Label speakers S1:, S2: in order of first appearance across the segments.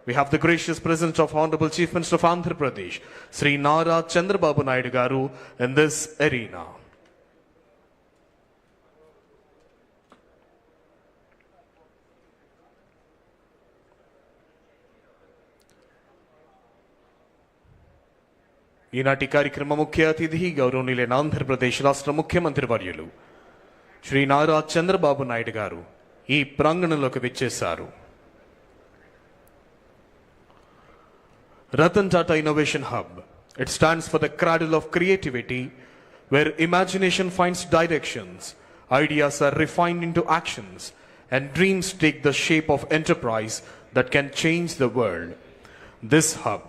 S1: we have the gracious presence of Honorable Chief Minister of Andhra Pradesh, Sri Nara Chandrababu Naidu Garu, in this arena. ఈనాటి కార్యక్రమ ముఖ్య అతిథి గౌరవనీయులైన ఆంధ్రప్రదేశ్ రాష్ట్ర ముఖ్యమంత్రి వర్యులు శ్రీ నారా చంద్రబాబు నాయుడు గారు ఈ ప్రాంగణంలోకి విచ్చేశారు. Ratan Tata Innovation Hub. It stands for the cradle of creativity, where imagination finds directions, ideas are refined into actions, and dreams take the shape of enterprise that can change the world. This hub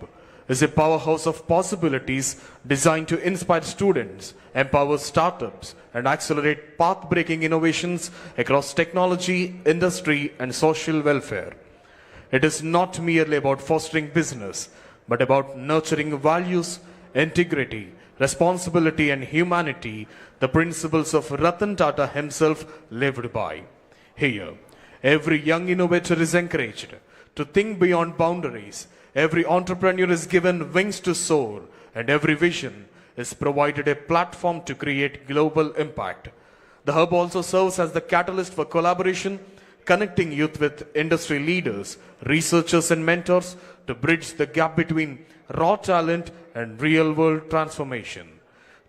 S1: is a powerhouse of possibilities designed to inspire students, empower startups, and accelerate path-breaking innovations across technology, industry, and social welfare. It is not merely about fostering business, but about nurturing values, integrity, responsibility, and humanity, the principles of Ratan Tata himself lived by. Here, every young innovator is encouraged to think beyond boundaries. Every entrepreneur is given wings to soar, and every vision is provided a platform to create global impact. The hub also serves as the catalyst for collaboration, connecting youth with industry leaders, researchers, and mentors to bridge the gap between raw talent and real-world transformation.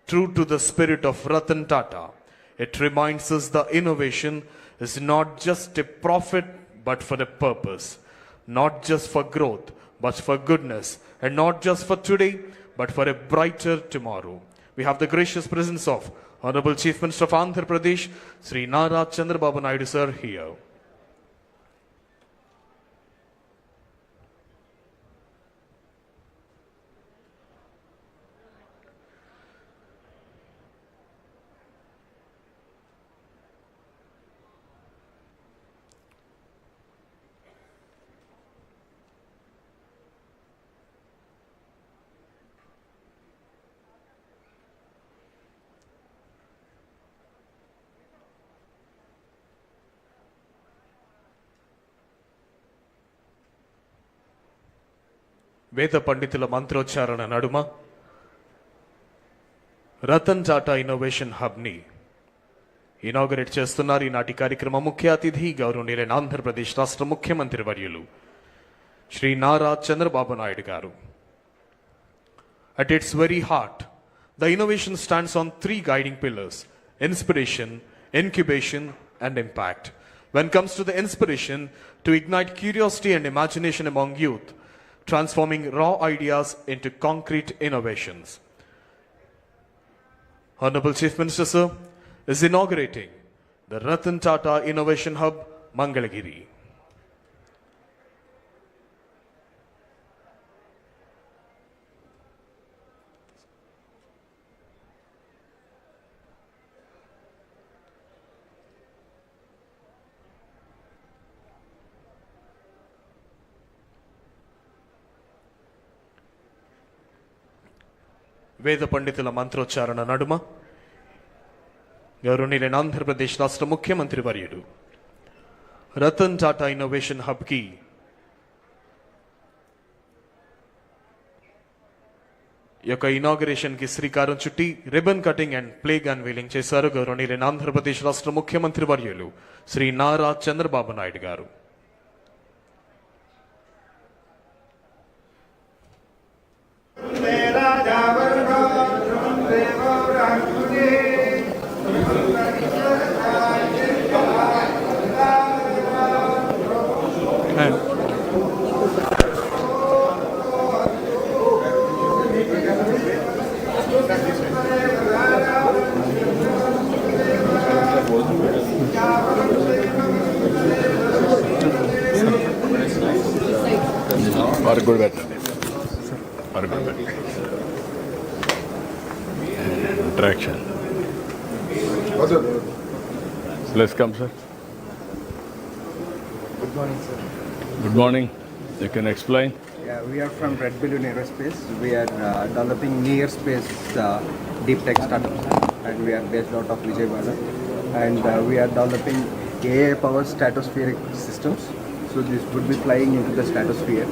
S1: True to the spirit of Ratan Tata, it reminds us that innovation is not just a profit but for a purpose, not just for growth but for goodness, and not just for today but for a brighter tomorrow. We have the gracious presence of Honorable Chief Minister of Andhra Pradesh, Sri Nara Chandrababu Naidu sir here. వేద పండితుల మంత్రోచ్చారణ నడుమ Ratan Tata innovation హబ్ని inaugurate చేస్తున్నారు. ఈనాటి కార్యక్రమ ముఖ్య అతిథి గౌరవనీయులైన ఆంధ్రప్రదేశ్ రాష్ట్ర ముఖ్యమంత్రి వర్యులు శ్రీ నారా చంద్రబాబు నాయుడు గారు. At its very heart, the innovation stands on three guiding pillars: inspiration, incubation, and impact. When it comes to the inspiration, to ignite curiosity and imagination among youth, transforming raw ideas into concrete innovations. Honorable Chief Minister sir is inaugurating the Ratan Tata Innovation Hub, Mangalagiri. వేద పండితుల మంత్రోచ్చారణ నడుమ గౌరవనీయులైన ఆంధ్రప్రదేశ్ రాష్ట్ర ముఖ్యమంత్రి వర్యుడు Ratan Tata innovation హబ్కి యొక్క ఇనాగరేషన్కి శ్రీకారం చుట్టి ribbon cutting and plague unveiling చేశారు గౌరవనీయులైన ఆంధ్రప్రదేశ్ రాష్ట్ర ముఖ్యమంత్రి వర్యులు శ్రీ నారా చంద్రబాబు నాయుడు గారు.
S2: Good better. Interaction. So let's come, sir.
S3: Good morning, sir.
S2: Good morning. You can explain.
S3: Yeah, we are from Red Balloon Aerospace. We are developing near space deep tech startups, and we are based out of Vijayawada. And we are developing AI powered stratospheric systems. So this would be flying into the stratosphere,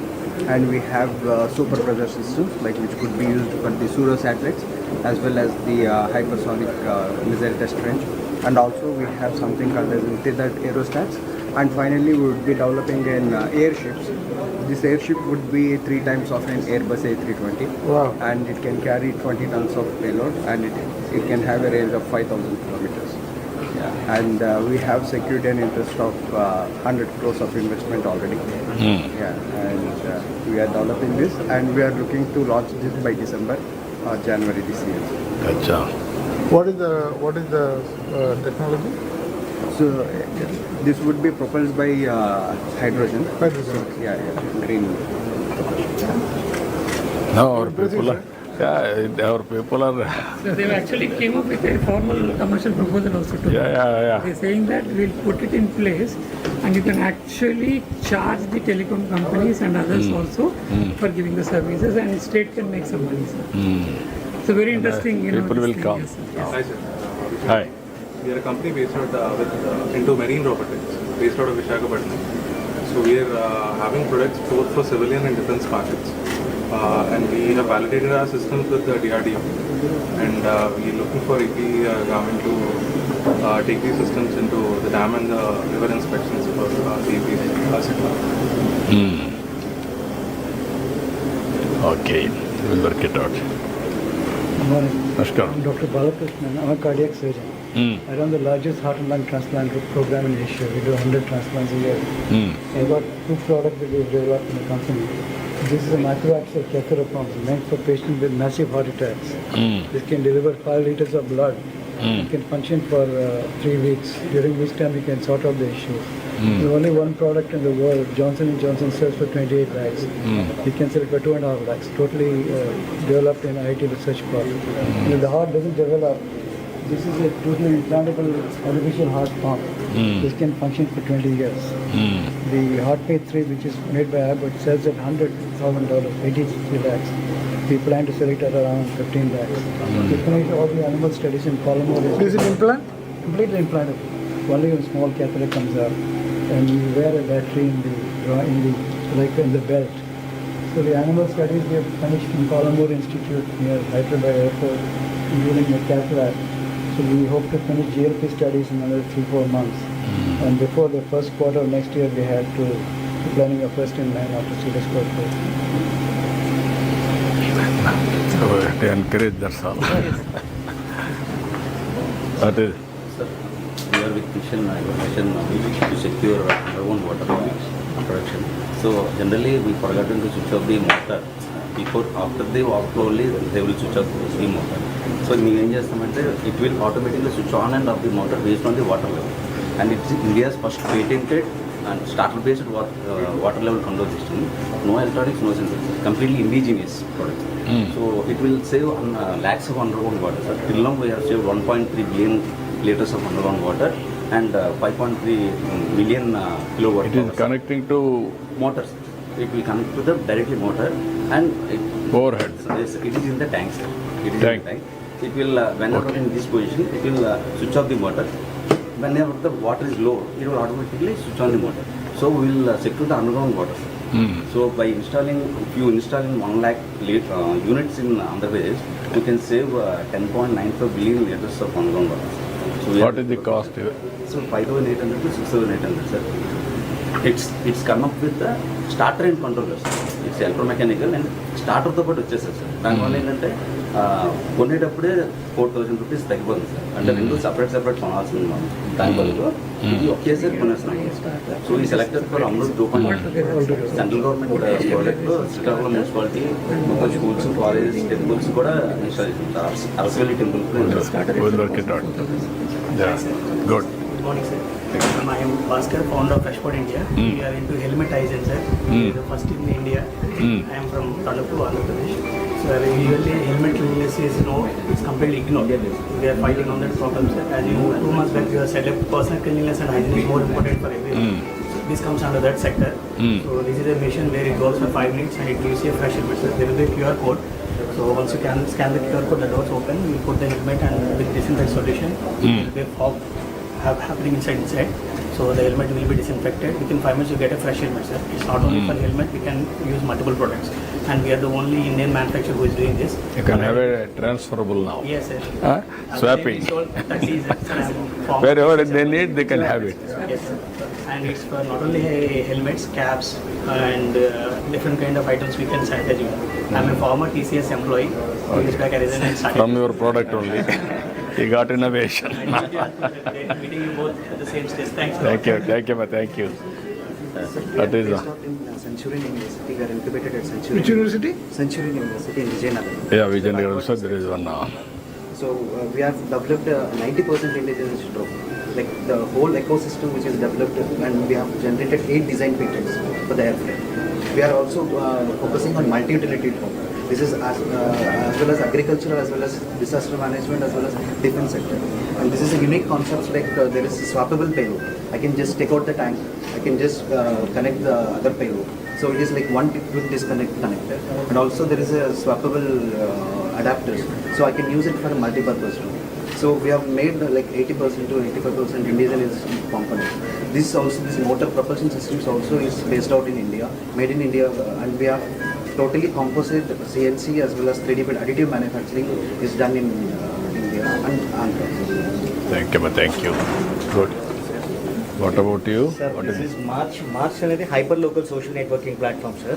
S3: and we have super pressure systems like which could be used for the pseudo satellites as well as the hypersonic missile test range. And also we have something called as tethered aerostats. And finally, we would be developing an airships. This airship would be 3 times of an Airbus A320.
S4: Wow.
S3: And it can carry 20 tons of payload, and it can have a range of 5,000 kilometers. And we have secured an interest of 100 crores of investment already. Yeah, and we are developing this, and we are looking to launch this by December or January this year.
S2: Acha.
S4: What is the technology?
S3: So this would be propelled by hydrogen.
S4: Hydrogen.
S3: Yeah, green.
S2: No, our people are. Yeah, our people are.
S5: So they actually came up with a formal commercial proposal also to
S2: Yeah.
S5: They're saying that we'll put it in place and you can actually charge the telecom companies and others also for giving the services, and state can make some money. So very interesting,
S2: people
S5: this
S2: will
S5: thing,
S2: come.
S5: yes.
S6: Hi, sir.
S2: Hi.
S6: We are a company based out into marine robotics, based out of Visakhapatnam. So we are having products both for civilian and defense markets. And we have validated our systems with the DRDO. And we are looking for AP government to take these systems into the dam and the river inspections for the AP sector.
S2: Okay, we'll work it out.
S7: Good morning.
S2: Namaskar.
S7: I'm Dr. Balakrishnan. I'm a cardiac surgeon. I run the largest heart and lung transplant program in Asia. We do 100 transplants a year. I've got 2 products that we've developed in the company. This is a microaxial catheter pump meant for patients with massive heart attacks. This can deliver 5 liters of blood. It can function for 3 weeks, during which time we can sort out the issue. There's only one product in the world. Johnson & Johnson sells for 28 lakhs. We can sell it for 2.5 lakhs. Totally developed in IIT Research Park. And if the heart doesn't develop, this is a totally implantable artificial heart pump. This can function for 20 years. The HeartMate 3, which is made by Abbott, sells at $100,000, 83 lakhs. We plan to sell it at around 15 lakhs. We finished all the animal studies in polymer.
S4: Is it implant?
S7: Completely implantable. Only a small catheter comes out, and we wear a battery in the belt. So the animal studies we have finished in Colombo Institute near Hyderabad Airport, including the cataract. So we hope to finish GLP studies in another 3-4 months. And before the first quarter of next year, we had to be planning a first in line after Swedish court.
S2: So they encourage, that's all. That is.
S8: We are with mission to secure our own water production. So generally we forgotten to switch off the motor. After the overflow only they will switch off the motor. So we it will automatically switch on and off the motor based on the water level. And it's India's first patented and starter based water level control system. No electronics, no sensors. Completely indigenous product. So it will save lakhs of underground water. So till now we have saved 1.3 billion liters of underground water and 5.3 million kilowatt.
S2: It is connecting to
S8: motors. It will connect to the directly motor and
S2: overhead.
S8: So it is in the tank. It is
S2: Tank.
S8: in the tank. It will whenever in this position, it will switch off the motor. Whenever the water is low, it will automatically switch on the motor. So we will secure the underground water. So by installing, if you install in 1 lakh units in Andhra Pradesh, you can save 10.95 billion liters of underground water. So
S2: What is the cost?
S8: So 5,800 to 6,800, sir. It's come up with the starter and controllers. It's electromechanical and starter తో పాటు వచ్చేసారు sir. దానివల్ల ఏంటంటే కొనేటప్పుడే 4,000 rupees తగ్గిపోతుంది sir. అంటే రెండు separate కొనాల్సింది మనం. దాని బదులు ఇది ఒకేసారి కొనేస్తున్నాం. సో ఈ selector for Amrit 2.0 central government project Srikakulam municipality మొత్తం స్కూల్స్, కాలేజెస్, టెంపుల్స్ కూడా ఇన్స్టాల్ చేస్తారు. Arasavalli temple
S2: We'll work it out. Yeah, good.
S9: Good morning, sir. I am Bhaskar, founder of Freshport India. We are into helmet hygiene, sir. We are the first in India. I am from Talugu, Andhra Pradesh. So usually helmet cleanliness is it's completely ignored. We are fighting on that problem, sir. As you know, 2 months back we have said that personal cleanliness and hygiene is more important for everyone. So this comes under that sector. So this is a mission where it goes for 5 minutes and it gives you a fresh helmet, sir. There will be a QR code. So once you can scan the QR code, the doors open, we put the helmet and with disinfect solution, there will be a fog happening inside. So the helmet will be disinfected. Within 5 minutes you get a fresh helmet, sir. It's not only for helmet, we can use multiple products. And we are the only Indian manufacturer who is doing this.
S2: You can have a transferable now.
S9: Yes, sir.
S2: Swapping.
S9: We sold 30, sir. And
S2: Wherever they need, they can have it.
S9: Yes, sir. And it's for not only helmets, caps, and different kind of items we can sanitize you. I'm a former TCS employee. Years back I resigned and started.
S2: From your product only. You got innovation.
S9: Meeting you both at the same stage. Thanks.
S2: Thank you, thank you. That is
S3: Centurion University, we are incubated at Centurion.
S4: Which university?
S3: Centurion University in Vijayanagar.
S2: yeah, Vijayanagar also there is one now.
S3: So we have developed 90% indigenous drone. Like the whole ecosystem which is developed, and we have generated 8 design patents for the airframe. We are also focusing on multi-utility drone. This is as well as agricultural, as well as disaster management, as well as defense sector. And this is a unique concept, like there is a swappable payload. I can just take out the tank, I can just connect the other payload. So it is like one quick disconnect connector. And also there is a swappable adapters. So I can use it for a multi-purpose drone. So we have made like 80% to 85% indigenous components. This motor propulsion systems also is based out in India, made in India, and we have totally composite CNC as well as 3D print additive manufacturing is done in India and Andhra.
S2: Thank you. Good. What about you?
S10: Sir, this is March అనేది hyper local social networking platform, sir.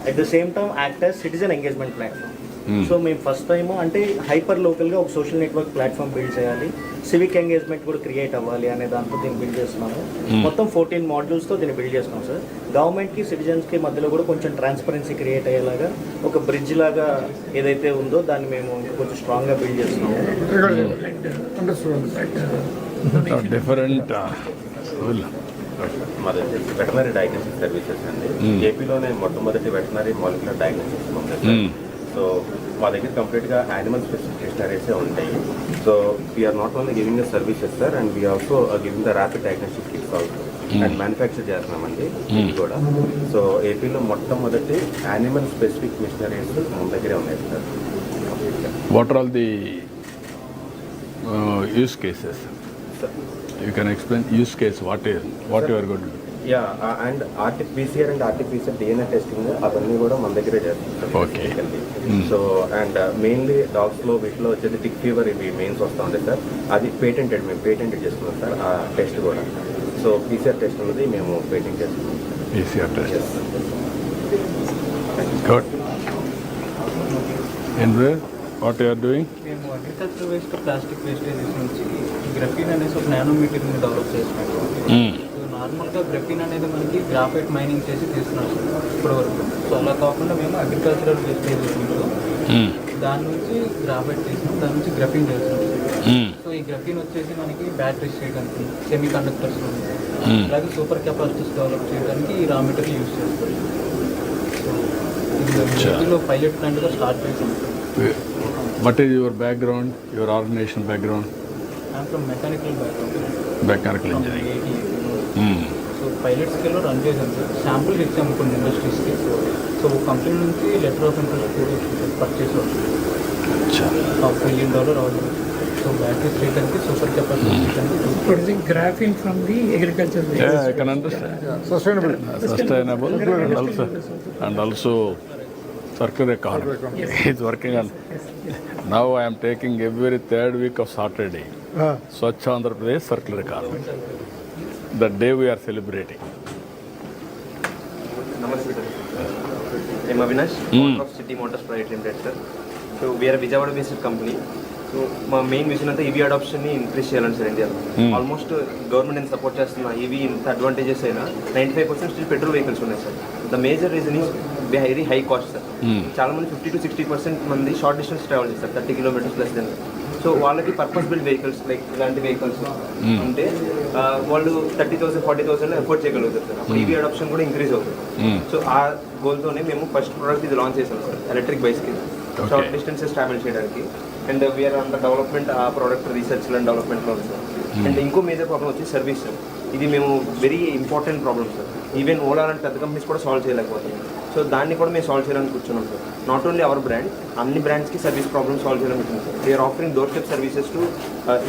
S10: At the same time act as citizen engagement platform. So మేము first time అంటే hyper లోకల్గా ఒక social network platform build చేయాలి, civic engagement కూడా create అవ్వాలి అనే దాంతో దీన్ని బిల్డ్ చేస్తున్నాము. మొత్తం 14 మాడ్యూల్స్తో దీన్ని బిల్డ్ చేస్తున్నాం సార్. గవర్నమెంట్కి సిటిజన్స్కి మధ్యలో కూడా కొంచెం ట్రాన్స్పరెన్సీ క్రియేట్ అయ్యేలాగా ఒక బ్రిడ్జ్ లాగా ఏదైతే ఉందో దాన్ని మేము కొంచెం స్ట్రాంగ్గా బిల్డ్ చేస్తున్నాము.
S2: Different
S8: మాది వెటనరీ డయాగ్నోస్టిక్ సర్వీసెస్ అండి. ఏపీలోనే మొట్టమొదటి వెటనరీ మాలిక్యులర్ డయాగ్నోస్టిక్స్ ఉంది. సో మా దగ్గర కంప్లీట్గా యానిమల్ స్పెసిఫిక్ డిక్షనరీసే ఉంటాయి. So we're not only giving the services sir, and we also giving the rapid diagnostic kits also and manufacture చేస్తున్నామండి ఇది కూడా. సో ఏపీలో మొట్టమొదటి యానిమల్ స్పెసిఫిక్ మిషనరీస్ మన దగ్గరే ఉన్నాయి sir.
S2: what are all the use cases? You can explain use case, what you are going to do.
S8: Yeah and RTPCR and RTPCR DNA testing అవన్నీ కూడా మన దగ్గరే చేస్తాం.
S2: Okay.
S8: సో అండ్ మెయిన్లీ డాగ్స్లో వీటిలో వచ్చేది టిక్ ఫీవర్ ఇవి mains వస్తూ ఉంటాయి సార్. అది మేము పేటెంటెడ్ చేసుకున్నాం సార్ ఆ టెస్ట్ కూడా. సో PCR టెస్ట్ అనేది మేము పేటెంట్ చేసుకున్నాం.
S2: PCR test. Good. And what you are doing?
S11: మేము అగ్రికల్చర్ వేస్ట్ ప్లాస్టిక్ వేస్టేజెస్ నుంచి గ్రఫీన్ అనేసి ఒక నానో మెటీరియల్ని డెవలప్ చేసినట్టు. నార్మల్గా గ్రఫీన్ అనేది మనకి గ్రాఫైట్ మైనింగ్ చేసి తీస్తున్నాం సార్ ఇప్పటివరకు. సో అలా కాకుండా మేము అగ్రికల్చరల్ వేస్టేజెస్ దాని నుంచి గ్రాఫైట్ చేసినాం, దాని నుంచి గ్రఫీన్ చేస్తున్నాం. సో ఈ గ్రఫీన్ వచ్చేసి మనకి బ్యాటరీస్ చేయడానికి, సెమీ కండక్టర్స్, అలాగే సూపర్ కెపాసిటీస్ డెవలప్ చేయడానికి ఈ రా మెటీరియల్ యూజ్ చేస్తాం. సో ఇందులో పైలట్ ప్లాంట్గా స్టార్ట్ చేసాం.
S2: What is your background, your organization background?
S11: I'm from mechanical background.
S2: Mechanical engineering.
S11: So pilot స్కేల్లో రన్ చేశాను సార్. శాంపుల్స్ ఇచ్చాము కొన్ని ఇండస్ట్రీస్కి. సో కంపెనీ నుంచి లెటర్ ఆఫ్ ఇంట్రెస్ట్ కూడా వచ్చింది, పర్చేస్ వచ్చింది. $1 billion అవుతుంది. సో బ్యాటరీస్ చేయడానికి, సూపర్ కెపాసిటీ చేయడానికి.
S5: Producing graphene from the agricultural waste.
S2: Yeah, I can understand.
S4: Sustainable.
S2: and also circular economy. It's working on. Now I am taking every third week of Saturday. Swachh Andhra Pradesh circular economy. The day we are celebrating.
S12: Namaste. I'm Avinash, owner of City Motors Private Limited, sir. So we are a Vijayawada-based company. So మా main vision అంతా EV అడాప్షన్ని increase చేయాలని sir ఇండియాలో. Almost government ఎంత support చేస్తున్నా EV ఇంత advantages అయినా 95% still petrol vehicles ఉన్నాయి sir. The major reason is very high cost sir. చాలా మంది 50 to 60% మంది షార్ట్ డిస్టెన్స్ ట్రావెల్ చేస్తారు, 30 kilometers ప్లస్ దెన్. సో వాళ్ళకి పర్పస్ బిల్డ్ వెహికల్స్ లైక్ ఇలాంటి వెహికల్స్ ఉంటే వాళ్ళు 30,000 40,000 ఎఫోర్డ్ చేయగలుగుతారు సార్. అప్పుడు ఈవీ అడాప్షన్ కూడా ఇంక్రీజ్ అవుతుంది. సో ఆ గోల్తోనే మేము ఫస్ట్ ప్రోడక్ట్ ఇది లాంచ్ చేసాం sir, electric bicycle short distances travel చేయడానికి. And we are on the development, ఆ ప్రోడక్ట్ రీసెర్చ్ అండ్ డెవలప్మెంట్లో ఉంది సార్. అండ్ ఇంకో మేజర్ ప్రాబ్లం వచ్చి సర్వీస్ సార్. ఇది మేము very important problem sir. Even Ola లాంటి పెద్ద కంపెనీస్ కూడా సాల్వ్ చేయలేకపోతున్నాం. సో సో దాన్ని కూడా మేము సాల్వ్ చేయాలని కూర్చున్నాం sir. Not only our brand, అన్ని బ్రాండ్స్కి సర్వీస్ ప్రాబ్లమ్ సాల్వ్ చేయాలని కూర్చున్నాం sir. We're offering door step services to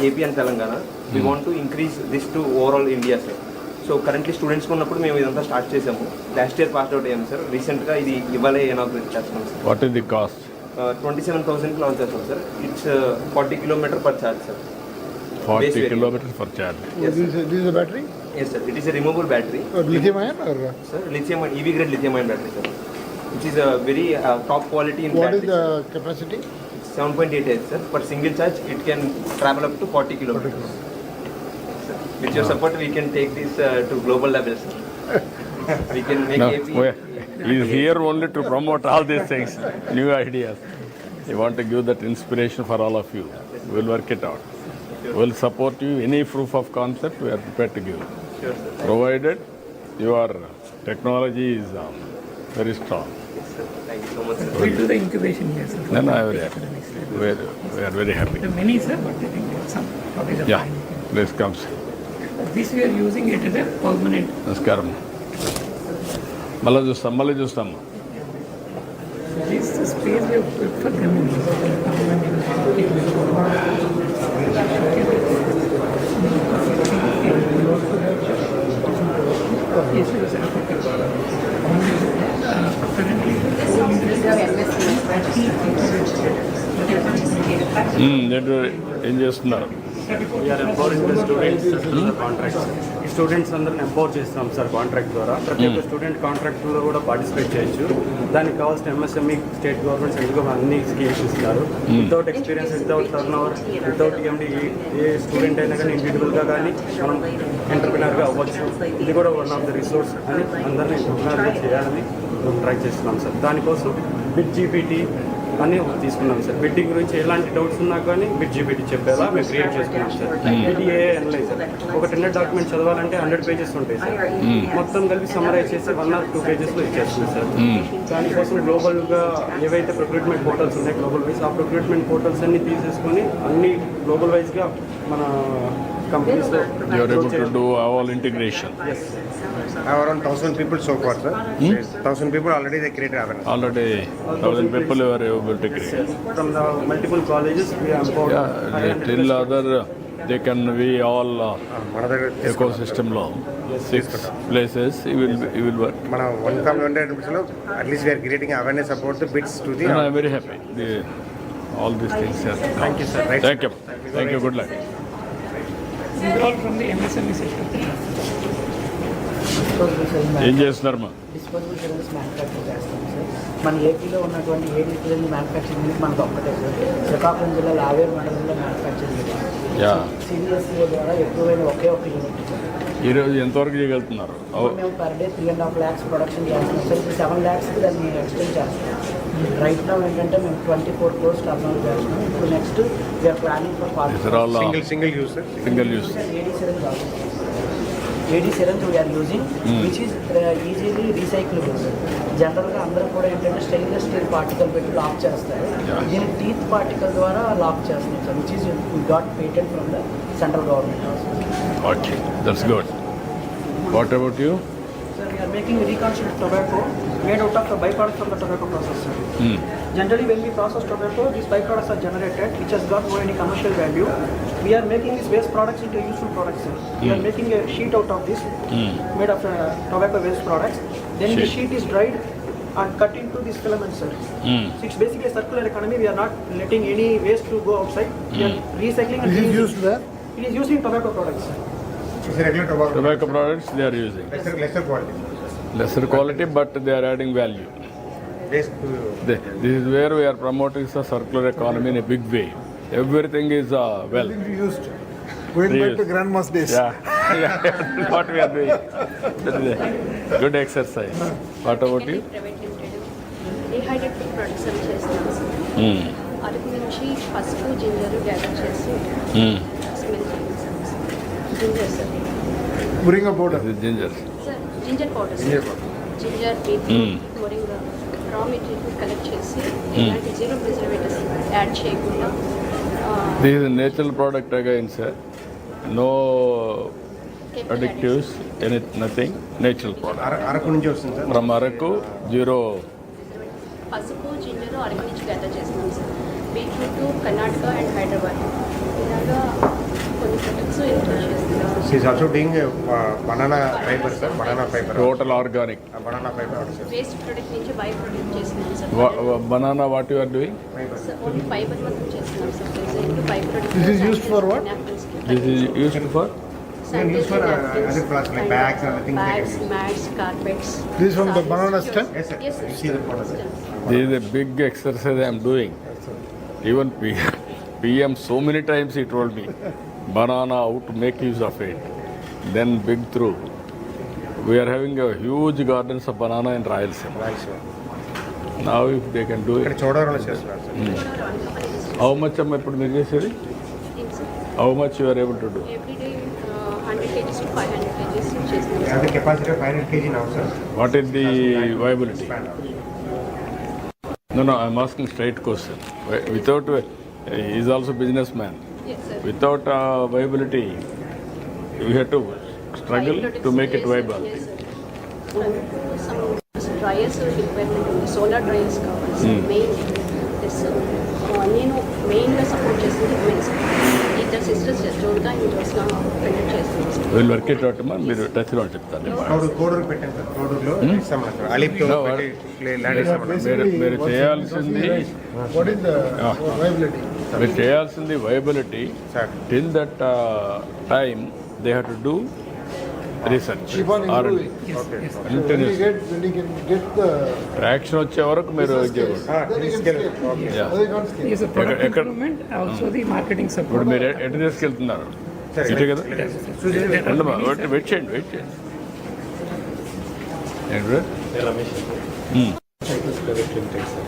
S12: AP and Telangana. We want to increase this to overall India sir. So currently స్టూడెంట్స్కి ఉన్నప్పుడు మేము ఇదంతా స్టార్ట్ చేసాము. లాస్ట్ ఇయర్ పాస్ అవుట్ అయ్యాము సార్. రీసెంట్గా ఇది ఇవాళ ఇనాగ్రేట్ చేస్తున్నాం sir.
S2: What is the cost?
S12: 27,000 launch చేస్తాం sir. It's 40 kilometers per charge sir.
S2: 40 kilometers per charge.
S12: Yes,
S4: This is a battery?
S12: Yes sir, it is a removable battery.
S4: Or lithium ion or?
S12: Sir, lithium EV grade lithium ion battery sir, which is a very top quality in
S4: What
S12: battery.
S4: is the capacity?
S12: 7.8 H sir. Per single charge it can travel up to 40 kilometers. Sir, with your support we can take this to global levels sir. We can make
S2: No,
S12: AP.
S2: he is here only to promote all these things, new ideas. We want to give that inspiration for all of you. We will work it out. We will support you. Any proof of concept, we are prepared to give.
S12: Sure sir.
S2: Provided your technology is very strong.
S12: Yes sir. Thank you so much sir.
S5: We'll do the incubation here, sir.
S2: Then I am very happy. We are very happy.
S5: The many, sir, but I think some shortage of
S2: Yeah,
S5: time.
S2: please come.
S5: This we are using it as a permanent.
S2: నమస్కారం. మళ్ళీ చూస్తాం.
S5: This is the space we have put for them. Yes, sir.
S2: ఏం చేస్తున్నారు?
S13: We're empowering the students contracts. Students అందరిని empower చేస్తాం sir contract ద్వారా. ప్రతి ఒక్క స్టూడెంట్ కాంట్రాక్ట్లో కూడా పార్టిసిపేట్ చేయొచ్చు. దానికి కావాల్సిన MSME state government central government అన్ని స్కీమ్స్ ఇస్తారు. Without experience, without turn over, without EMD ఏ స్టూడెంట్ అయినా కానీ ఇండివిజువల్గా కానీ మనం ఎంటర్ప్రినర్గా అవ్వచ్చు. ఇది కూడా వన్ ఆఫ్ ద రిసోర్స్ అని అందరినీ ఎంటర్ప్రినర్గా చేయాలని మేము ట్రై చేస్తున్నాం సార్. దానికోసం బిట్ GPT అని తీసుకున్నాం సార్. బిడ్డింగ్ గురించి ఎలాంటి డౌట్స్ ఉన్నా కానీ బిట్ GPT చెప్పేలా మేము క్రియేట్ చేసుకున్నాం సార్. BDA అనలైజర్ ఒక టెండర్ డాక్యుమెంట్ చదవాలంటే 100 pages ఉంటాయి సార్. మొత్తం కలిపి సమ్మరైజ్ చేసి 1 or 2 pagesలో ఇచ్చేస్తుంది సార్. దానికోసం గ్లోబల్గా ఏవైతే ప్రొక్యూర్మెంట్ పోర్టల్స్ ఉన్నాయి గ్లోబల్ వైజ్, ఆ ప్రొక్యూర్మెంట్ పోర్టల్స్ అన్ని తీసేసుకొని అన్ని గ్లోబల్ వైజ్గా మన కంపెనీస్లో
S2: You are able to do all integration.
S13: Yes.
S3: Around 1,000 people so far, sir. 1,000 people already they created awareness.
S2: Already 1,000 people you are able to create.
S13: From the multiple colleges we are empowered.
S2: Yeah, till other they can be all ecosystem law. 6 places you will work.
S3: Mana 1,100 లో at least we are creating awareness about the bits to the.
S2: And I am very happy. All these things are.
S3: Thank you sir. Right.
S2: Thank you. Good luck.
S5: These are all from the MSME sector.
S2: ఏం చేస్తున్నారమ్మా?
S7: Disposable cylinders manufacture చేస్తాం sir. మన ఏపీలో ఉన్నటువంటి 7 cylinder manufacturing unit మనకు ఒక్కటే sir. Srikakulam జిల్లాలో ఆవేరు మండలంలో manufacture చేస్తాం. CDSCO ద్వారా ఎక్కువైన ఒకే ఒక యూనిట్ సార్.
S2: ఈరోజు ఎంతవరకు చేయగలుగుతున్నారు?
S7: మేము పర్ డే 3.5 lakhs ప్రొడక్షన్ చేస్తున్నాం సార్. ఇప్పుడు 7 lakhsకి దాన్ని ఎక్స్టెండ్ చేస్తాం. రైట్ నౌ ఏంటంటే మేము 24 crores టర్నోవర్ చేస్తున్నాం. ఇప్పుడు next we're planning for
S3: single use sir.
S2: Single use.
S7: AD syringe we are using, which is easily recyclable. జనరల్గా అందరూ కూడా ఏంటంటే స్టెయిన్లెస్ స్టీల్ పార్టికల్ పెట్టి లాక్ చేస్తారు. దీన్ని టీత్ పార్టికల్ ద్వారా లాక్ చేస్తున్నాం sir, which is got patent from the central government also.
S2: Okay, that's good. What about you?
S7: Sir, we are making reconstructed tobacco made out of the byproducts from the tobacco process, sir. Generally, when we process tobacco, these byproducts are generated, which has got no any commercial value. We are making these waste products into useful products, sir. We are making a sheet out of this, made of tobacco waste products. Then the sheet is dried and cut into these filaments, sir. So it's basically a circular economy. We are not letting any waste to go outside. We are recycling and reusing.
S4: Used where?
S7: It is used in tobacco products, sir.
S3: It's a regular
S2: Tobacco products they are using.
S3: lesser quality.
S2: Lesser quality, but they are adding value.
S3: Waste to.
S2: This is where we are promoting the circular economy in a big way. Everything is well.
S4: Used. Going back to grandma's days.
S2: Yeah, that's what we are doing. That is a good exercise. What about you?
S14: Dehydrated products అవి చేస్తాం sir. Araku నుంచి పసుపు ginger gather చేసి smell చేస్తాం sir. Ginger sir.
S4: Bring a powder.
S2: This is ginger.
S14: Sir ginger powder sir. Ginger beetroot moringa raw material collect చేసి ఇలాంటి zero preservatives add చేయకుండా.
S2: This is a natural product again, sir. No additives, nothing, natural product.
S3: Araku నుంచి వస్తుంది sir.
S2: From Araku, zero.
S14: పసుపు ginger Araku నుంచి gather చేస్తున్నాం sir. Beetroot Karnataka and Hyderabad ఇలాగా కొన్ని ప్రొడక్ట్స్ ఇంట్రొడ్యూస్ చేస్తున్నాం.
S3: She's also doing banana fiber sir, banana fiber.
S2: Total organic.
S3: Banana fiber also.
S14: Waste product నుంచి by product చేస్తున్నాం sir.
S2: Banana, what you are doing?
S14: Only fibre మాత్రం చేస్తున్నాం sir. Into fibre product.
S4: This is used for what?
S2: This is used for?
S3: Used for other products like bags and things like
S14: bags,
S3: that.
S14: mats, carpets.
S4: This is from the banana stem?
S3: Yes sir.
S14: Yes, sir.
S3: You see the product.
S2: This is a big exercise I am doing. Even PM so many times he told me, banana, how to make use of it. Then big through. We are having a huge gardens of banana in Rayalaseema.
S3: Right sir.
S2: Now if they can do
S3: ఇక్కడ
S2: it.
S3: చోడవరంలో చేస్తున్నారు sir.
S2: How much am I put చేసేది? How much you are able to do?
S14: Every day 100 kgs to 500 kgs చేస్తున్నాం
S3: You have the capacity of 500 kg now sir.
S2: What is the viability? No, I am asking straight question. Without, he is also businessman.
S14: Yes, sir.
S2: Without viability, we have to struggle to make it viable.
S14: Yes, sir. Some dryers requirement ఉంది. Solar dryers కావాలి sir. Main this నేను మెయిన్గా support చేస్తుంది women's. ఇద్దరు sisters జోరుగా ఇంట్రెస్ట్గా conduct చేస్తున్నాను sir.
S2: We'll work it out, man. మీరు టచ్లో చెప్తాను.
S3: కోడూరు పెట్టాను సార్. కోడూరులో ఇస్తాం సార్. అలీప్తో ల్యాండ్ ఇస్తాం.
S2: మీరు చేయాల్సింది
S4: What is the viability?
S2: మీరు చేయాల్సింది viability. Till that time they have to do research.
S4: Keep on improving. When you get the
S2: traction వచ్చే వరకు మీరు
S4: then you can scale.
S2: Yeah.
S4: Other you can't scale.
S5: Yes, a product improvement, also the marketing support.
S2: ఇప్పుడు మీరు ఎటు తీసుకెళ్తున్నారు? ఇటే కదా రండమ్మా. వెయిట్ చేయండి ఏంటి
S15: cycles private limited sir.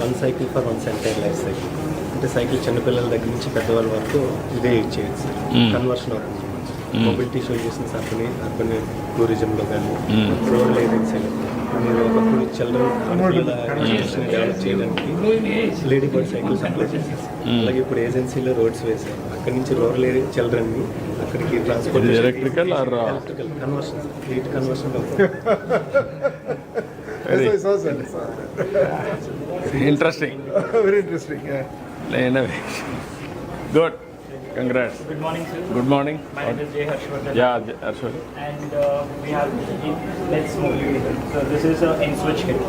S15: 1 cycle for 1 entire life cycle. అంటే సైకిల్ చిన్నపిల్లల దగ్గర నుంచి పెద్దవాళ్ళ వరకు ఇదే యూజ్ చేయొచ్చు సార్. కన్వర్షన్ అవుతుంది. మొబిలిటీ సొల్యూషన్స్ అర్బన్ టూరిజంలో కానీ రూరల్ ఏజెన్సీలో మీరు ఒకప్పుడు చిల్డ్రన్ డెవలప్ చేయడానికి లేడీ బర్డ్ సైకిల్ సప్లై చేసేసి అలాగే ఇప్పుడు ఏజెన్సీలో రోడ్స్ వేసారు. అక్కడి నుంచి రూరల్ ఏరియా చిల్డ్రన్ని అక్కడికి transport
S2: electrical
S15: conversion heat conversion
S4: Yes, I saw that.
S2: Interesting.
S4: Very interesting. Yeah.
S2: Good. Congrats.
S9: Good morning, sir.
S2: Good morning.
S9: My name is Jay Harshvardhan.
S2: Yeah, Harshvardhan.
S9: And we have let's move it. So this is an N-switch kit.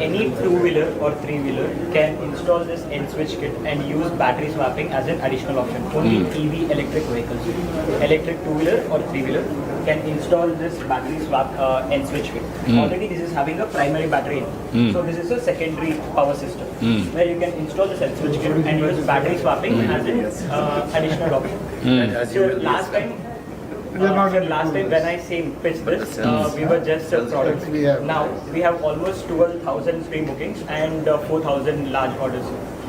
S9: Any two-wheeler or three-wheeler can install this N-switch kit and use battery swapping as an additional option. Only EV electric vehicles, electric two-wheeler or three-wheeler can install this battery swap N-switch kit. Already this is having a primary battery in. So this is a secondary power system where you can install this N-switch kit and use battery swapping as an additional option. So last time when I pitched this, we were just products. Now we have almost 12,000 pre-bookings and 4,000 large orders.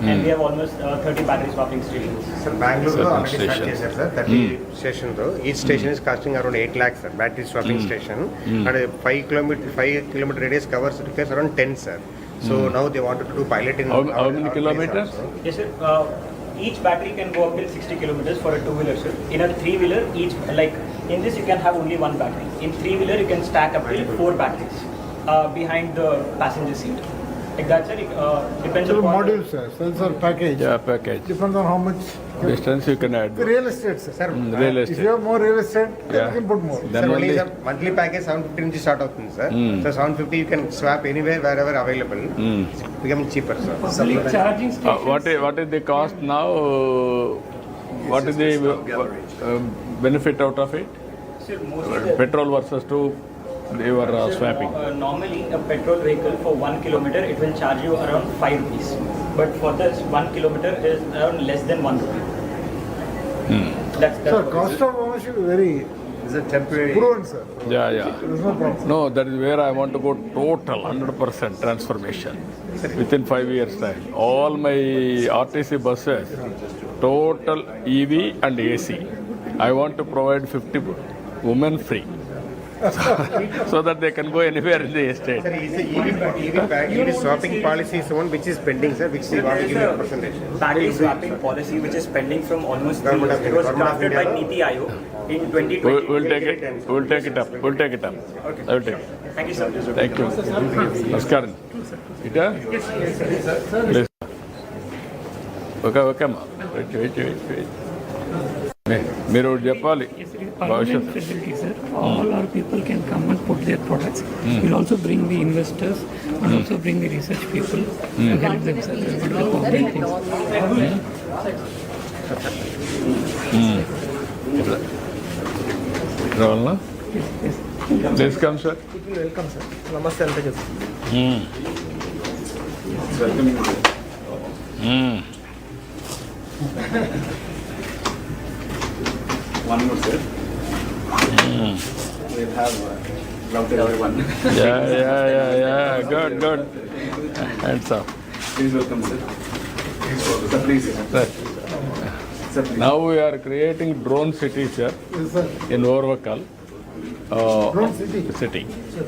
S9: And we have almost 30 battery swapping stations.
S3: Sir, Bangalore already start చేశారు sir. 30 station తో each station is costing around 8 lakhs sir. Battery swapping station and 5 kilometer radius covers requires around 10 sir. So now they wanted to do pilot in
S2: how many kilometers?
S9: Yes sir. Each battery can go up till 60 kilometers for a two-wheeler, sir. In a three-wheeler, in this you can have only one battery. In three-wheeler, you can stack up till 4 batteries behind the passenger seat. Like that, sir. Depends
S4: So
S9: upon
S4: modules, sir. Sensor package.
S2: Yeah, package.
S4: Depends on how much
S2: Distance you can add.
S4: real estate, sir.
S2: Real
S4: If
S2: estate.
S4: you have more real estate, then
S2: Yeah.
S4: you can put more.
S2: Then
S3: Sir,
S2: only.
S3: only monthly package 750 నుంచి start అవుతుంది sir. So 750 you can swap anywhere wherever available. Becoming cheaper sir.
S5: Public charging stations.
S2: What is the cost now? What is the benefit out of it?
S9: Sir, mostly
S2: Petrol versus they were swapping.
S9: Normally, a petrol vehicle for 1 kilometer, it will charge you around 5 rupees. But for this 1 kilometer is around less than 1 rupee. That's
S4: Sir,
S9: what
S4: cost of ownership is very proven, sir.
S2: Yeah.
S4: There's no problem.
S2: No, that is where I want to go total 100% transformation within 5 years time. All my RTC buses, total EV and AC. I want to provide 50 women free. So that they can go anywhere in the estate.
S3: Sir, EV swapping policy is one which is pending, sir, which we want to give you a percentage.
S9: battery swapping policy which is pending from almost 3 years. It was drafted by Niti Aayog
S10: in 2020.
S2: We'll take it. We'll take it up. We'll take it up. I will take it.
S10: Thank you, sir.
S2: Thank you. Namaskaram. Ita? Please. Okay, ma. Wait. మీరు చెప్పాలి
S5: Permanent facility, sir. All our people can come and put their products. We'll also bring the investors and also bring the research people to help them, sir.
S2: రావాలనా please come sir
S3: welcome sir నమస్తే అంతే కదా
S15: One more, sir. We'll have routed everyone.
S2: Yeah. Good. Hands up.
S15: Please welcome, sir. Sir, please.
S2: Sir, now we are creating drone city, sir, in Orvakal. City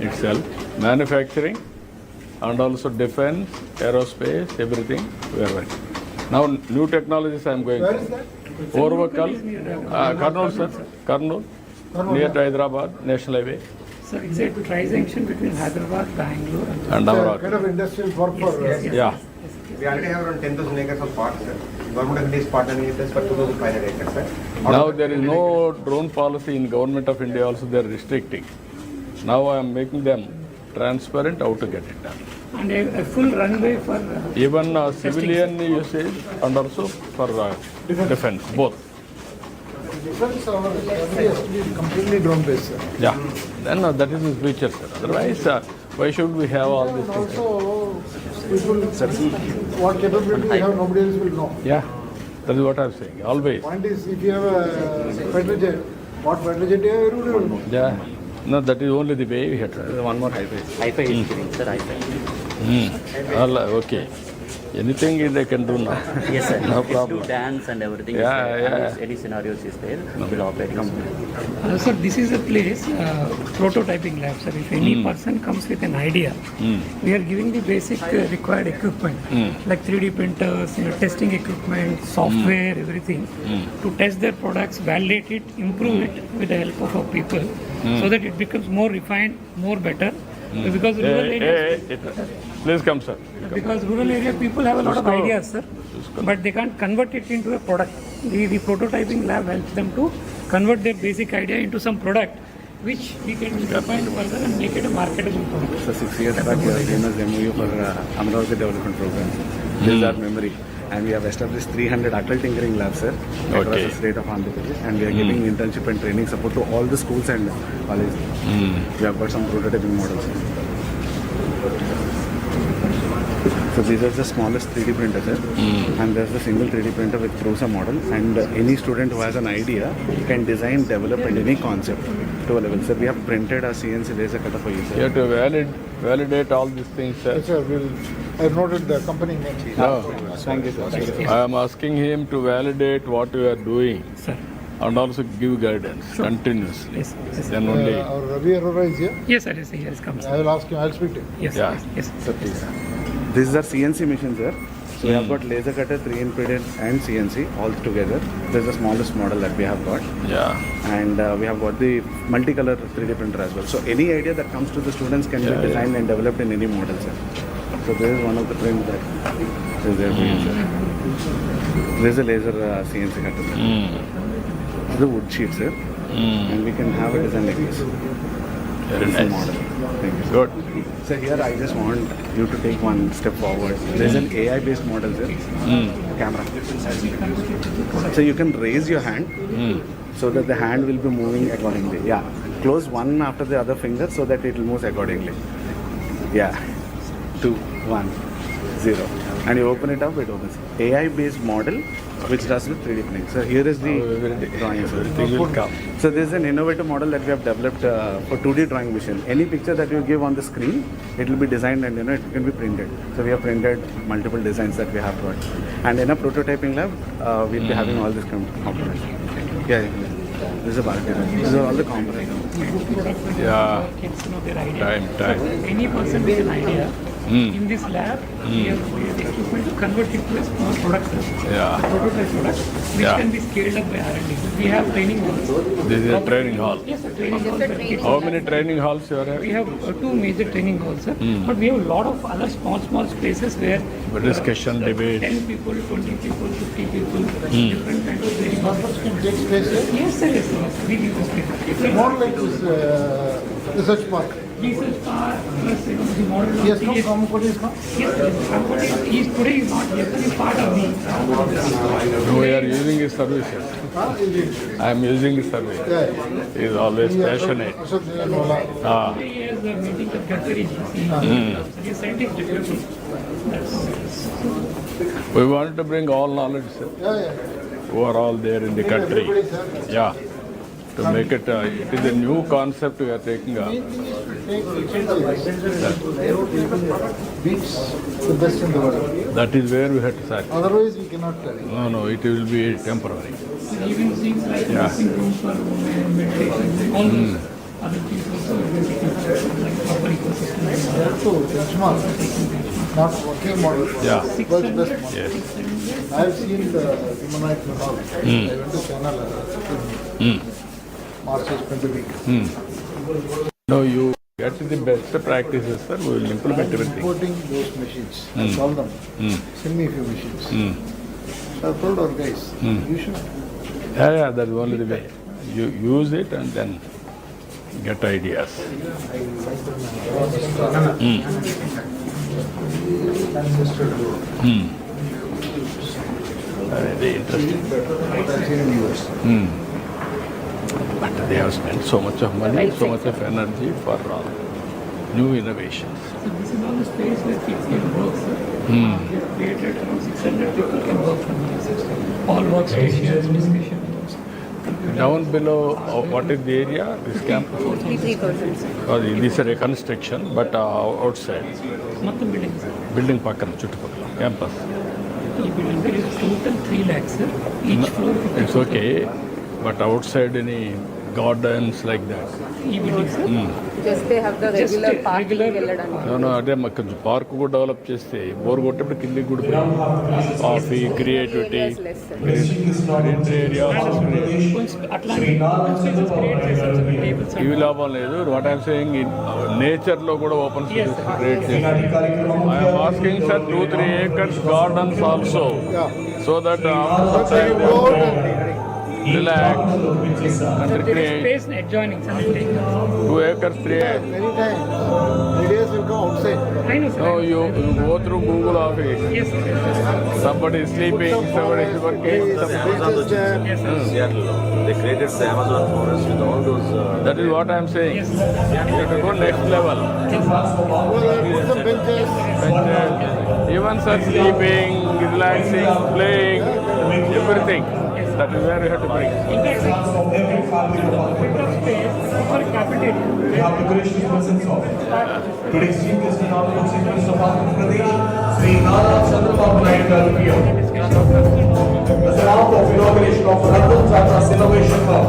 S2: itself. Manufacturing and also defense, aerospace, everything we are working. Now new technologies I am going
S4: Where
S2: to.
S4: is that?
S2: Orvakal, Kurnool, sir. Kurnool, near to Hyderabad, National Highway.
S5: So it's a tri-junction between Hyderabad, Bangalore
S2: And
S4: Kind
S2: Amaravati.
S4: of industrial park for.
S2: Yeah.
S3: We already have around 10,000 acres of park, sir. Government of India is partnering with us for 2,500 acres, sir.
S2: Now there is no drone policy in Government of India also they are restricting. Now I am making them transparent how to get it done.
S5: and a full runway for
S2: Even civilian usage and also for defense, both.
S4: Defense or has to be completely drone based, sir.
S2: Yeah, then that is the future, sir. Otherwise, why should we have all these things?
S4: Also, people, what capability we have, nobody else will know.
S2: Yeah, that is what I am saying, always.
S4: Point is, if you have a fighter jet, what fighter jet you have, everybody will know.
S2: Yeah, no, that is only the way we have to.
S15: One more highway.
S10: Hi-Fi is giving, sir, Hi-Fi.
S2: All okay. Anything they can do now.
S10: Yes, sir.
S2: No
S10: It's
S2: problem.
S10: to dance and everything
S2: Yeah,
S10: is there.
S2: yeah.
S10: And any scenarios is there. We'll operate.
S5: sir, this is a place, prototyping lab, sir. If any person comes with an idea, we are giving the basic required equipment, like 3D printers, testing equipment, software, everything, to test their products, validate it, improve it with the help of our people, so that it becomes more refined, more better. Because rural areas,
S2: Please come, sir.
S5: because rural area people have a lot of ideas, sir, but they can't convert it into a product. The prototyping lab helps them to convert their basic idea into some product, which we can refine further and make it a marketable product.
S15: So 6 years back, we have famous MOU for Amaravati Development Program. This is our memory. And we have established 300 adult tinkering labs, sir, across the state of Andhra Pradesh. And we are giving internship and training support to all the schools and colleges. We have got some prototyping models. So these are the smallest 3D printers, sir. And there's the single 3D printer with Prosa model. And any student who has an idea can design, develop, and any concept to a level. Sir, we have printed a CNC laser cutter for you, sir.
S2: You have to validate all these things, sir.
S4: Yes, sir, I have noted the company name.
S2: No.
S15: Thank you, sir.
S2: I am asking him to validate what you are doing
S5: Sir.
S2: and also give guidance continuously.
S5: Yes, yes.
S2: Then only.
S4: Our Ravi Arora is here.
S5: Yes, sir. Yes, yes, come,
S4: I
S5: sir.
S4: will ask him, I will speak to him.
S5: Yes,
S2: Yeah.
S5: yes.
S15: Sir, please. This is our CNC machine, sir. So we have got laser cutter, 3 printer, and CNC all together. This is the smallest model that we have got.
S2: Yeah.
S15: And we have got the multicolor 3D printer as well. So any idea that comes to the students can be designed and developed in any model, sir. So this is one of the prints that is there for you, sir. This is a laser CNC cutter, sir. This is a wood sheet, sir. And we can have a design like this.
S2: Very
S15: This is the
S2: nice.
S15: model. Thank you.
S2: Good.
S15: So here I just want you to take one step forward. There is an AI-based model, sir. Camera. So you can raise your hand so that the hand will be moving accordingly. Yeah. Close one after the other finger so that it will move accordingly. Yeah. 2, 1, 0. And you open it up, it opens. AI-based model which does with 3D printing. So here is the drawing.
S2: Everything will come.
S15: So this is an innovative model that we have developed for 2D drawing machine. Any picture that you give on the screen, it will be designed and it can be printed. So we have printed multiple designs that we have got. And in a prototyping lab, we'll be having all these components. Yeah. This is a bulk. These are all the components.
S2: Yeah.
S5: Kids know their idea.
S2: Time.
S5: Any person with an idea, In this lab, we have the equipment to convert it to a small product, sir.
S2: Yeah.
S5: A prototype product, which
S2: Yeah.
S5: can be scaled up by R&D. We have training halls.
S2: This is a training hall.
S5: Yes, sir, training halls. where kids
S2: How
S5: are-
S2: many training halls you have?
S5: We have two major training halls, sir. But we have a lot of other small spaces where
S2: Discussion, debate.
S5: 10 people, 20 people, 50 people, different kinds of training halls.
S4: Can take space here?
S5: Yes, sir, yes, sir. We give this space.
S4: It's more like this research park.
S5: Research park, plus the model of
S4: Yes, no,
S5: TS.
S4: Kamakoti is not.
S5: Yes, sir. Somebody is today is not here, but he's part of the.
S2: We are using his services. I am using his service. He is always passionate. Ah.
S5: He has a meeting with Gadkari. He is scientific development.
S2: We want to bring all knowledge, sir, who are all there in the country. Yeah. To make it, it is a new concept we are taking up.
S4: Beats the best in the world.
S2: That is where we have to start.
S4: Otherwise, we cannot tell.
S2: No, it will be temporary.
S5: Even things like dressing rooms for women, meditation, all those other things also like proper ecosystem.
S4: So, benchmark, not working model.
S2: Yeah.
S4: World's best model.
S2: Yes.
S4: I have seen the human rights and all. I went to China March 20 week.
S2: No, you get the best practices, sir. We will implement everything.
S4: Importing those machines. I call them. Send me a few machines. So I told our guys, you should.
S2: Yeah, that's only the way. You use it and then get ideas. Very interesting. But they have spent so much of money, so much of energy for new innovations.
S5: So this is all the space where kids can work, sir. We have created around 600 people can work from here, sir. All workstations, discussion rooms.
S2: Down below, what is the area? This campus?
S14: 3,000.
S2: This is a reconstruction, but outside.
S5: Not the building, sir.
S2: Building pakkan, chuttupakala, campus.
S5: The building there is total 3 lakhs, sir. Each floor 50.
S2: It's okay, but outside any gardens like that.
S5: E-building, sir.
S14: Just they have the
S5: Just
S14: regular parking
S5: regular-
S14: వెళ్ళడానికి.
S2: No, అదే మాకు కొంచెం park కూడా develop చేస్తే bore కొట్టేప్పుడు కిందికి కూడా coffee creativity green area
S5: కొంచెం అట్లాంటి spaces create చేశారు, sir. Tables and
S2: ఇవి లాభం లేదు. వాట్ ఐఎమ్ సేయింగ్ నేచర్లో కూడా ఓపెన్ స్పేసెస్ క్రియేట్ చేయాలి. I'm asking sir 2-3 acres gardens also, so that relax and recreate.
S5: space adjoining, sir.
S2: 2 acres, 3 acres.
S4: Many times, ideas will come outside.
S5: I know, sir.
S2: No, you go through Google office.
S5: Yes, sir.
S2: Somebody is sleeping, somebody is working.
S5: Yes, sir.
S8: Seattle, they created the Amazon forest with all those.
S2: That is what I am saying.
S5: Yes,
S2: You have to go next level.
S4: Put some benches.
S2: Benches, even sir sleeping, relaxing, playing, everything. That is where you have to bring.
S5: In fact, sir, bit of space for cafeteria.
S1: We have the gracious presence of today's chief guest in Honorable Chief Minister of Andhra Pradesh, Sri Nara Lokesh here. The round of inauguration of Ratan Tata's Innovation Hub.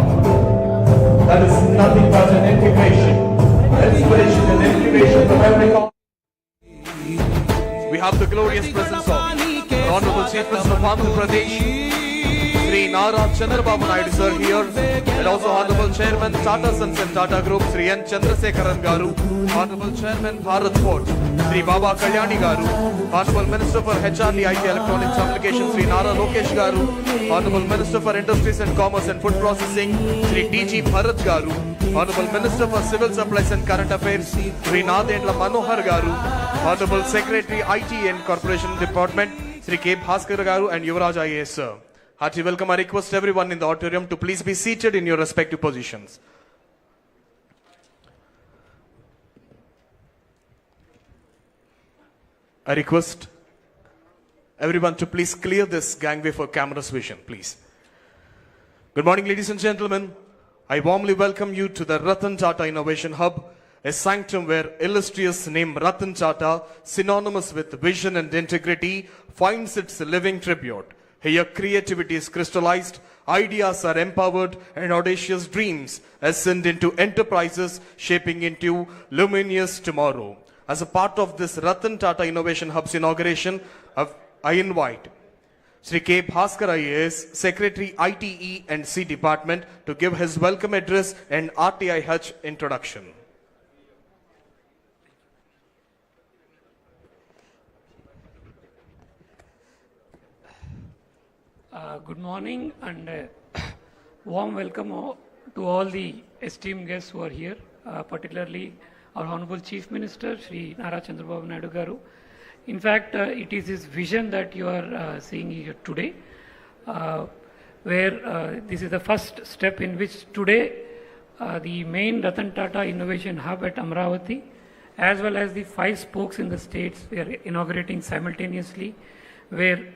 S1: That is nothing but an incubation, inspiration and incubation from every We have the glorious presence of Honorable Chief Minister of Andhra Pradesh, Sri Nara Chandrababu Naidu sir here, and also Honorable Chairman Tata Sons and Tata Group, Sri N. Chandrasekharan Garu, Honorable Chairman Bharat Port, Sri Baba Kalyani Garu, Honorable Minister for HRD IT Electronics Communications, Sri Nara Lokesh Garu, Honorable Minister for Industries and Commerce and Food Processing, Sri D.G. Bharat Garu, Honorable Minister for Civil Supplies and Current Affairs, Sri Nadendra Manohar Garu, Honorable Secretary IT and Corporation Department, Sri K. Bhaskar Garu and Yuvraj IAS sir. Hearty welcome. I request everyone in the auditorium to please be seated in your respective positions. I request everyone to please clear this gangway for camera's vision, please. Good morning, ladies and gentlemen. I warmly welcome you to the Ratan Tata Innovation Hub, a sanctum where illustrious name Ratan Tata, synonymous with vision and integrity, finds its living tribute. Here creativity is crystallized, ideas are empowered, and audacious dreams ascend into enterprises shaping into luminous tomorrow. As a part of this Ratan Tata Innovation Hub's inauguration, I invite Sri K. Bhaskar IAS, Secretary ITE and C Department, to give his welcome address and RTIH introduction.
S5: Good morning and warm welcome to all the esteemed guests who are here, particularly our Honorable Chief Minister, Sri Nara Chandrababu Naidu Garu. In fact, it is his vision that you are seeing here today, where this is the first step in which today the main Ratan Tata Innovation Hub at Amravati, as well as the 5 spokes in the states, we are inaugurating simultaneously, where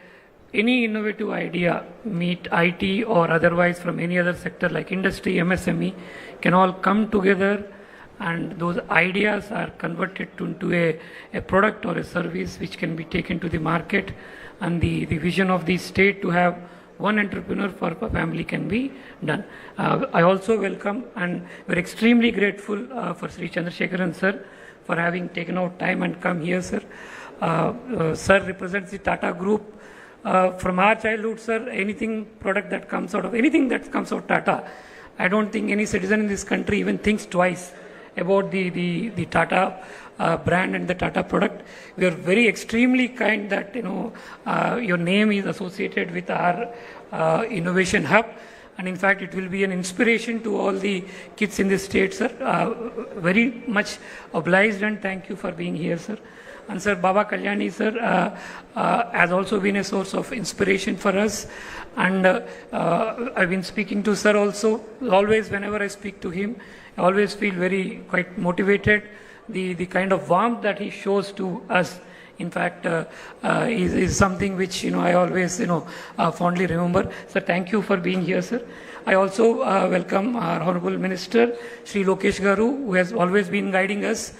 S5: any innovative idea, meet IT or otherwise from any other sector like industry, MSME, can all come together, and those ideas are converted into a product or a service which can be taken to the market, and the vision of the state to have one entrepreneur for a family can be done. I also welcome and we're extremely grateful for Sri Chandrasekharan sir for having taken out time and come here, sir. Sir represents the Tata Group. From our childhood, sir, anything product that comes out of anything that comes out of Tata, I don't think any citizen in this country even thinks twice about the Tata brand and the Tata product. We are very extremely kind that your name is associated with our innovation hub, and in fact it will be an inspiration to all the kids in the state, sir. Very much obliged and thank you for being here, sir. And sir, Baba Kalyani sir has also been a source of inspiration for us, and I've been speaking to sir also. Always whenever I speak to him, I always feel quite motivated. The kind of warmth that he shows to us, in fact, is something which I always fondly remember. Sir, thank you for being here, sir. I also welcome our Honorable Minister, Sri Lokesh Garu, who has always been guiding us.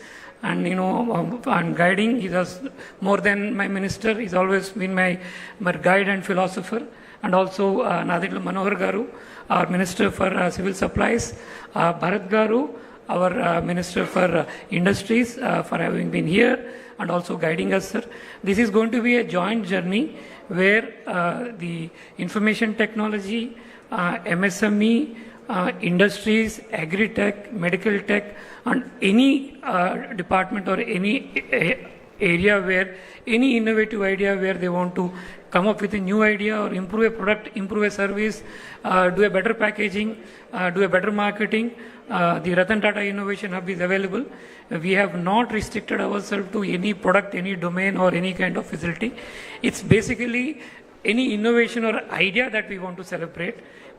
S5: And and guiding, he does more than my minister. He's always been my guide and philosopher. And also Naditla Manohar Garu, our Minister for Civil Supplies, Bharat Garu, our Minister for Industries, for having been here and also guiding us, sir. This is going to be a joint journey where the information technology, MSME, industries, agri-tech, medical tech, and any department or any area where any innovative idea where they want to come up with a new idea or improve a product, improve a service, do a better packaging, do a better marketing, the Ratan Tata Innovation Hub is available. We have not restricted ourselves to any product, any domain or any kind of facility. It's basically any innovation or idea that we want to celebrate.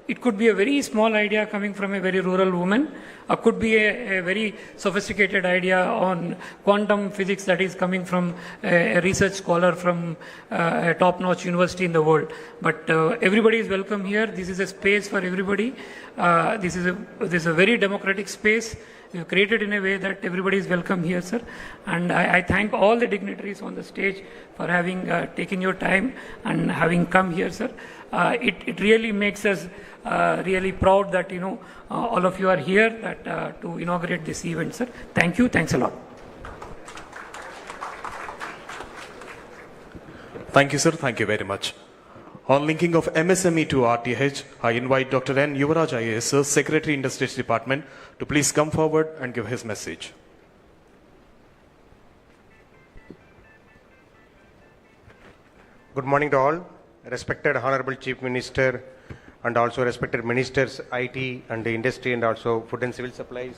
S5: It could be a very small idea coming from a very rural woman, or could be a very sophisticated idea on quantum physics that is coming from a research scholar from a top-notch university in the world. But everybody is welcome here. This is a space for everybody. This is a very democratic space. We have created in a way that everybody is welcome here, sir. And I thank all the dignitaries on the stage for having taken your time and having come here, sir. It really makes us really proud that all of you are here to inaugurate this event, sir. Thank you. Thanks a lot.
S1: Thank you, sir. Thank you very much. On linking of MSME to RTH, I invite Dr. N. Yuvaraj IAS, sir, Secretary Industries Department, to please come forward and give his message.
S16: Good morning to all. Respected Honorable Chief Minister and also respected Ministers, IT and the industry and also food and civil supplies.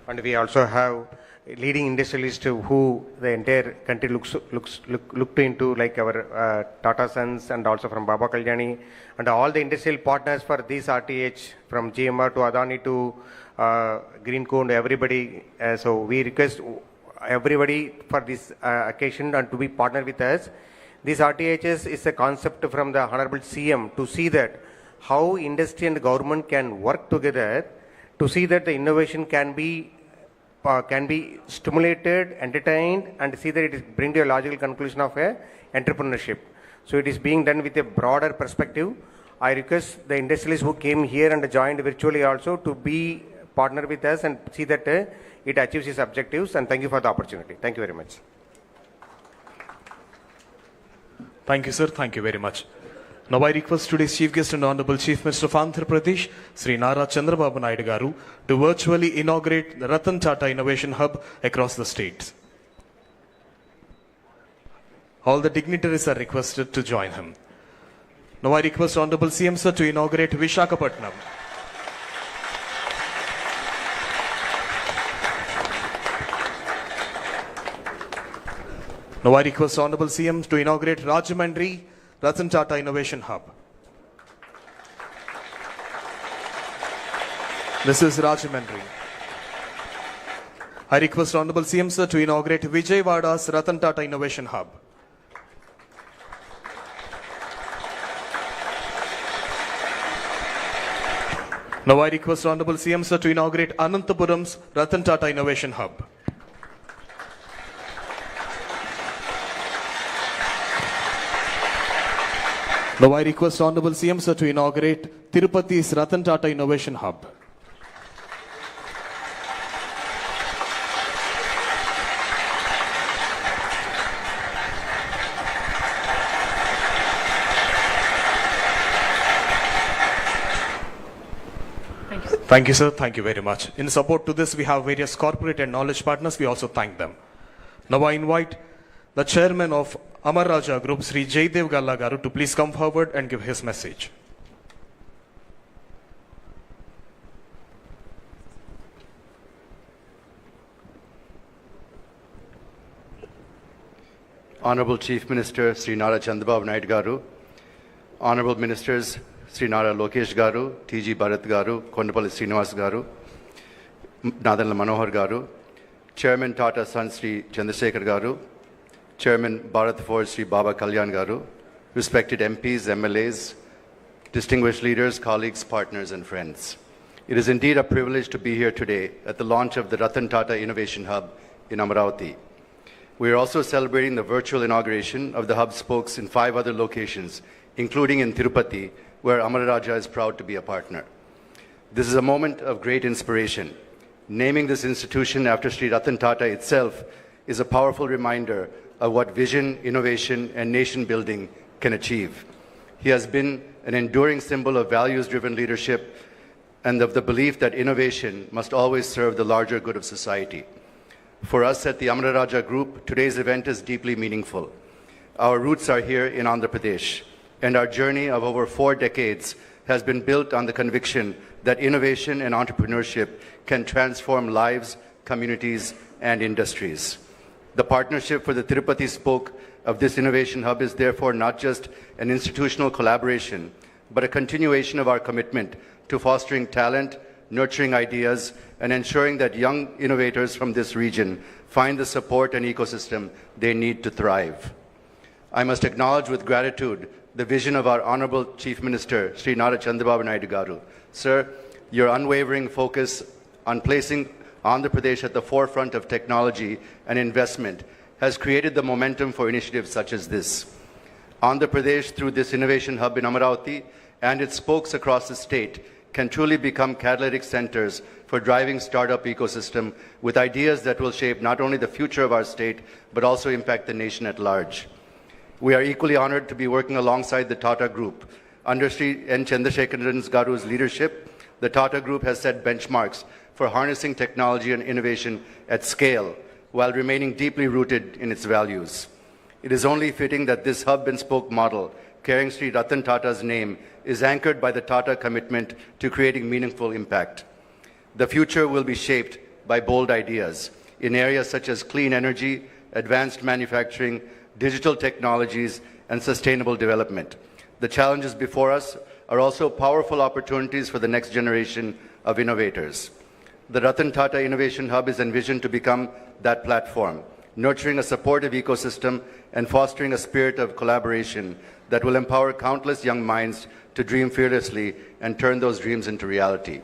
S16: And we also have leading industrialists who the entire country looked into, like our Tata Sons and also from Baba Kalyani and all the industrial partners for this RTH, from GMR to Adani to Greenco, everybody. So we request everybody for this occasion and to be partner with us. This RTHS is a concept from the Honorable CM to see that how industry and government can work together to see that the innovation can be stimulated, entertained, and see that it is bring to a logical conclusion of a entrepreneurship. So it is being done with a broader perspective. I request the industrialists who came here and joined virtually also to be partner with us and see that it achieves its objectives. And thank you for the opportunity. Thank you very much.
S1: Thank you, sir. Thank you very much. Now I request today's Chief Guest and Honorable Chief Minister of Andhra Pradesh, Sri Nara Chandrababu Naidu Garu, to virtually inaugurate the Ratan Tata Innovation Hub across the state. All the dignitaries are requested to join him. Now I request Honorable CM Sir to inaugurate Visakhapatnam. Now I request Honorable CM to inaugurate Rajahmundry Ratan Tata Innovation Hub. This is Rajahmundry. I request Honorable CM Sir to inaugurate Vijayawada's Ratan Tata Innovation Hub. Now I request Honorable CM Sir to inaugurate Anantapuram's Ratan Tata Innovation Hub. Now I request Honorable CM Sir to inaugurate Tirupati's Ratan Tata Innovation Hub. Thank you, sir. Thank you very much. In support to this, we have various corporate and knowledge partners. We also thank them. Now I invite the chairman of Amar Raja Group, Sri Jaydev Galla Garu, to please come forward and give his message.
S17: Honorable Chief Minister Sri Nara Chandrababu Naidu Garu, Honorable Ministers Sri Nara Lokesh Garu, T.G. Bharat Garu, Kondapalli Srinivas Garu, Nadanla Manohar Garu, Chairman Tata Son Sri Chandrasekhar Garu, Chairman Bharat Forge Sri Baba Kalyan Garu, respected MPs, MLAs, distinguished leaders, colleagues, partners and friends. It is indeed a privilege to be here today at the launch of the Ratan Tata Innovation Hub in Amaravati. We are also celebrating the virtual inauguration of the hub spokes in 5 other locations, including in Tirupati, where Amara Raja is proud to be a partner. This is a moment of great inspiration. Naming this institution after Sri Ratan Tata itself is a powerful reminder of what vision, innovation, and nation building can achieve. He has been an enduring symbol of values-driven leadership and of the belief that innovation must always serve the larger good of society. For us at the Amara Raja Group, today's event is deeply meaningful. Our roots are here in Andhra Pradesh, and our journey of over 4 decades has been built on the conviction that innovation and entrepreneurship can transform lives, communities, and industries. The partnership for the Tirupati spoke of this innovation hub is therefore not just an institutional collaboration, but a continuation of our commitment to fostering talent, nurturing ideas, and ensuring that young innovators from this region find the support and ecosystem they need to thrive. I must acknowledge with gratitude the vision of our Honorable Chief Minister, Sri Nara Chandrababu Naidu Garu. Sir, your unwavering focus on placing Andhra Pradesh at the forefront of technology and investment has created the momentum for initiatives such as this. Andhra Pradesh, through this innovation hub in Amaravati and its spokes across the state, can truly become catalytic centers for driving startup ecosystem with ideas that will shape not only the future of our state, but also impact the nation at large. We are equally honored to be working alongside the Tata Group. Under Sri N. Chandrasekharan Garu's leadership, the Tata Group has set benchmarks for harnessing technology and innovation at scale while remaining deeply rooted in its values. It is only fitting that this hub and spoke model, carrying Sri Ratan Tata's name, is anchored by the Tata commitment to creating meaningful impact. The future will be shaped by bold ideas in areas such as clean energy, advanced manufacturing, digital technologies, and sustainable development. The challenges before us are also powerful opportunities for the next generation of innovators. The Ratan Tata Innovation Hub is envisioned to become that platform, nurturing a supportive ecosystem and fostering a spirit of collaboration that will empower countless young minds to dream fearlessly and turn those dreams into reality.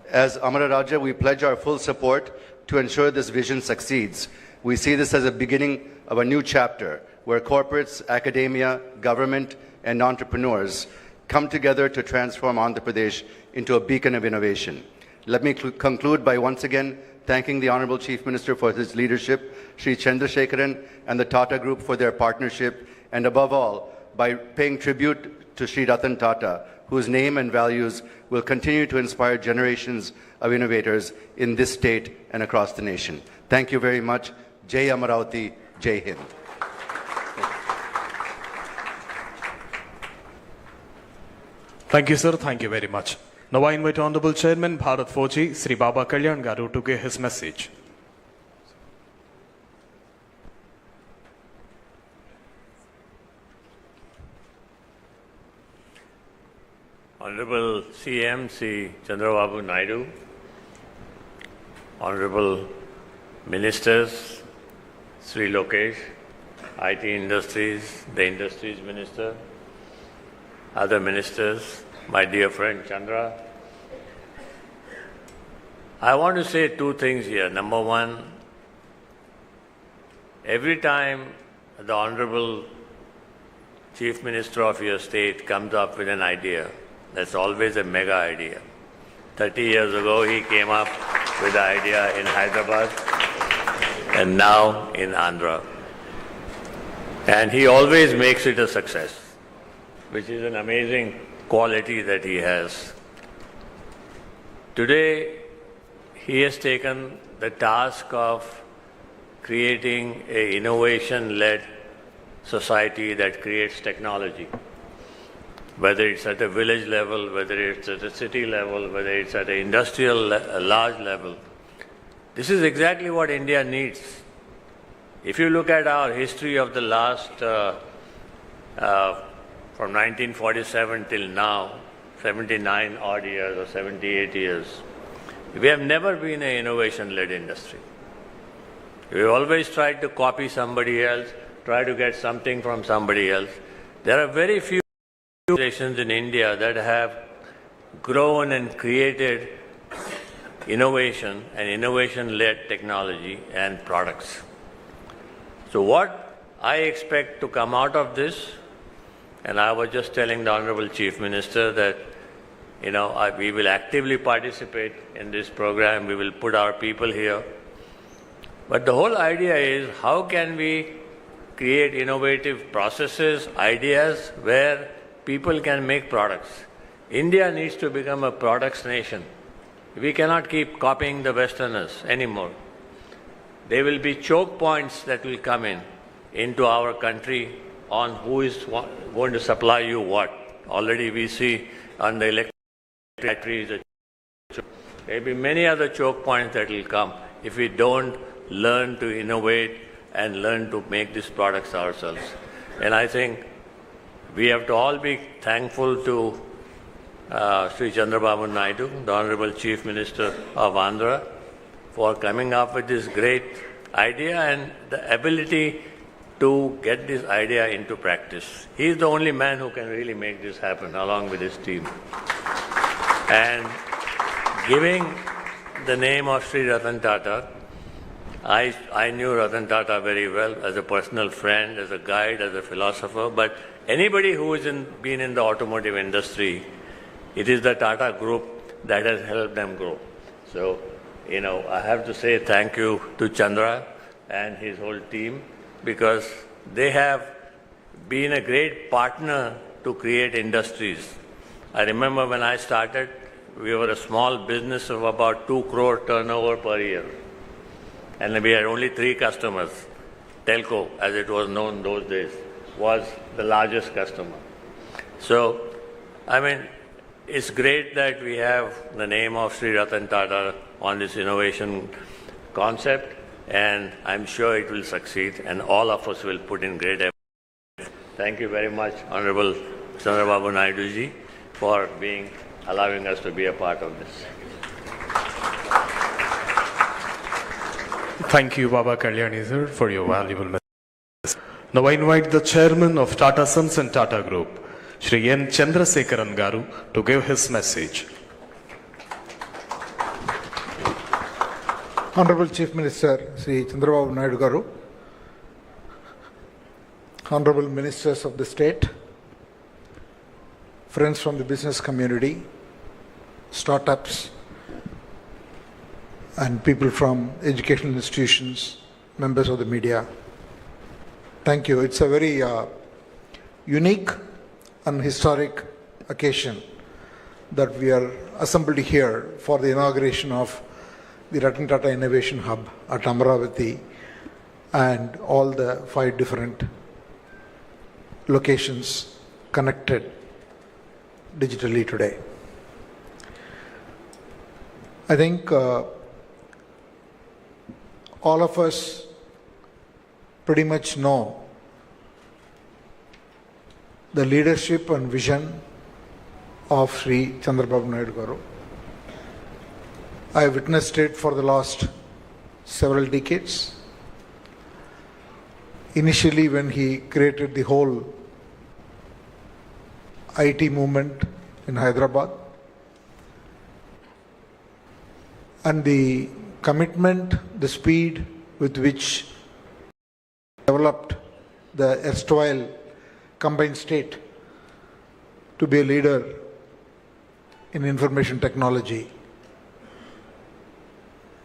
S17: As Amara Raja, we pledge our full support to ensure this vision succeeds. We see this as a beginning of a new chapter where corporates, academia, government, and entrepreneurs come together to transform Andhra Pradesh into a beacon of innovation. Let me conclude by once again thanking the Honorable Chief Minister for his leadership, Sri Chandrasekharan and the Tata Group for their partnership, and above all, by paying tribute to Sri Ratan Tata, whose name and values will continue to inspire generations of innovators in this state and across the nation. Thank you very much. Jai Amaravati, Jai Hind.
S1: Thank you, sir. Thank you very much. Now I invite Honorable Chairman Bharat Fauji, Sri Baba Kalyan Garu, to give his message.
S18: Honorable CM Sri Chandrababu Naidu, Honorable Ministers, Sri Lokesh, IT Industries, the Industries Minister, other ministers, my dear friend Chandra. I want to say two things here. Number one, every time the Honorable Chief Minister of your state comes up with an idea, that's always a mega idea. 30 years ago, he came up with the idea in Hyderabad and now in Andhra. And he always makes it a success, which is an amazing quality that he has. Today, he has taken the task of creating an innovation-led society that creates technology. Whether it's at a village level, whether it's at a city level, whether it's at an industrial large level. This is exactly what India needs. If you look at our history of the last, from 1947 till now, 79 odd years or 78 years, we have never been an innovation-led industry. We've always tried to copy somebody else, try to get something from somebody else. There are very few organizations in India that have grown and created innovation and innovation-led technology and products. So what I expect to come out of this, and I was just telling the Honorable Chief Minister that, we will actively participate in this program, we will put our people here. But the whole idea is how can we create innovative processes, ideas where people can make products. India needs to become a products nation. We cannot keep copying the Westerners anymore. There will be choke points that will come into our country on who is going to supply you what. Already we see on the electric batteries, there will be many other choke points that will come if we don't learn to innovate and learn to make these products ourselves. And I think we have to all be thankful to Sri Chandrababu Naidu, the Honorable Chief Minister of Andhra, for coming up with this great idea and the ability to get this idea into practice. He is the only man who can really make this happen along with his team. And giving the name of Sri Ratan Tata, I knew Ratan Tata very well as a personal friend, as a guide, as a philosopher, but anybody who has been in the automotive industry, it is the Tata Group that has helped them grow. So, I have to say thank you to Chandra and his whole team because they have been a great partner to create industries. I remember when I started, we were a small business of about 2 crore turnover per year. And we had only 3 customers. Telco, as it was known those days, was the largest customer. So, it's great that we have the name of Sri Ratan Tata on this innovation concept, and I'm sure it will succeed, and all of us will put in great effort. Thank you very much, Honorable Chandrababu Naidu ji, for allowing us to be a part of this.
S1: Thank you, Baba Kalyani sir, for your valuable message. Now I invite the Chairman of Tata Sons and Tata Group, Shri N. Chandrasekharan Garu, to give his message.
S4: Honorable Chief Minister Sri Chandrababu Naidu Garu, Honorable Ministers of the State, friends from the business community, startups, and people from educational institutions, members of the media. Thank you. It's a very unique and historic occasion that we are assembled here for the inauguration of the Ratan Tata Innovation Hub at Amaravati and all the 5 different locations connected digitally today. I think all of us pretty much know the leadership and vision of Sri Chandrababu Naidu Garu. I witnessed it for the last several decades. Initially, when he created the whole IT movement in Hyderabad, and the commitment, the speed with which developed the erstwhile combined state to be a leader in information technology.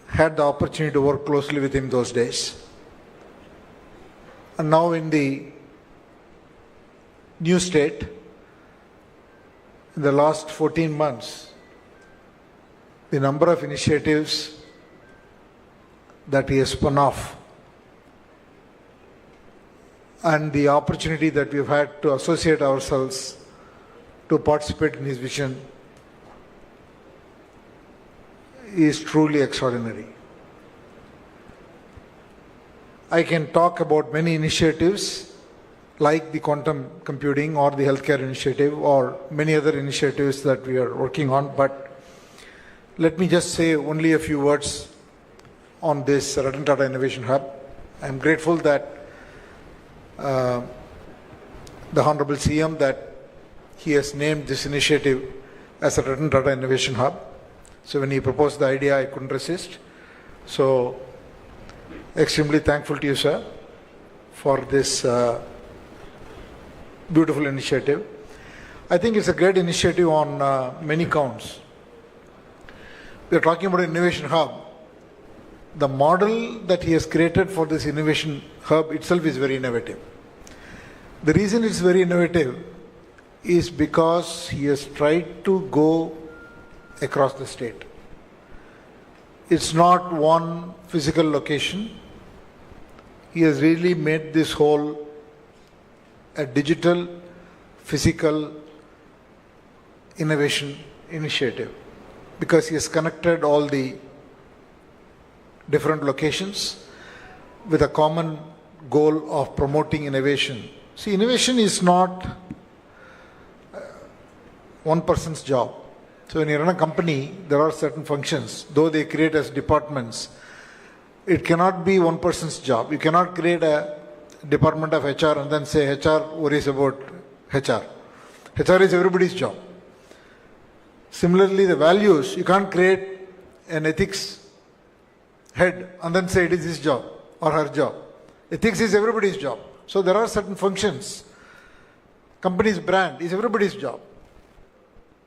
S4: Had the opportunity to work closely with him those days. And now in the new state, in the last 14 months, the number of initiatives that he has spun off and the opportunity that we've had to associate ourselves to participate in his vision is truly extraordinary. I can talk about many initiatives like the quantum computing or the healthcare initiative or many other initiatives that we are working on, but let me just say only a few words on this Ratan Tata Innovation Hub. I am grateful that the Honorable CM that he has named this initiative as a Ratan Tata Innovation Hub. So when he proposed the idea, I couldn't resist. So extremely thankful to you, sir, for this beautiful initiative. I think it's a great initiative on many counts. We are talking about an innovation hub. The model that he has created for this innovation hub itself is very innovative. The reason it's very innovative is because he has tried to go across the state. It's not one physical location. He has really made this whole a digital, physical innovation initiative because he has connected all the different locations with a common goal of promoting innovation. See, innovation is not one person's job. So when you run a company, there are certain functions, though they create as departments. It cannot be one person's job. You cannot create a department of HR and then say HR worries about HR. HR is everybody's job. Similarly, the values, you can't create an ethics head and then say it is his job or her job. Ethics is everybody's job. So there are certain functions. Company's brand is everybody's job.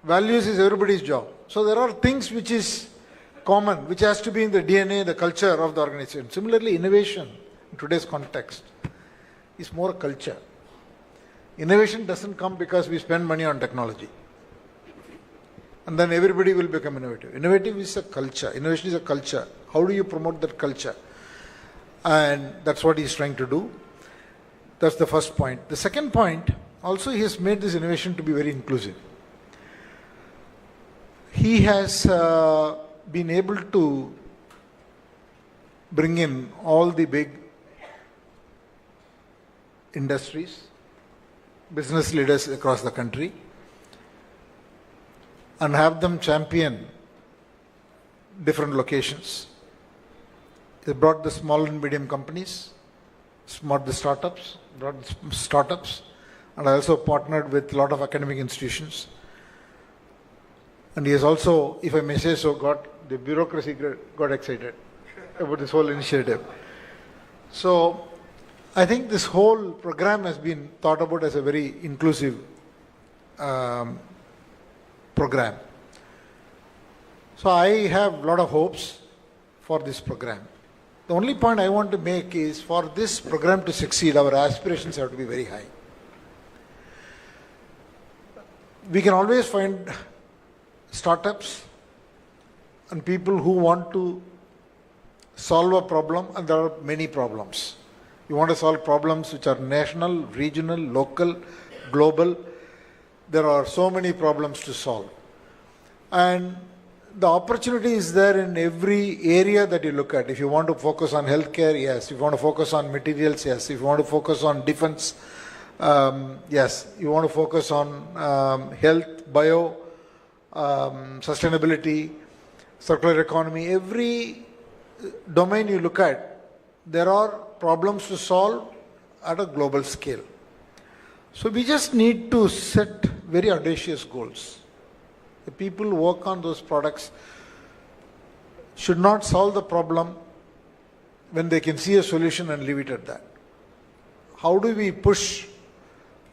S4: Values is everybody's job. So there are things which is common, which has to be in the DNA, the culture of the organization. Similarly, innovation in today's context is more culture. Innovation doesn't come because we spend money on technology. And then everybody will become innovative. Innovative is a culture. Innovation is a culture. How do you promote that culture? And that's what he's trying to do. That's the first point. The second point, also he has made this innovation to be very inclusive. He has been able to bring in all the big industries, business leaders across the country, and have them champion different locations. They brought the small and medium companies, brought the startups, and I also partnered with a lot of academic institutions. And he has also, if I may say so, the bureaucracy got excited about this whole initiative. So I think this whole program has been thought about as a very inclusive program. So I have a lot of hopes for this program. The only point I want to make is for this program to succeed, our aspirations have to be very high. We can always find startups and people who want to solve a problem, and there are many problems. You want to solve problems which are national, regional, local, global. There are so many problems to solve. And the opportunity is there in every area that you look at. If you want to focus on healthcare, yes. If you want to focus on materials, yes. If you want to focus on defense, yes. You want to focus on health, bio, sustainability, circular economy. Every domain you look at, there are problems to solve at a global scale. So we just need to set very audacious goals. The people who work on those products should not solve the problem when they can see a solution and leave it at that. How do we push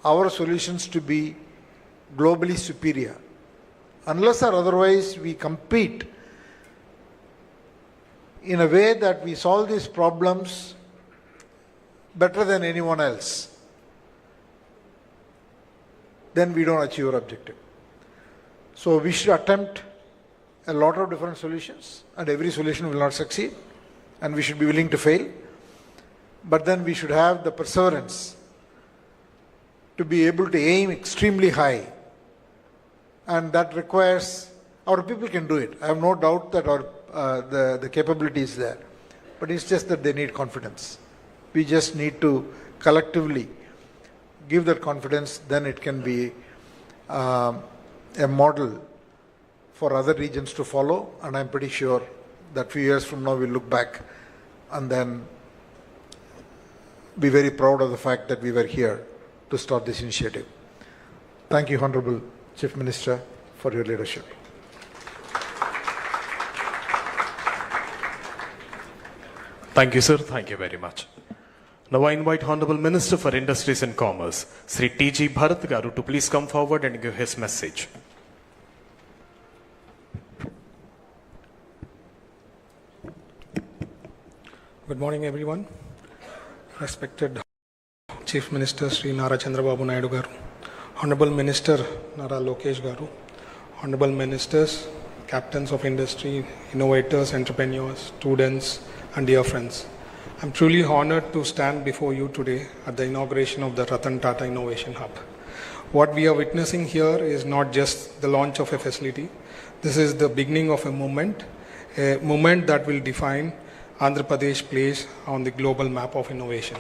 S4: our solutions to be globally superior? Unless or otherwise we compete in a way that we solve these problems better than anyone else, then we don't achieve our objective. So we should attempt a lot of different solutions, and every solution will not succeed, and we should be willing to fail. But then we should have the perseverance to be able to aim extremely high, and that requires, our people can do it. I have no doubt that the capability is there, but it's just that they need confidence. We just need to collectively give that confidence, then it can be a model for other regions to follow, and I'm pretty sure that few years from now we'll look back and then be very proud of the fact that we were here to start this initiative. Thank you, Honorable Chief Minister, for your leadership.
S1: Thank you, sir. Thank you very much. Now I invite Honorable Minister for Industries and Commerce, Sri T.G. Bharat Garu, to please come forward and give his message.
S19: Good morning, everyone. Respected Chief Minister Sri Nara Chandrababu Naidu Garu, Honorable Minister Nara Lokesh Garu, Honorable Ministers, Captains of Industry, Innovators, Entrepreneurs, Students, and dear friends. I'm truly honored to stand before you today at the inauguration of the Ratan Tata Innovation Hub. What we are witnessing here is not just the launch of a facility. This is the beginning of a movement that will define Andhra Pradesh place on the global map of innovation.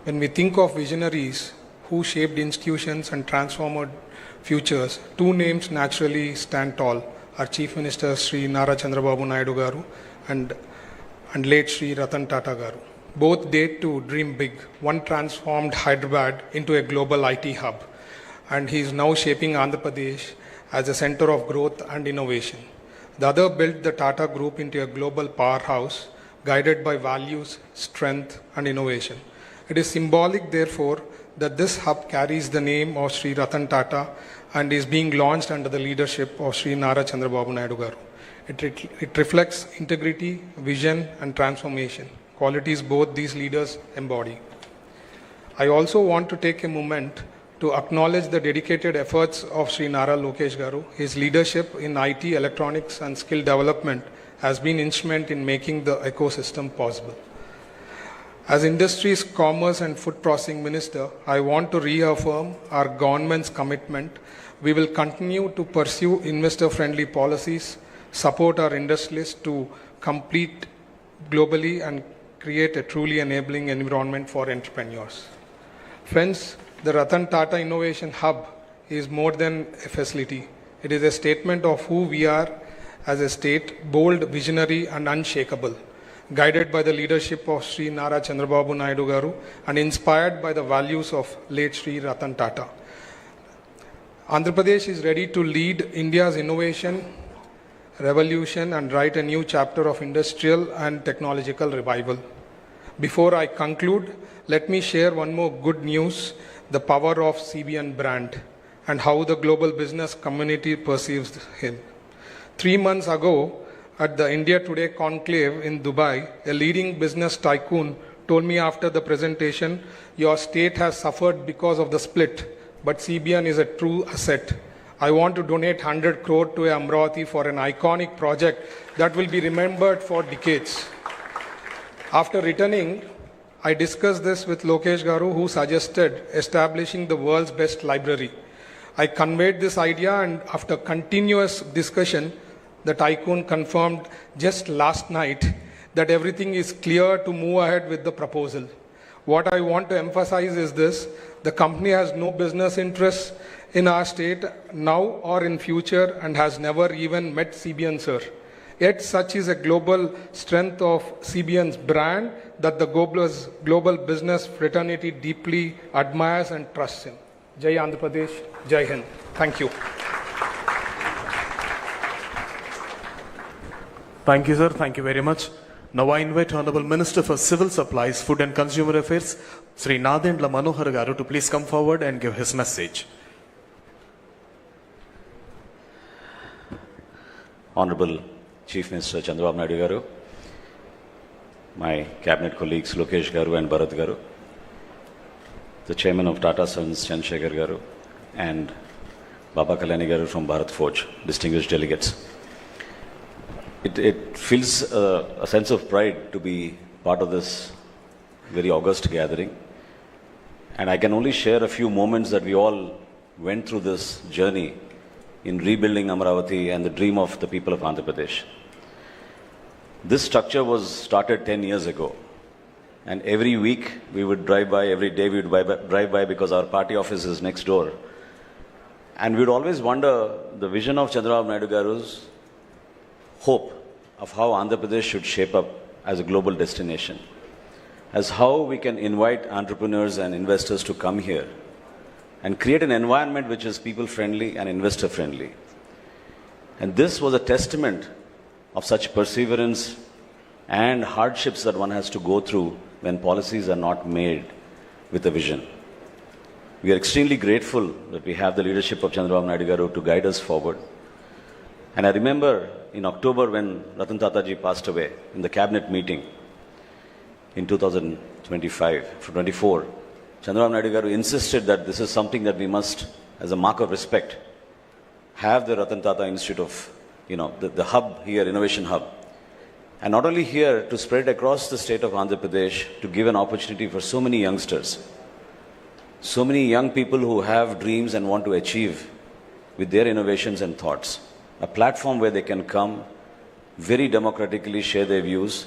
S19: When we think of visionaries who shaped institutions and transformed futures, two names naturally stand tall. Our Chief Minister Sri Nara Chandrababu Naidu Garu and late Sri Ratan Tata Garu. Both date to dream big. One transformed Hyderabad into a global IT hub, and he is now shaping Andhra Pradesh as a center of growth and innovation. The other built the Tata Group into a global powerhouse, guided by values, strength, and innovation. It is symbolic, therefore, that this hub carries the name of Sri Ratan Tata and is being launched under the leadership of Sri Nara Chandrababu Naidu Garu. It reflects integrity, vision, and transformation, qualities both these leaders embody. I also want to take a moment to acknowledge the dedicated efforts of Sri Nara Lokesh Garu. His leadership in IT, electronics, and skill development has been instrumental in making the ecosystem possible. As Industries, Commerce, and Food Processing Minister, I want to reaffirm our government's commitment. We will continue to pursue investor-friendly policies, support our industries to compete globally, and create a truly enabling environment for entrepreneurs. Friends, the Ratan Tata Innovation Hub is more than a facility. It is a statement of who we are as a state, bold, visionary, and unshakable, guided by the leadership of Sri Nara Chandrababu Naidu Garu and inspired by the values of late Sri Ratan Tata. Andhra Pradesh is ready to lead India's innovation revolution and write a new chapter of industrial and technological revival. Before I conclude, let me share one more good news, the power of CBN brand and how the global business community perceives him. 3 months ago, at the India Today conclave in Dubai, a leading business tycoon told me after the presentation, your state has suffered because of the split, but CBN is a true asset. I want to donate 100 crore to Amravati for an iconic project that will be remembered for decades. After returning, I discussed this with Lokesh Garu, who suggested establishing the world's best library. I conveyed this idea, and after continuous discussion, the tycoon confirmed just last night that everything is clear to move ahead with the proposal. What I want to emphasize is this: the company has no business interests in our state now or in future and has never even met CBN, sir. Yet such is a global strength of CBN's brand that the global business fraternity deeply admires and trusts in. Jai Andhra Pradesh, Jai Hind. Thank you.
S1: Thank you, sir. Thank you very much. Now I invite Honorable Minister for Civil Supplies, Food and Consumer Affairs, Sri Nara Lokesh Garu, to please come forward and give his message.
S20: Honorable Chief Minister Chandrababu Naidu Garu, my cabinet colleagues Lokesh Garu and Bharat Garu, the Chairman of Tata Sons Chandrasekhar Garu, and Baba Kalyani Garu from Bharat Forge, distinguished delegates. It feels a sense of pride to be part of this very august gathering. And I can only share a few moments that we all went through this journey in rebuilding Amravati and the dream of the people of Andhra Pradesh. This structure was started 10 years ago. And every week we would drive by, every day we would drive by because our party office is next door. And we would always wonder the vision of Chandrababu Naidu Garu's hope of how Andhra Pradesh should shape up as a global destination, as how we can invite entrepreneurs and investors to come here and create an environment which is people-friendly and investor-friendly. And this was a testament of such perseverance and hardships that one has to go through when policies are not made with a vision. We are extremely grateful that we have the leadership of Chandrababu Naidu Garu to guide us forward. And I remember in October when Ratan Tata ji passed away in the cabinet meeting in 2024, Chandrababu Naidu Garu insisted that this is something that we must, as a mark of respect, have the Ratan Tata Institute of, the hub here, innovation hub. And not only here, to spread across the state of Andhra Pradesh to give an opportunity for so many youngsters, so many young people who have dreams and want to achieve with their innovations and thoughts. A platform where they can come, very democratically share their views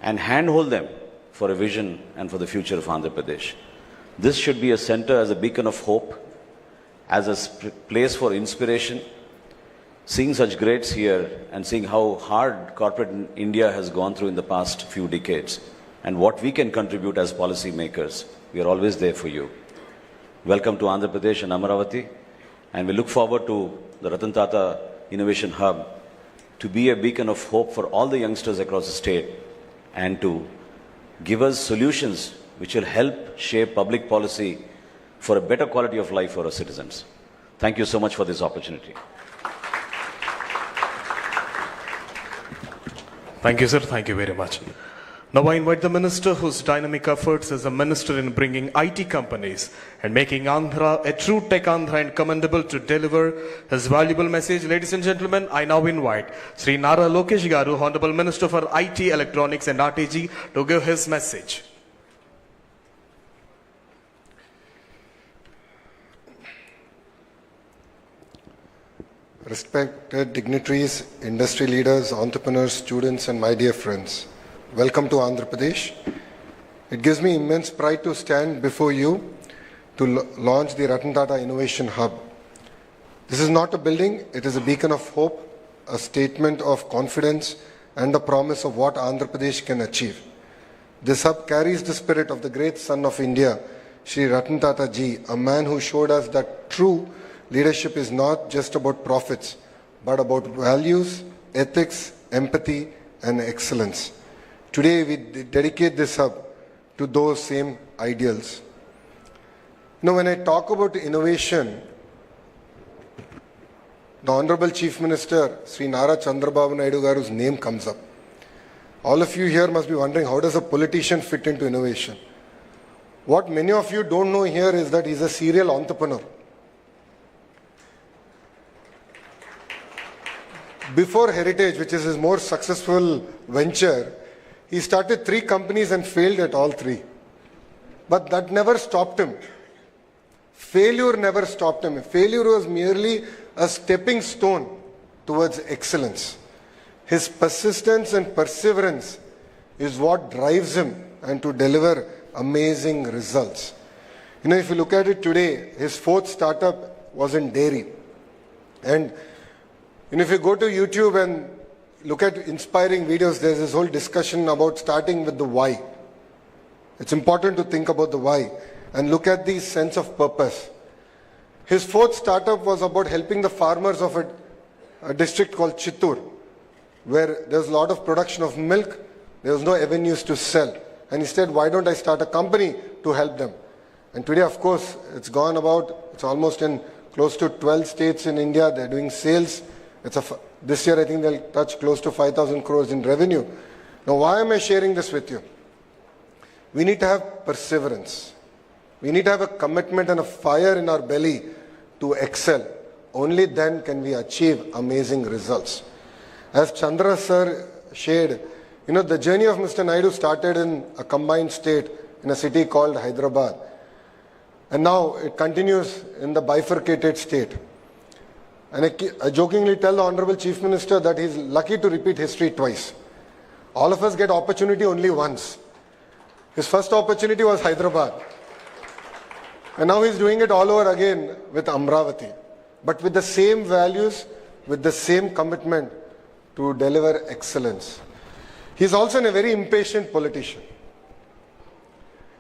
S20: and handhold them for a vision and for the future of Andhra Pradesh. This should be a center as a beacon of hope, as a place for inspiration. Seeing such greats here and seeing how hard corporate India has gone through in the past few decades and what we can contribute as policy makers, we are always there for you. Welcome to Andhra Pradesh and Amravati, and we look forward to the Ratan Tata Innovation Hub to be a beacon of hope for all the youngsters across the state and to give us solutions which will help shape public policy for a better quality of life for our citizens. Thank you so much for this opportunity.
S1: Thank you, sir. Thank you very much. Now I invite the minister whose dynamic efforts as a minister in bringing IT companies and making Andhra a true tech Andhra and commendable to deliver his valuable message. Ladies and gentlemen, I now invite Sri Nara Lokesh Garu, Honorable Minister for IT, Electronics and RTG, to give his message.
S21: Respected dignitaries, industry leaders, entrepreneurs, students, and my dear friends, welcome to Andhra Pradesh. It gives me immense pride to stand before you to launch the Ratan Tata Innovation Hub. This is not a building, it is a beacon of hope, a statement of confidence, and a promise of what Andhra Pradesh can achieve. This hub carries the spirit of the great son of India, Shri Ratan Tata ji, a man who showed us that true leadership is not just about profits, but about values, ethics, empathy, and excellence. Today, we dedicate this hub to those same ideals. When I talk about innovation, the Honorable Chief Minister, Sri Nara Chandrababu Naidu Garu's name comes up. All of you here must be wondering, how does a politician fit into innovation? What many of you don't know here is that he's a serial entrepreneur. Before Heritage, which is his more successful venture, he started 3 companies and failed at all 3. But that never stopped him. Failure never stopped him. Failure was merely a stepping stone towards excellence. His persistence and perseverance is what drives him and to deliver amazing results. You know, if you look at it today, his 4th startup was in dairy. And if you go to YouTube and look at inspiring videos, there's this whole discussion about starting with the why. It's important to think about the why and look at the sense of purpose. His 4th startup was about helping the farmers of a district called Chittoor, where there's a lot of production of milk, there was no avenues to sell. And he said, why don't I start a company to help them? And today, of course, it's almost in close to 12 states in India. They're doing sales. This year, I think they'll touch close to 5,000 crores in revenue. Now, why am I sharing this with you? We need to have perseverance. We need to have a commitment and a fire in our belly to excel. Only then can we achieve amazing results. As Chandra sir shared, the journey of Mr. Naidu started in a combined state in a city called Hyderabad. And now it continues in the bifurcated state. And I jokingly tell the Honorable Chief Minister that he's lucky to repeat history twice. All of us get opportunity only once. His first opportunity was Hyderabad. And now he's doing it all over again with Amravati. But with the same values, with the same commitment to deliver excellence. He's also a very impatient politician.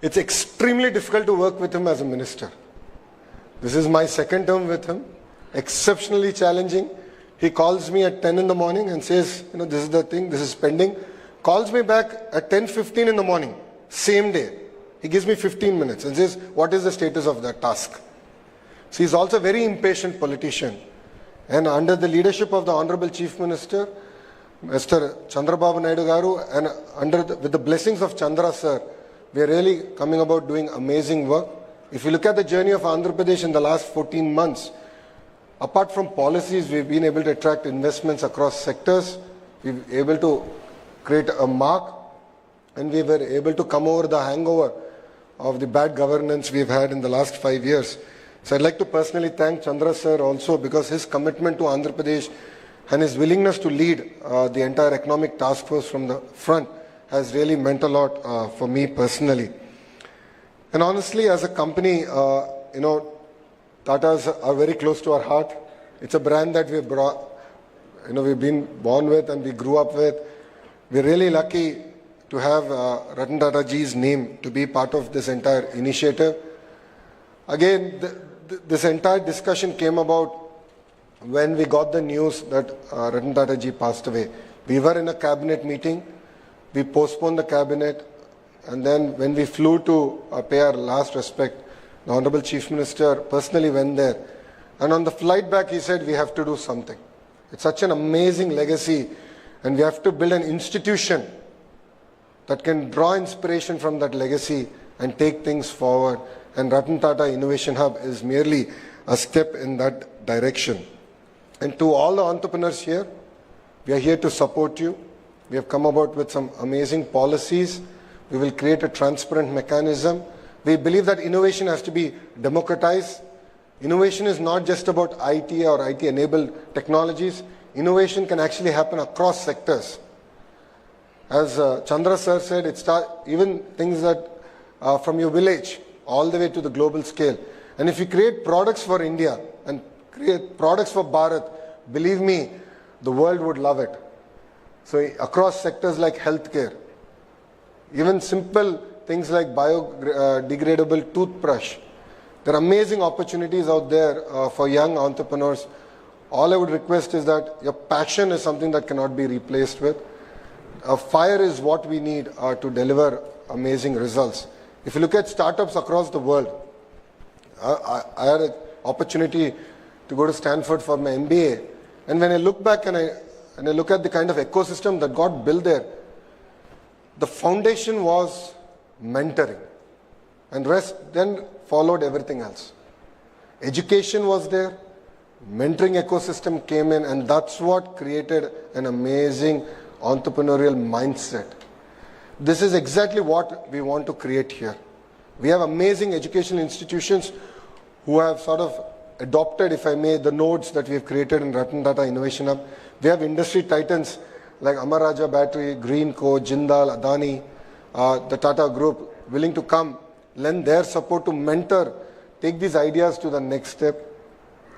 S21: It's extremely difficult to work with him as a minister. This is my 2nd term with him. Exceptionally challenging. He calls me at 10 in the morning and says, this is the thing, this is pending. Calls me back at 10:15 in the morning, same day. He gives me 15 minutes and says, what is the status of that task? So he's also a very impatient politician. And under the leadership of the Honorable Chief Minister, Mr. Chandrababu Naidu Garu, and with the blessings of Chandra sir, we are really coming about doing amazing work. If you look at the journey of Andhra Pradesh in the last 14 months, apart from policies, we've been able to attract investments across sectors. We've been able to create a mark, and we were able to come over the hangover of the bad governance we've had in the last 5 years. So I'd like to personally thank Chandra sir also, because his commitment to Andhra Pradesh and his willingness to lead the entire economic task force from the front has really meant a lot for me personally. And honestly, as a company, Tatas are very close to our heart. It's a brand that we've been born with and we grew up with. We're really lucky to have Ratan Tata ji's name to be part of this entire initiative. Again, this entire discussion came about when we got the news that Ratan Tata ji passed away. We were in a cabinet meeting. We postponed the cabinet. And then when we flew to pay our last respect, the Honorable Chief Minister personally went there. And on the flight back, he said, we have to do something. It's such an amazing legacy. And we have to build an institution that can draw inspiration from that legacy and take things forward. And Ratan Tata Innovation Hub is merely a step in that direction. And to all the entrepreneurs here, we are here to support you. We have come about with some amazing policies. We will create a transparent mechanism. We believe that innovation has to be democratized. Innovation is not just about IT or IT-enabled technologies. Innovation can actually happen across sectors. As Chandra sir said, even things that from your village all the way to the global scale. And if you create products for India and create products for Bharat, believe me, the world would love it. So across sectors like healthcare, even simple things like biodegradable toothbrush, there are amazing opportunities out there for young entrepreneurs. All I would request is that your passion is something that cannot be replaced with. Fire is what we need to deliver amazing results. If you look at startups across the world, I had an opportunity to go to Stanford for my MBA. And when I look back and I look at the kind of ecosystem that got built there, the foundation was mentoring. And rest then followed everything else. Education was there, mentoring ecosystem came in, and that's what created an amazing entrepreneurial mindset. This is exactly what we want to create here. We have amazing educational institutions who have sort of adopted, if I may, the nodes that we have created in Ratan Tata Innovation Hub. We have industry titans like Amar Raja Battery, Greenco, Jindal, Adani, the Tata Group, willing to come, lend their support to mentor, take these ideas to the next step.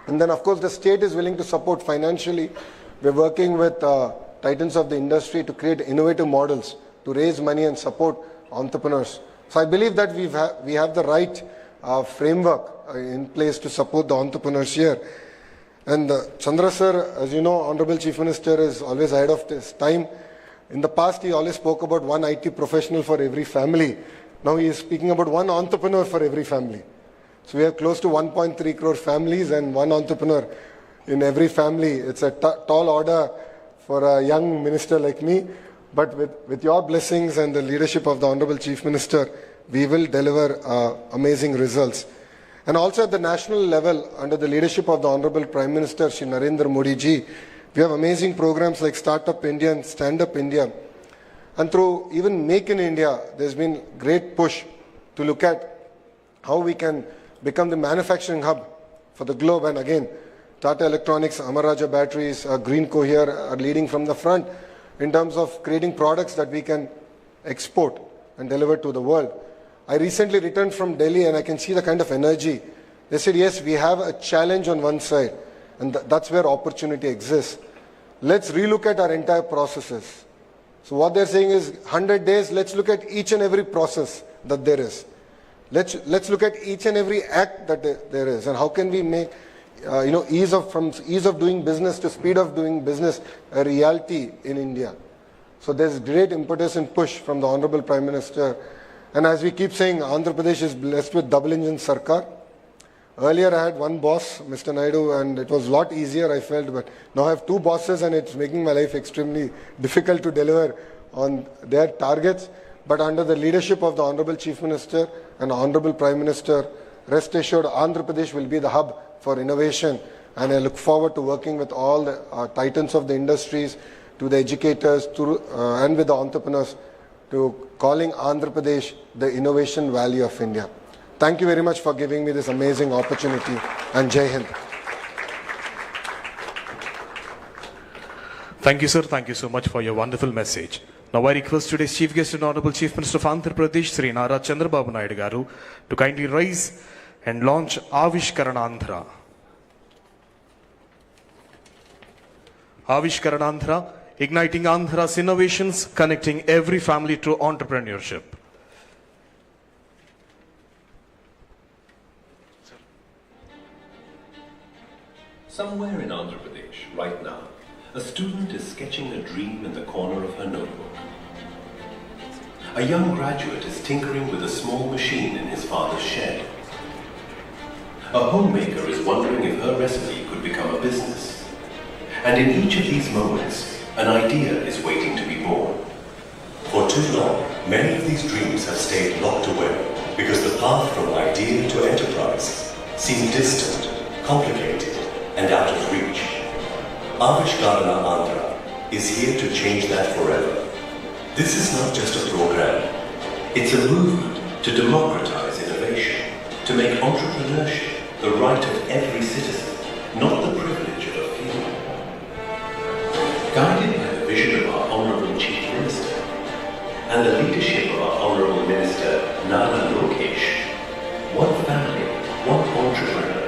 S21: And then, of course, the state is willing to support financially. We're working with titans of the industry to create innovative models, to raise money and support entrepreneurs. So I believe that we have the right framework in place to support the entrepreneurs here. And Chandra sir, as you know, Honorable Chief Minister is always ahead of his time. In the past, he always spoke about one IT professional for every family. Now he is speaking about one entrepreneur for every family. So we have close to 1.3 crore families and one entrepreneur in every family. It's a tall order for a young minister like me. But with your blessings and the leadership of the Honorable Chief Minister, we will deliver amazing results. And also at the national level, under the leadership of the Honorable Prime Minister, Shri Narendra Modi ji, we have amazing programs like Startup India and Stand Up India. And through even Make in India, there's been great push to look at how we can become the manufacturing hub for the globe. And again, Tata Electronics, Amar Raja Batteries, Greenco here are leading from the front in terms of creating products that we can export and deliver to the world. I recently returned from Delhi and I can see the kind of energy. They said, yes, we have a challenge on one side and that's where opportunity exists. Let's relook at our entire processes. So what they're saying is 100 days, let's look at each and every process that there is. Let's look at each and every act that there is and how can we make from ease of doing business to speed of doing business a reality in India. So there's great impetus and push from the Honorable Prime Minister. And as we keep saying, Andhra Pradesh is blessed with double engine Sarkar. Earlier I had one boss, Mr. Naidu, and it was a lot easier I felt, but now I have two bosses and it's making my life extremely difficult to deliver on their targets. But under the leadership of the Honorable Chief Minister and Honorable Prime Minister, rest assured Andhra Pradesh will be the hub for innovation, and I look forward to working with all the titans of the industries, to the educators, and with the entrepreneurs, to calling Andhra Pradesh the innovation valley of India. Thank you very much for giving me this amazing opportunity, and Jai Hind.
S1: Thank you, sir. Thank you so much for your wonderful message. Now I request today's Chief Guest and Honorable Chief Minister of Andhra Pradesh, Sri Nara Chandrababu Naidu Garu, to kindly rise and launch Avishkaranandhra. Avishkaranandhra, igniting Andhra's innovations, connecting every family to entrepreneurship.
S6: Somewhere in Andhra Pradesh, right now, a student is sketching a dream in the corner of her notebook. A young graduate is tinkering with a small machine in his father's shed. A homemaker is wondering if her recipe could become a business. And in each of these moments, an idea is waiting to be born. For too long, many of these dreams have stayed locked away because the path from idea to enterprise seemed distant, complicated, and out of reach. Avishkarana Andhra is here to change that forever. This is not just a program. It's a movement to democratize innovation, to make entrepreneurship the right of every citizen, not the privilege of a few. Guided by the vision of our Honourable Chief Minister and the leadership of our Honourable Minister Nara Lokesh, one family, one entrepreneur,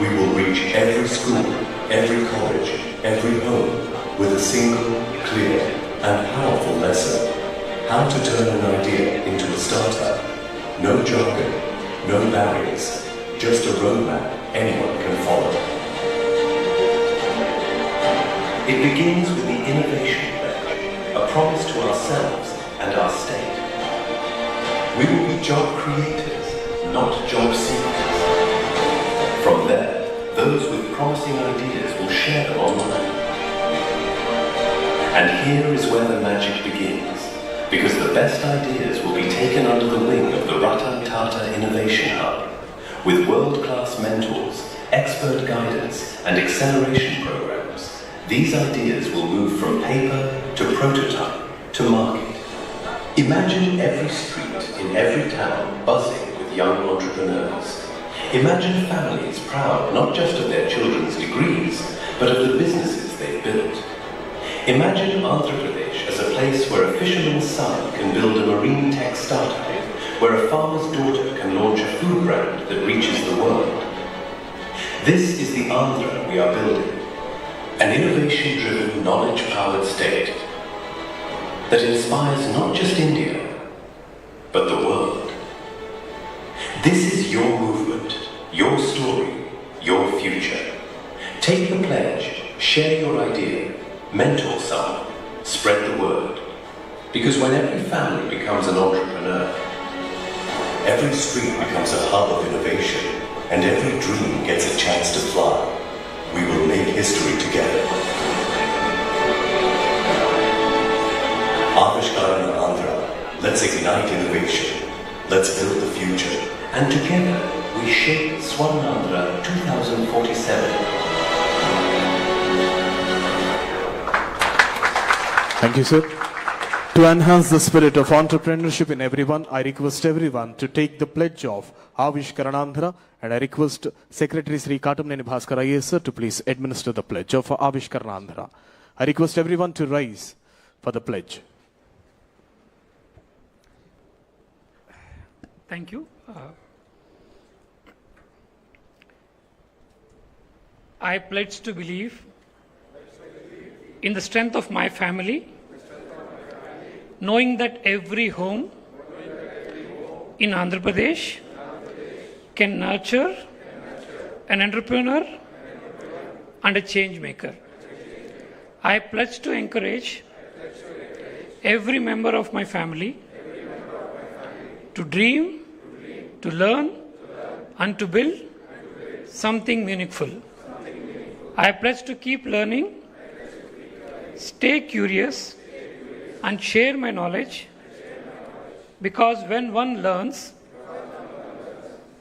S6: we will reach every school, every college, every home with a single, clear and powerful lesson. How to turn an idea into a startup. No jargon, no barriers, just a roadmap anyone can follow. It begins with the innovation pledge, a promise to ourselves and our state. We will be job creators, not job seekers. From there, those with promising ideas will share them online. And here is where the magic begins, because the best ideas will be taken under the wing of the Ratan Tata Innovation Hub, with world-class mentors, expert guidance, and acceleration programs. These ideas will move from paper to prototype to market. Imagine every street in every town buzzing with young entrepreneurs. Imagine families proud not just of their children's degrees, but of the businesses they've built. Imagine Andhra Pradesh as a place where a fisherman's son can build a marine tech startup, where a farmer's daughter can launch a food brand that reaches the world. This is the Andhra we are building, an innovation-driven, knowledge-powered state that inspires not just India, but the world. This is your movement, your story, your future. Take the pledge, share your idea, mentor someone, spread the word. Because when every family becomes an entrepreneur, every street becomes a hub of innovation, and every dream gets a chance to fly. We will make history together. Avishkarana Andhra. Let's ignite innovation. Let's build the future. And together, we shape Swarnandhra 2047.
S1: Thank you, sir. To enhance the spirit of entrepreneurship in everyone, I request everyone to take the pledge of Avishkaranandhra, and I request Secretary Sri Katumneni Bhaskar IAS sir to please administer the pledge of Avishkaranandhra. I request everyone to rise for the pledge.
S5: Thank you. I pledge to believe in the strength of my family, knowing that every home in Andhra Pradesh can nurture an entrepreneur and a change maker. I pledge to encourage every member of my family to dream, to learn, and to build something meaningful. I pledge to keep learning, stay curious, and share my knowledge, because when one learns,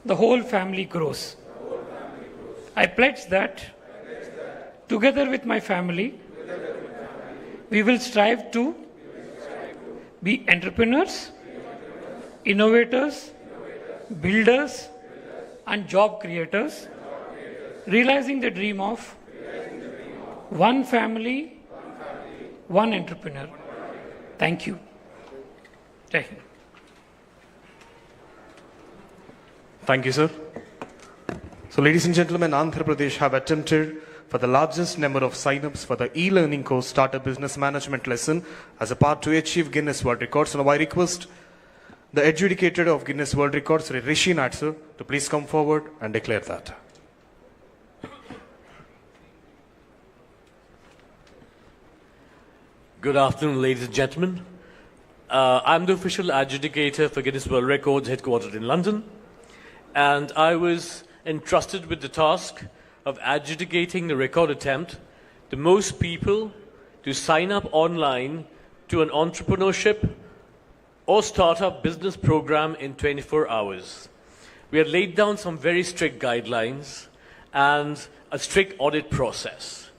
S5: the whole family grows. I pledge that together with my family, we will strive to be entrepreneurs, innovators, builders, and job creators, realizing the dream of one family, one entrepreneur. Thank you. Jai Hind.
S1: Thank you, sir. So, ladies and gentlemen, Andhra Pradesh have attempted for the largest number of sign-ups for the e-learning course Startup Business Management lesson as a part to achieve Guinness World Records. Now, I request the adjudicator of Guinness World Records, Sri Rishi Nath, sir, to please come forward and declare that.
S11: Good afternoon, ladies and gentlemen. I'm the official adjudicator for Guinness World Records headquartered in London, and I was entrusted with the task of adjudicating the record attempt, the most people to sign up online to an entrepreneurship or startup business program in 24 hours. We had laid down some very strict guidelines and a strict audit process.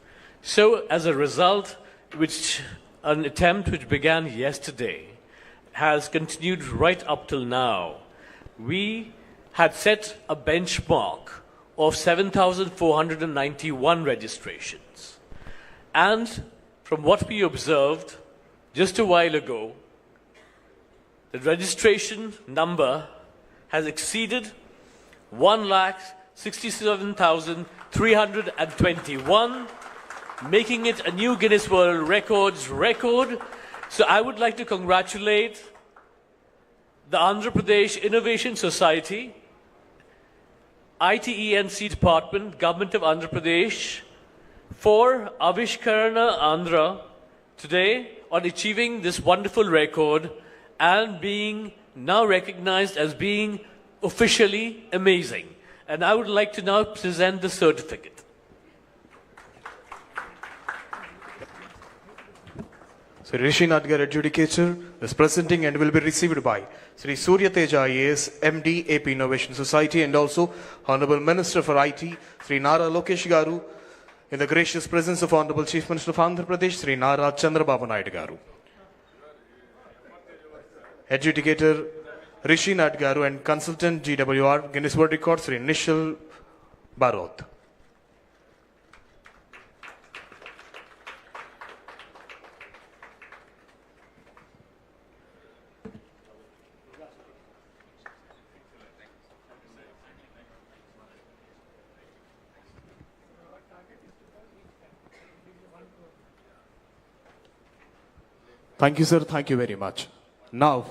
S11: So as a result, an attempt which began yesterday has continued right up till now. We had set a benchmark of 7,491 registrations. And from what we observed just a while ago, the registration number has exceeded 1,67,321, making it a new Guinness World Records record. So I would like to congratulate the Andhra Pradesh Innovation Society, ITENC Department, Government of Andhra Pradesh, for Avishkarana Andhra today on achieving this wonderful record and being now recognized as being officially amazing. And I would like to now present the certificate.
S1: Sri Rishi Nadgar, adjudicator, is presenting and will be received by Sri Surya Teja IAS, MD, AP Innovation Society, and also Honorable Minister for IT, Sri Nara Lokesh Garu, in the gracious presence of Honorable Chief Minister of Andhra Pradesh, Sri Nara Chandrababu Naidu Garu. Adjudicator Rishi Nadgaru and Consultant GWR, Guinness World Record, Sri Nishal Barot. Thank you, sir. Thank you very much. Now,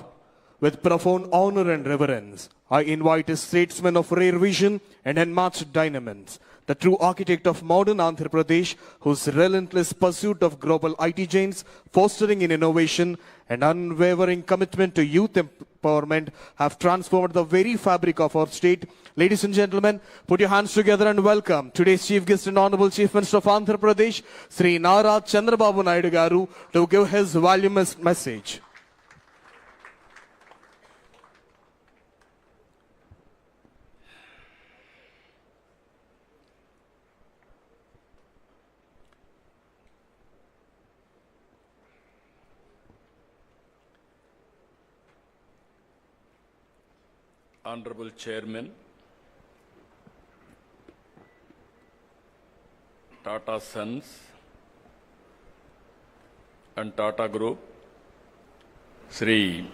S1: with profound honor and reverence, I invite a statesman of rare vision and unmatched dynamism, the true architect of modern Andhra Pradesh, whose relentless pursuit of global IT giants, fostering in innovation, and unwavering commitment to youth empowerment have transformed the very fabric of our state. Ladies and gentlemen, put your hands together and welcome today's Chief Guest and Honorable Chief Minister of Andhra Pradesh, Sri Nara Chandrababu Naidu Garu, to give his voluminous message.
S2: Honorable Chairman, Tata Sons and Tata Group, Sri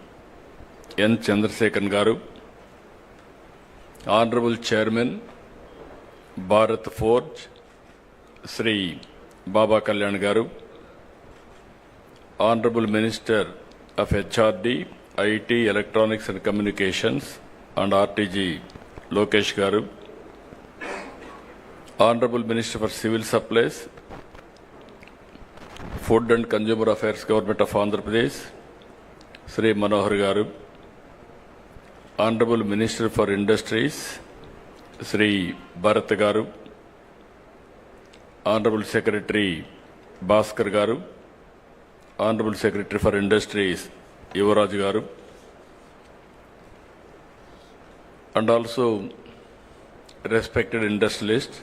S2: N. Chandrasekhan Garu, Honorable Chairman, Bharat Forge, Sri Baba Kalyan Garu, Honorable Minister of HRD, IT, Electronics and Communications, and RTG, Lokesh Garu, Honorable Minister for Civil Supplies, Food and Consumer Affairs, Government of Andhra Pradesh, Sri Manohar Garu, Honorable Minister for Industries, Sri Bharat Garu, Honorable Secretary Bhaskar Garu, Honorable Secretary for Industries, Yuvaraj Garu, and also respected industrialists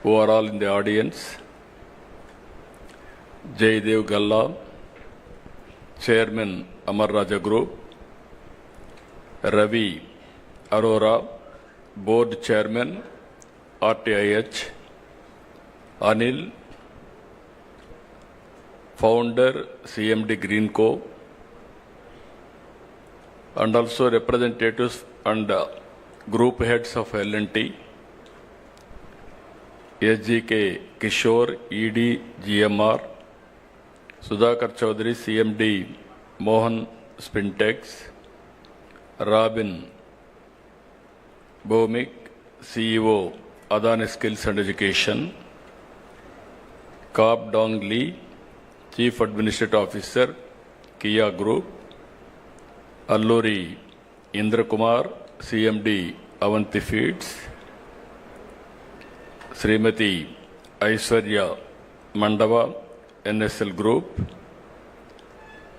S2: who are all in the audience, Jaydev Galla, Chairman Amar Raja Group, Ravi Arora, Board Chairman RTIH, Anil, Founder CMD Greenco, and also representatives and group heads of L&T, SGK Kishore, ED GMR, Sudhakar Chaudhary, CMD Mohan Spintex, Robin Bhomik, CEO Adani Skills and Education, Kap Dong Lee, Chief Administrative Officer, Kia Group, Alluri Indra Kumar, CMD Avanti Feeds, Srimati Aishwarya Mandava, NSL Group,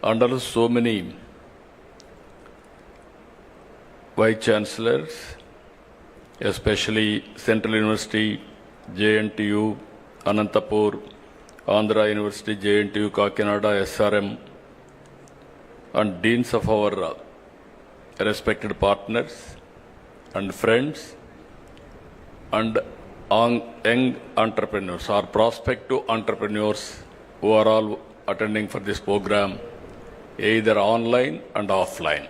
S2: and also so many Vice Chancellors, especially Central University, JNTU, Anantapur, Andhra University, JNTU, Kakinada, SRM, and deans of our respected partners and friends and young entrepreneurs or prospective entrepreneurs who are all attending for this program, either online and offline.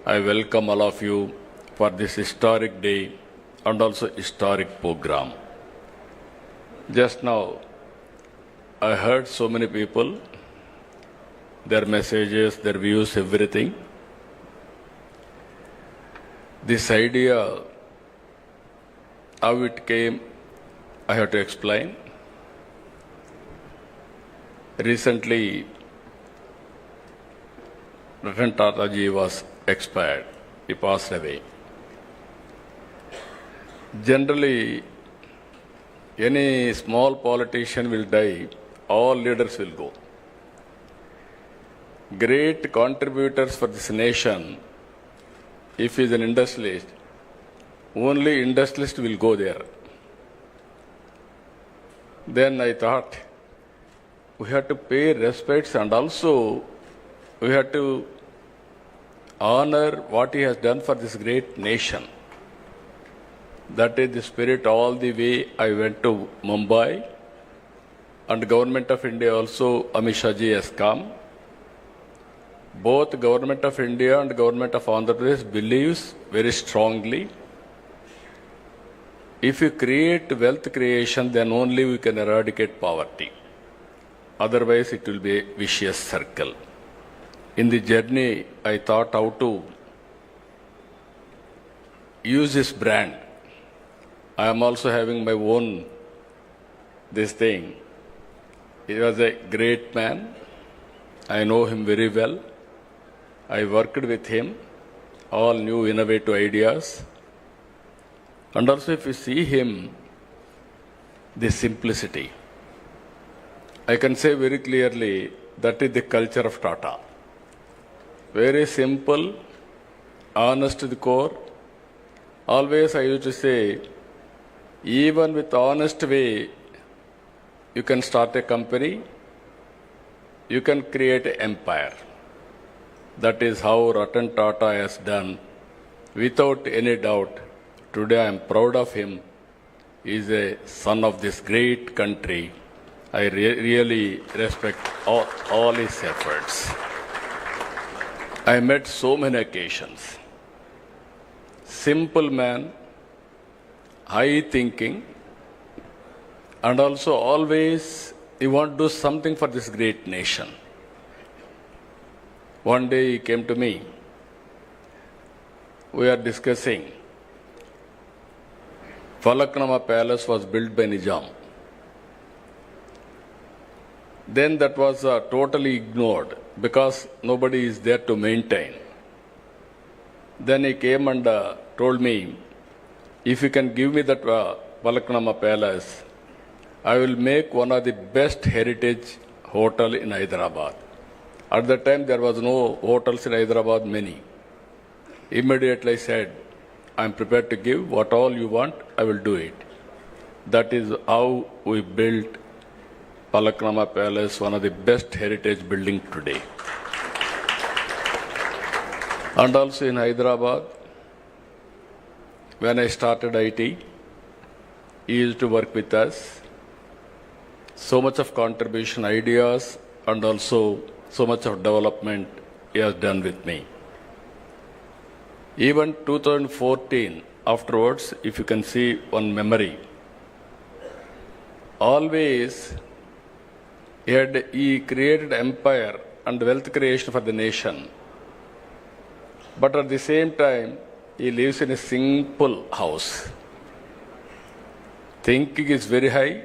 S2: I welcome all of you for this historic day and also historic program. Just now, I heard so many people, their messages, their views, everything. This idea, how it came, I have to explain. Recently, Ratan Tata ji was expired. He passed away. Generally, any small politician will die, all leaders will go. great contributors for this nation, if he is an industrialist, only industrialist will go there. Then I thought we have to pay respects and also we have to honor what he has done for this great nation. That is the spirit all the way I went to Mumbai, and Government of India also, Amit Shah ji has come. Both Government of India and Government of Andhra Pradesh believes very strongly, if you create wealth creation, then only we can eradicate poverty. Otherwise, it will be a vicious circle. In the journey, I thought how to use this brand. I am also having my own this thing. He was a great man. I know him very well. I worked with him, all new innovative ideas. And also if you see him, the simplicity. I can say very clearly that is the culture of Tata. Very simple, honest to the core. Always I used to say, even with honest way, you can start a company, you can create an empire. That is how Ratan Tata has done. Without any doubt, today I am proud of him. He is a son of this great country. I really respect all his efforts. I met so many occasions. Simple man, high thinking, and also always he want to do something for this great nation. One day he came to me. We are discussing. Falaknama Palace was built by Nizam. Then that was totally ignored because nobody is there to maintain. Then he came and told me, if you can give me that Falaknama Palace, I will make one of the best heritage hotel in Hyderabad. At that time there was no hotels in Hyderabad, many. Immediately I said, I am prepared to give what all you want, I will do it. That is how we built Falaknama Palace, one of the best heritage building today. And also in Hyderabad, when I started IT, he used to work with us. So much of contribution, ideas, and also so much of development he has done with me. Even 2014, afterwards, if you can see one memory, always he created empire and wealth creation for the nation. But at the same time, he lives in a simple house. Thinking is very high,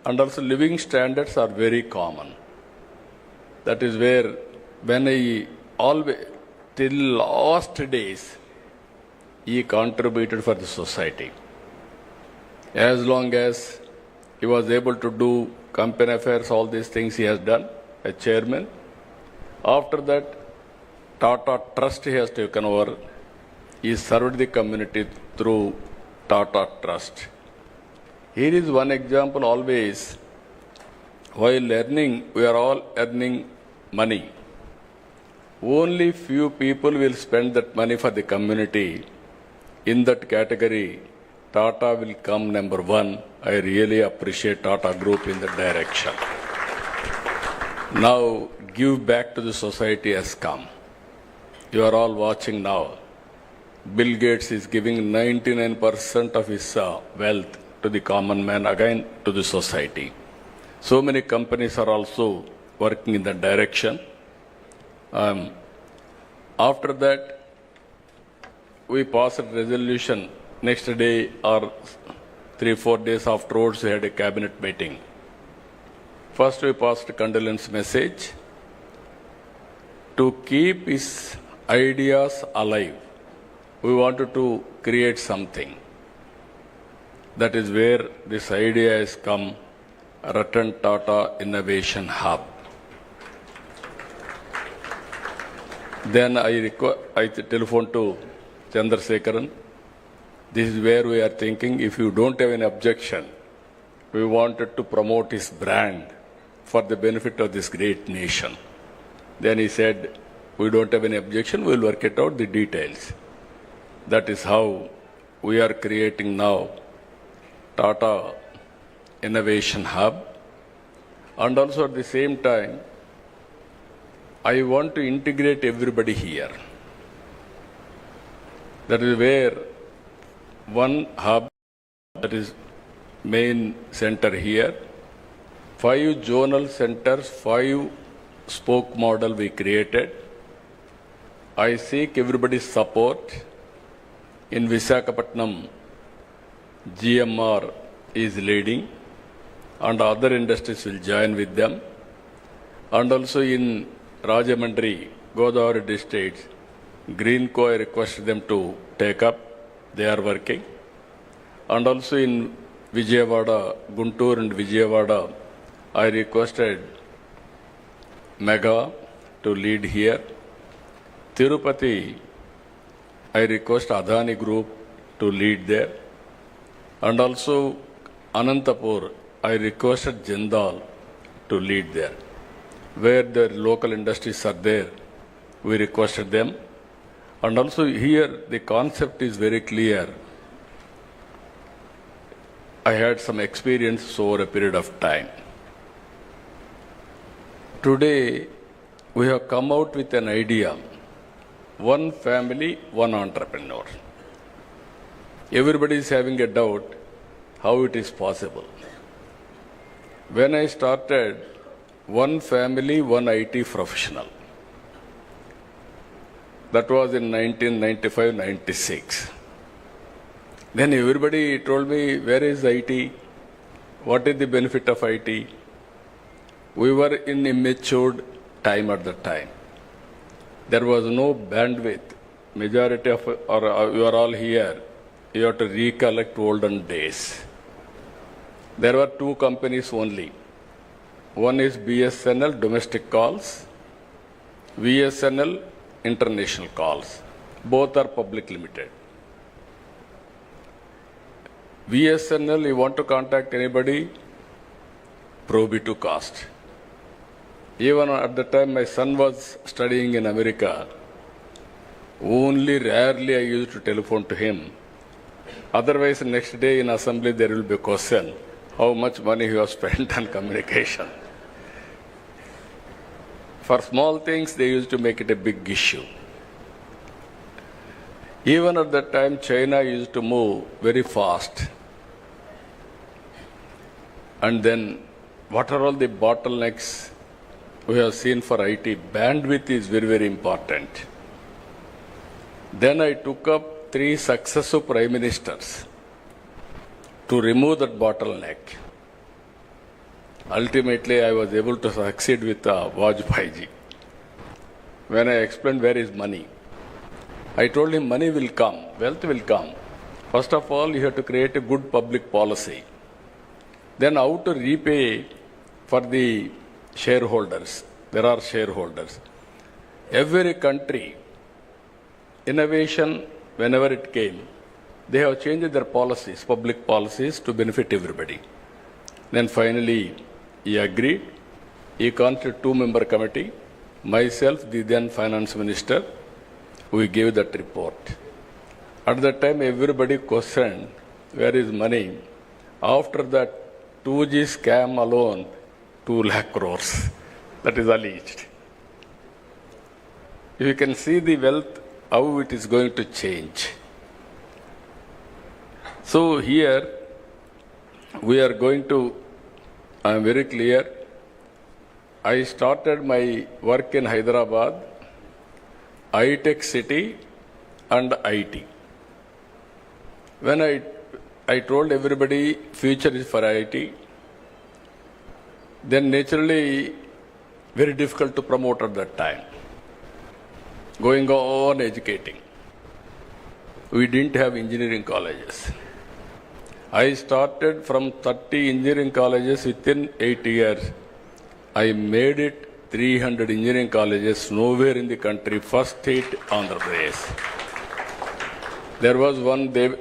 S2: and also living standards are very common. That is where, when he always, till last days, he contributed for the society. As long as he was able to do company affairs, all these things he has done, as chairman. After that, Tata Trust he has taken over. He served the community through Tata Trust. Here is one example always. While earning, we are all earning money. Only few people will spend that money for the community. In that category, Tata will come number one. I really appreciate Tata Group in that direction. Now, give back to the society has come. You are all watching now. Bill Gates is giving 99% of his wealth to the common man, again to the society. So many companies are also working in that direction. After that, we passed a resolution. Next day or 3-4 days afterwards, we had a cabinet meeting. First, we passed a condolence message to keep his ideas alive. We wanted to create something. That is where this idea has come, Ratan Tata Innovation Hub. Then I telephoned to Chandrasekharan. This is where we are thinking, if you don't have any objection, we wanted to promote his brand for the benefit of this great nation. Then he said, we don't have any objection, we'll work it out, the details. That is how we are creating now Tata Innovation Hub. And also at the same time, I want to integrate everybody here. That is where one hub, that is main center here, 5 zonal centers, 5 spoke model we created. I seek everybody's support. In Visakhapatnam, GMR is leading and other industries will join with them. And also in Rajamandri, Godavari districts, Greenco, I requested them to take up. They are working. And also in Vijayawada, Guntur and Vijayawada, I requested Mega to lead here. Tirupati, I request Adani Group to lead there. And also Anantapur, I requested Jindal to lead there. Where the local industries are there, we requested them. And also here the concept is very clear. I had some experience over a period of time. Today, we have come out with an idea. One family, one entrepreneur. Everybody is having a doubt how it is possible. When I started, one family, one IT professional. That was in 1995-96. Then everybody told me, where is IT? What is the benefit of IT? We were in immature time at the time. There was no bandwidth. Majority of, you are all here, you have to recollect olden days. There were 2 companies only. One is BSNL, domestic calls, VSNL, international calls. Both are public limited. VSNL, you want to contact anybody, prohibitive cost. Even at the time my son was studying in America, only rarely I used to telephone to him. Otherwise, next day in assembly there will be a question, how much money you have spent on communication. For small things, they used to make it a big issue. Even at that time, China used to move very fast. And then, what are all the bottlenecks we have seen for IT? Bandwidth is very, very important. Then I took up 3 successive prime ministers to remove that bottleneck. Ultimately, I was able to succeed with Vajpayee ji. When I explained where is money, I told him money will come, wealth will come. First of all, you have to create a good public policy. Then how to repay for the shareholders. There are shareholders. Every country, innovation, whenever it came, they have changed their policies, public policies, to benefit everybody. Then finally, he agreed. He constituted 2-member committee. Myself, the then finance minister, we gave that report. At that time, everybody questioned, where is money? After that 2G scam alone, 2 lakh crores. That is alleged. You can see the wealth, how it is going to change. So here, we are going to, I am very clear, I started my work in Hyderabad, high-tech city and IT. When I told everybody future is for IT, then naturally very difficult to promote at that time. Going on educating. We didn't have engineering colleges. I started from 30 engineering colleges within 8 years. I made it 300 engineering colleges, nowhere in the country, first state Andhra Pradesh. There was one Dev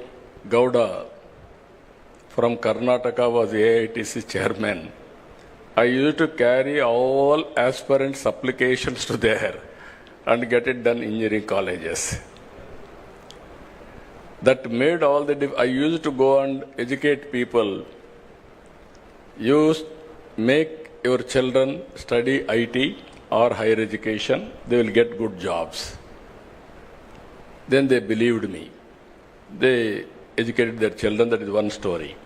S2: Gowda from Karnataka was AITC chairman. I used to carry all aspirants' applications to there and get it done in engineering colleges. That made all the I used to go and educate people. Make your children study IT or higher education, they will get good jobs. Then they believed me. They educated their children, that is one story.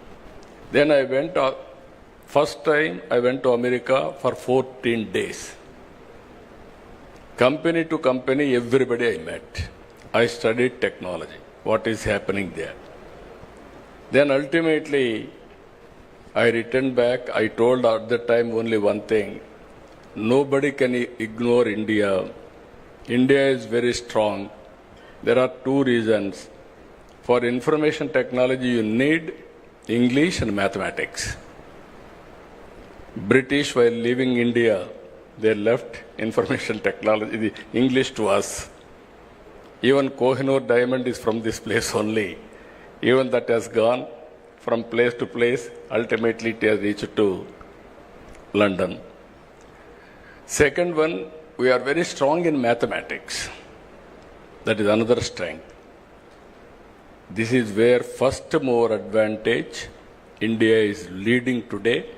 S2: Then I went, first time I went to America for 14 days. Company to company, everybody I met. I studied technology, what is happening there. Then ultimately, I returned back. I told at the time only one thing. Nobody can ignore India. India is very strong. There are two reasons. For information technology, you need English and mathematics. British, while leaving India, they left information technology, the English to us. Even Kohinoor diamond is from this place only. Even that has gone from place to place. Ultimately, it has reached to London. Second one, we are very strong in mathematics. That is another strength. This is where first mover advantage India is leading today.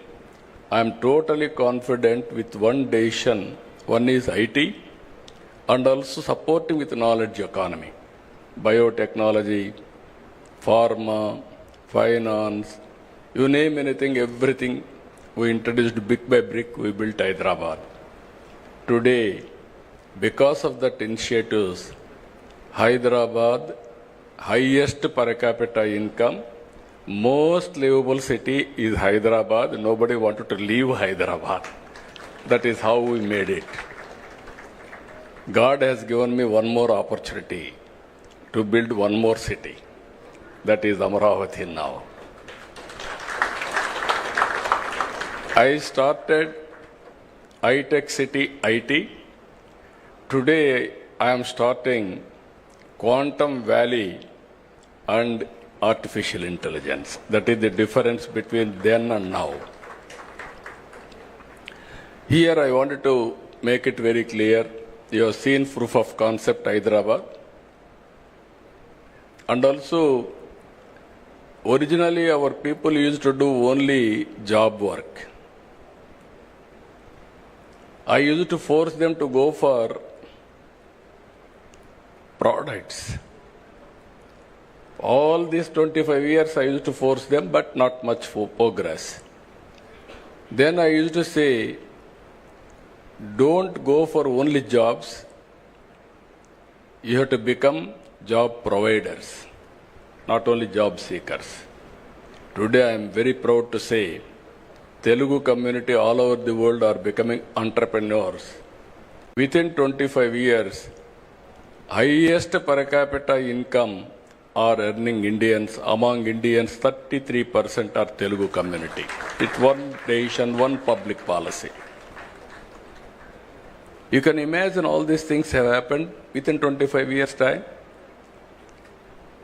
S2: I am totally confident with one decision. One is IT and also supporting with knowledge economy, biotechnology, pharma, finance, you name anything, everything we introduced brick by brick, we built Hyderabad. Today, because of that initiatives, Hyderabad, highest per capita income, most livable city is Hyderabad. Nobody wanted to leave Hyderabad. That is how we made it. God has given me one more opportunity to build one more city. That is Amaravati now. I started iTech City IT. Today I am starting Quantum Valley and artificial intelligence. That is the difference between then and now. Here I wanted to make it very clear. You have seen proof of concept Hyderabad. And also, originally our people used to do only job work. I used to force them to go for products. All these 25 years I used to force them, but not much for progress. Then I used to say, don't go for only jobs. You have to become job providers, not only job seekers. Today I am very proud to say, Telugu community all over the world are becoming entrepreneurs. Within 25 years, highest per capita income are earning Indians. Among Indians, 33% are Telugu community. It's one nation, one public policy. You can imagine all these things have happened within 25 years' time.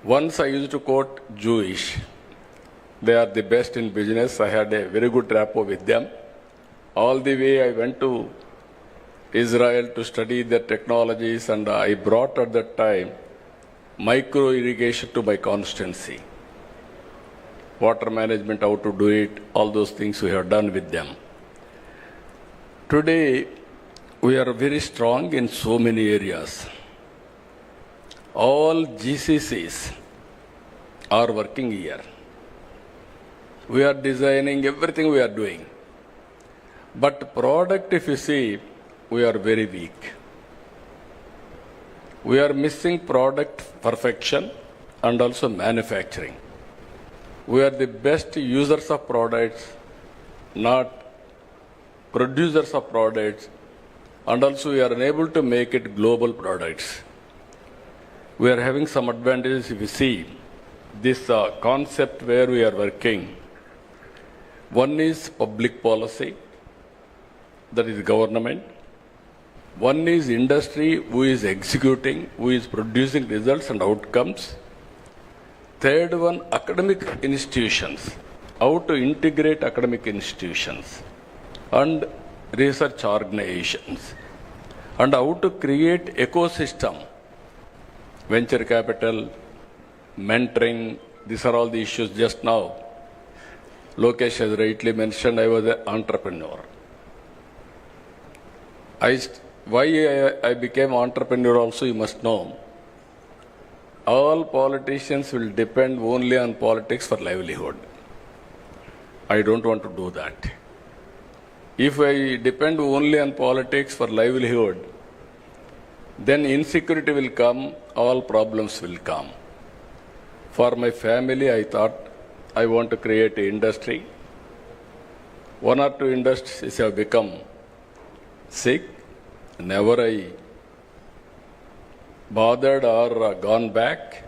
S2: Once I used to quote Jewish. They are the best in business. I had a very good rapport with them. All the way I went to Israel to study their technologies, and I brought at that time micro irrigation to my constituency. Water management, how to do it, all those things we have done with them. Today, we are very strong in so many areas. All GCCs are working here. We are designing everything we are doing. But product, if you see, we are very weak. We are missing product perfection and also manufacturing. We are the best users of products, not producers of products, and also we are unable to make it global products. We are having some advantages if you see this concept where we are working. One is public policy, that is government. One is industry who is executing, who is producing results and outcomes. Third one, academic institutions, how to integrate academic institutions and research organizations, and how to create ecosystem, venture capital, mentoring. These are all the issues. Just now, Lokesh has rightly mentioned I was an entrepreneur. Why I became entrepreneur also you must know. All politicians will depend only on politics for livelihood. I don't want to do that. If I depend only on politics for livelihood, then insecurity will come, all problems will come. For my family, I thought I want to create an industry. One or two industries have become sick. Never I bothered or gone back.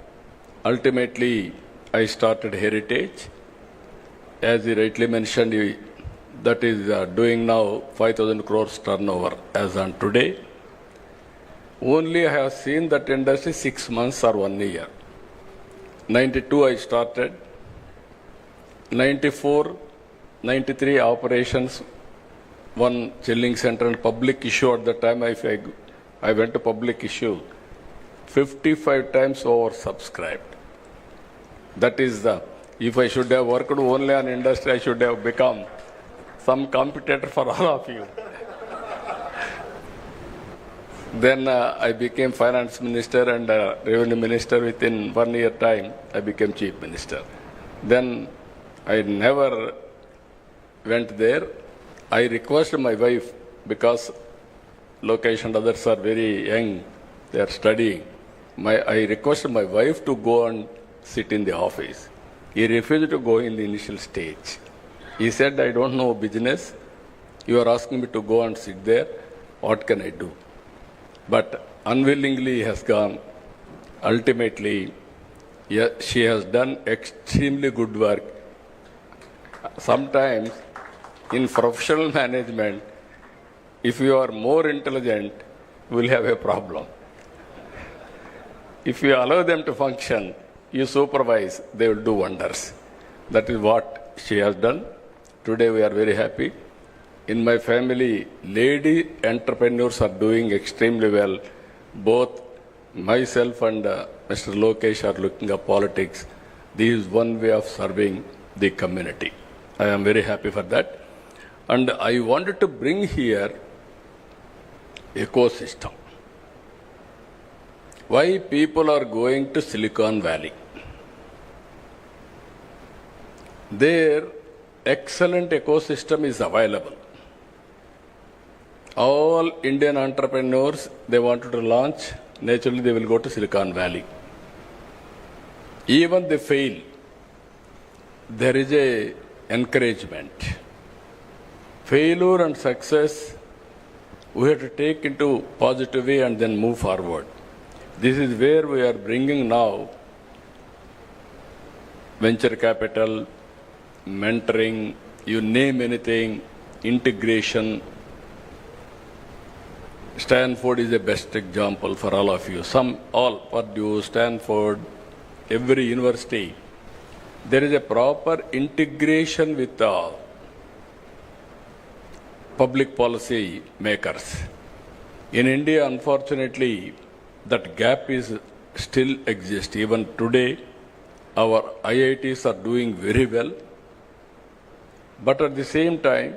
S2: Ultimately, I started Heritage. As he rightly mentioned, that is doing now 5,000 crores turnover as on today. Only I have seen that industry 6 months or 1 year. 92 I started. 94, 93 operations, one chilling center and public issue at the time. I went to public issue, 55 times oversubscribed. That is if I should have worked only on industry, I should have become some competitor for all of you. Then I became finance minister and revenue minister. Within 1 year time, I became chief minister. Then I never went there. I requested my wife, because Lokesh and others are very young, they are studying. I requested my wife to go and sit in the office. He refused to go in the initial stage. He said, I don't know business. You are asking me to go and sit there. What can I do? But unwillingly he has gone. Ultimately, she has done extremely good work. Sometimes in professional management, if you are more intelligent, you will have a problem. If you allow them to function, you supervise, they will do wonders. That is what she has done. Today we are very happy. In my family, lady entrepreneurs are doing extremely well. Both myself and Mr. Lokesh are looking at politics. This is one way of serving the community. I am very happy for that. And I wanted to bring here ecosystem. Why people are going to Silicon Valley? There, excellent ecosystem is available. All Indian entrepreneurs, they wanted to launch, naturally they will go to Silicon Valley. Even they fail, there is a encouragement. Failure and success, we have to take into positive way and then move forward. This is where we are bringing now venture capital, mentoring, you name anything, integration. Stanford is the best example for all of you. Purdue, Stanford, every university. There is a proper integration with the public policy makers. In India, unfortunately, that gap is still exists. Even today, our IITs are doing very well. But at the same time,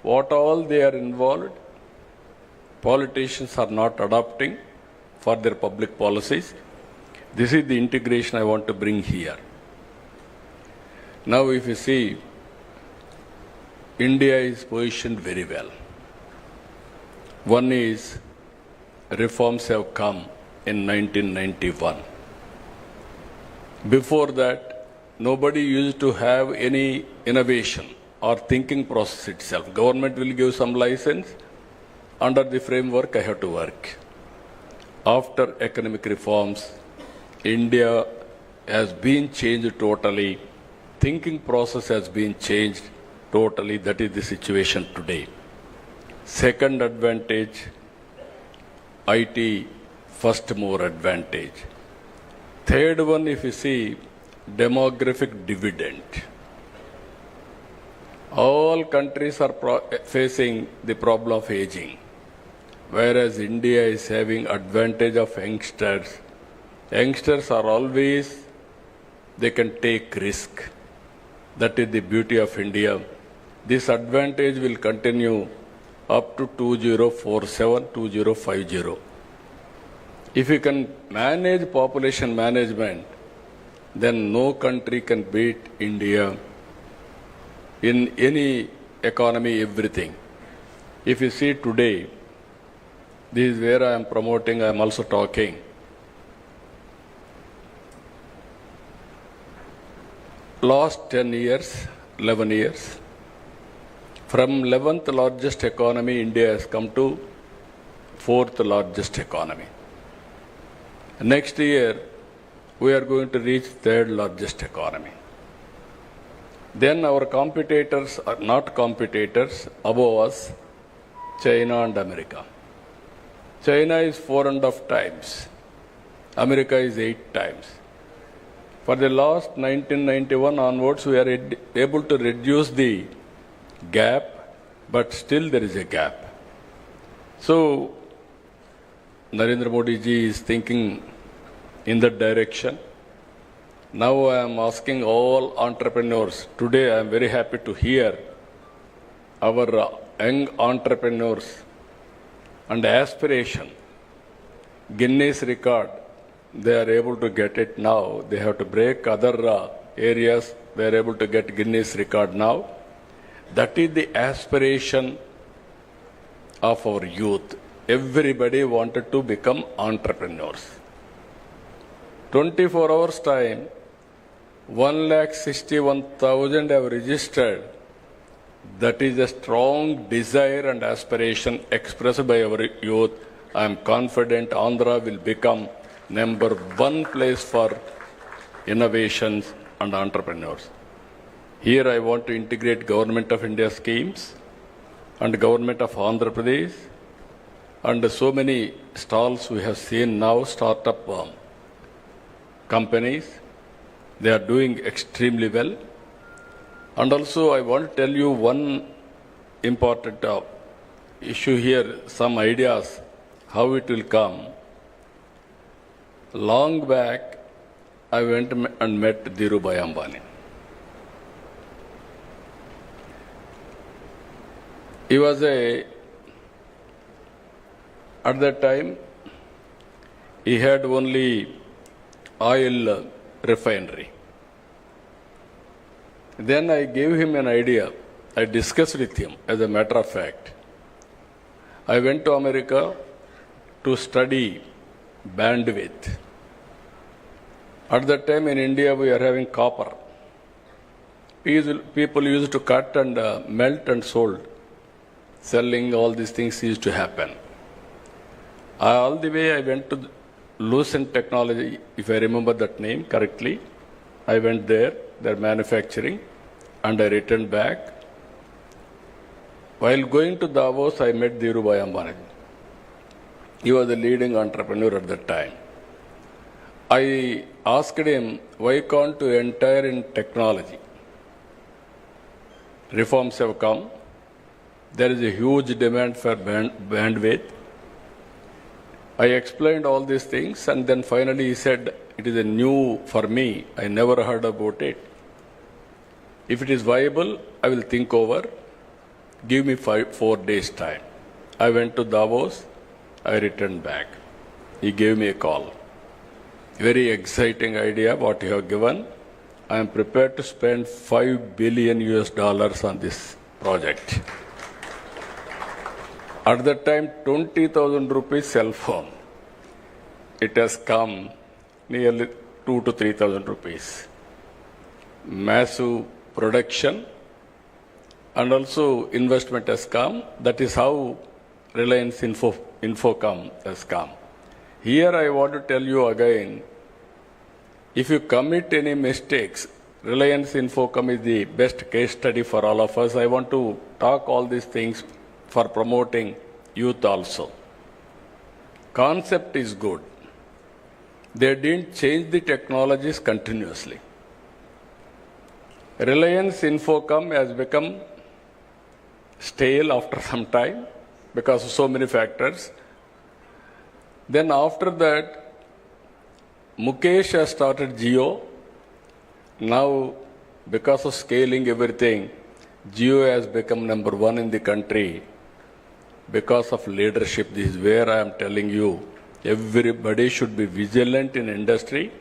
S2: what all they are involved, politicians are not adopting for their public policies. This is the integration I want to bring here. Now, if you see, India is positioned very well. One is, reforms have come in 1991. Before that, nobody used to have any innovation or thinking process itself. Government will give some license. Under the framework, I have to work. After economic reforms, India has been changed totally. Thinking process has been changed totally. That is the situation today. Second advantage, IT first mover advantage. Third one, if you see, demographic dividend. All countries are facing the problem of aging, whereas India is having advantage of youngsters. Youngsters are always, they can take risk. That is the beauty of India. This advantage will continue up to 2047, 2050. If you can manage population management, then no country can beat India in any economy, everything. If you see today, this is where I am promoting, I am also talking. Last 10 years, 11 years, from 11th largest economy, India has come to 4th largest economy. Next year, we are going to reach 3rd largest economy. Then our competitors are not competitors above us, China and America. China is 4.5 times. America is 8 times. For the last 1991 onwards, we are able to reduce the gap, but still there is a gap. So, Narendra Modi ji is thinking in that direction. Now I am asking all entrepreneurs. Today I am very happy to hear our young entrepreneurs and aspiration. Guinness record, they are able to get it now. They have to break other areas. They are able to get Guinness record now. That is the aspiration of our youth. Everybody wanted to become entrepreneurs. 24 hours time, 161,000 have registered. That is a strong desire and aspiration expressed by our youth. I am confident Andhra will become #1 place for innovations and entrepreneurs. Here I want to integrate Government of India schemes and Government of Andhra Pradesh, and so many stalls we have seen now, startup companies. They are doing extremely well. And also I want to tell you one important issue here, some ideas, how it will come. Long back, I went and met Dhirubhai Ambani. He was at that time, he had only oil refinery. Then I gave him an idea. I discussed with him, as a matter of fact. I went to America to study bandwidth. At that time in India, we are having copper. People used to cut and melt and sold. Selling, all these things used to happen. All the way I went to Lucent Technology, if I remember that name correctly. I went there, their manufacturing, and I returned back. While going to Davos, I met Dhirubhai Ambani. He was a leading entrepreneur at that time. I asked him, why can't you enter in technology? Reforms have come. There is a huge demand for bandwidth. I explained all these things, and then finally he said, it is a new for me. I never heard about it. If it is viable, I will think over. Give me 4 days time. I went to Davos. I returned back. He gave me a call. Very exciting idea what you have given. I am prepared to spend $5 billion on this project. At that time, 20,000 rupees cell phone. It has come nearly 2,000 to 3,000 rupees. Massive production, and also investment has come. That is how Reliance Infocom has come. Here I want to tell you again, if you commit any mistakes, Reliance Infocom is the best case study for all of us. I want to talk all these things for promoting youth also. concept is good. They didn't change the technologies continuously. Reliance Infocom has become stale after some time because of so many factors. Then after that, Mukesh has started Jio. Now, because of scaling everything, Jio has become number one in the country because of leadership. This is where I am telling you, everybody should be vigilant in industry.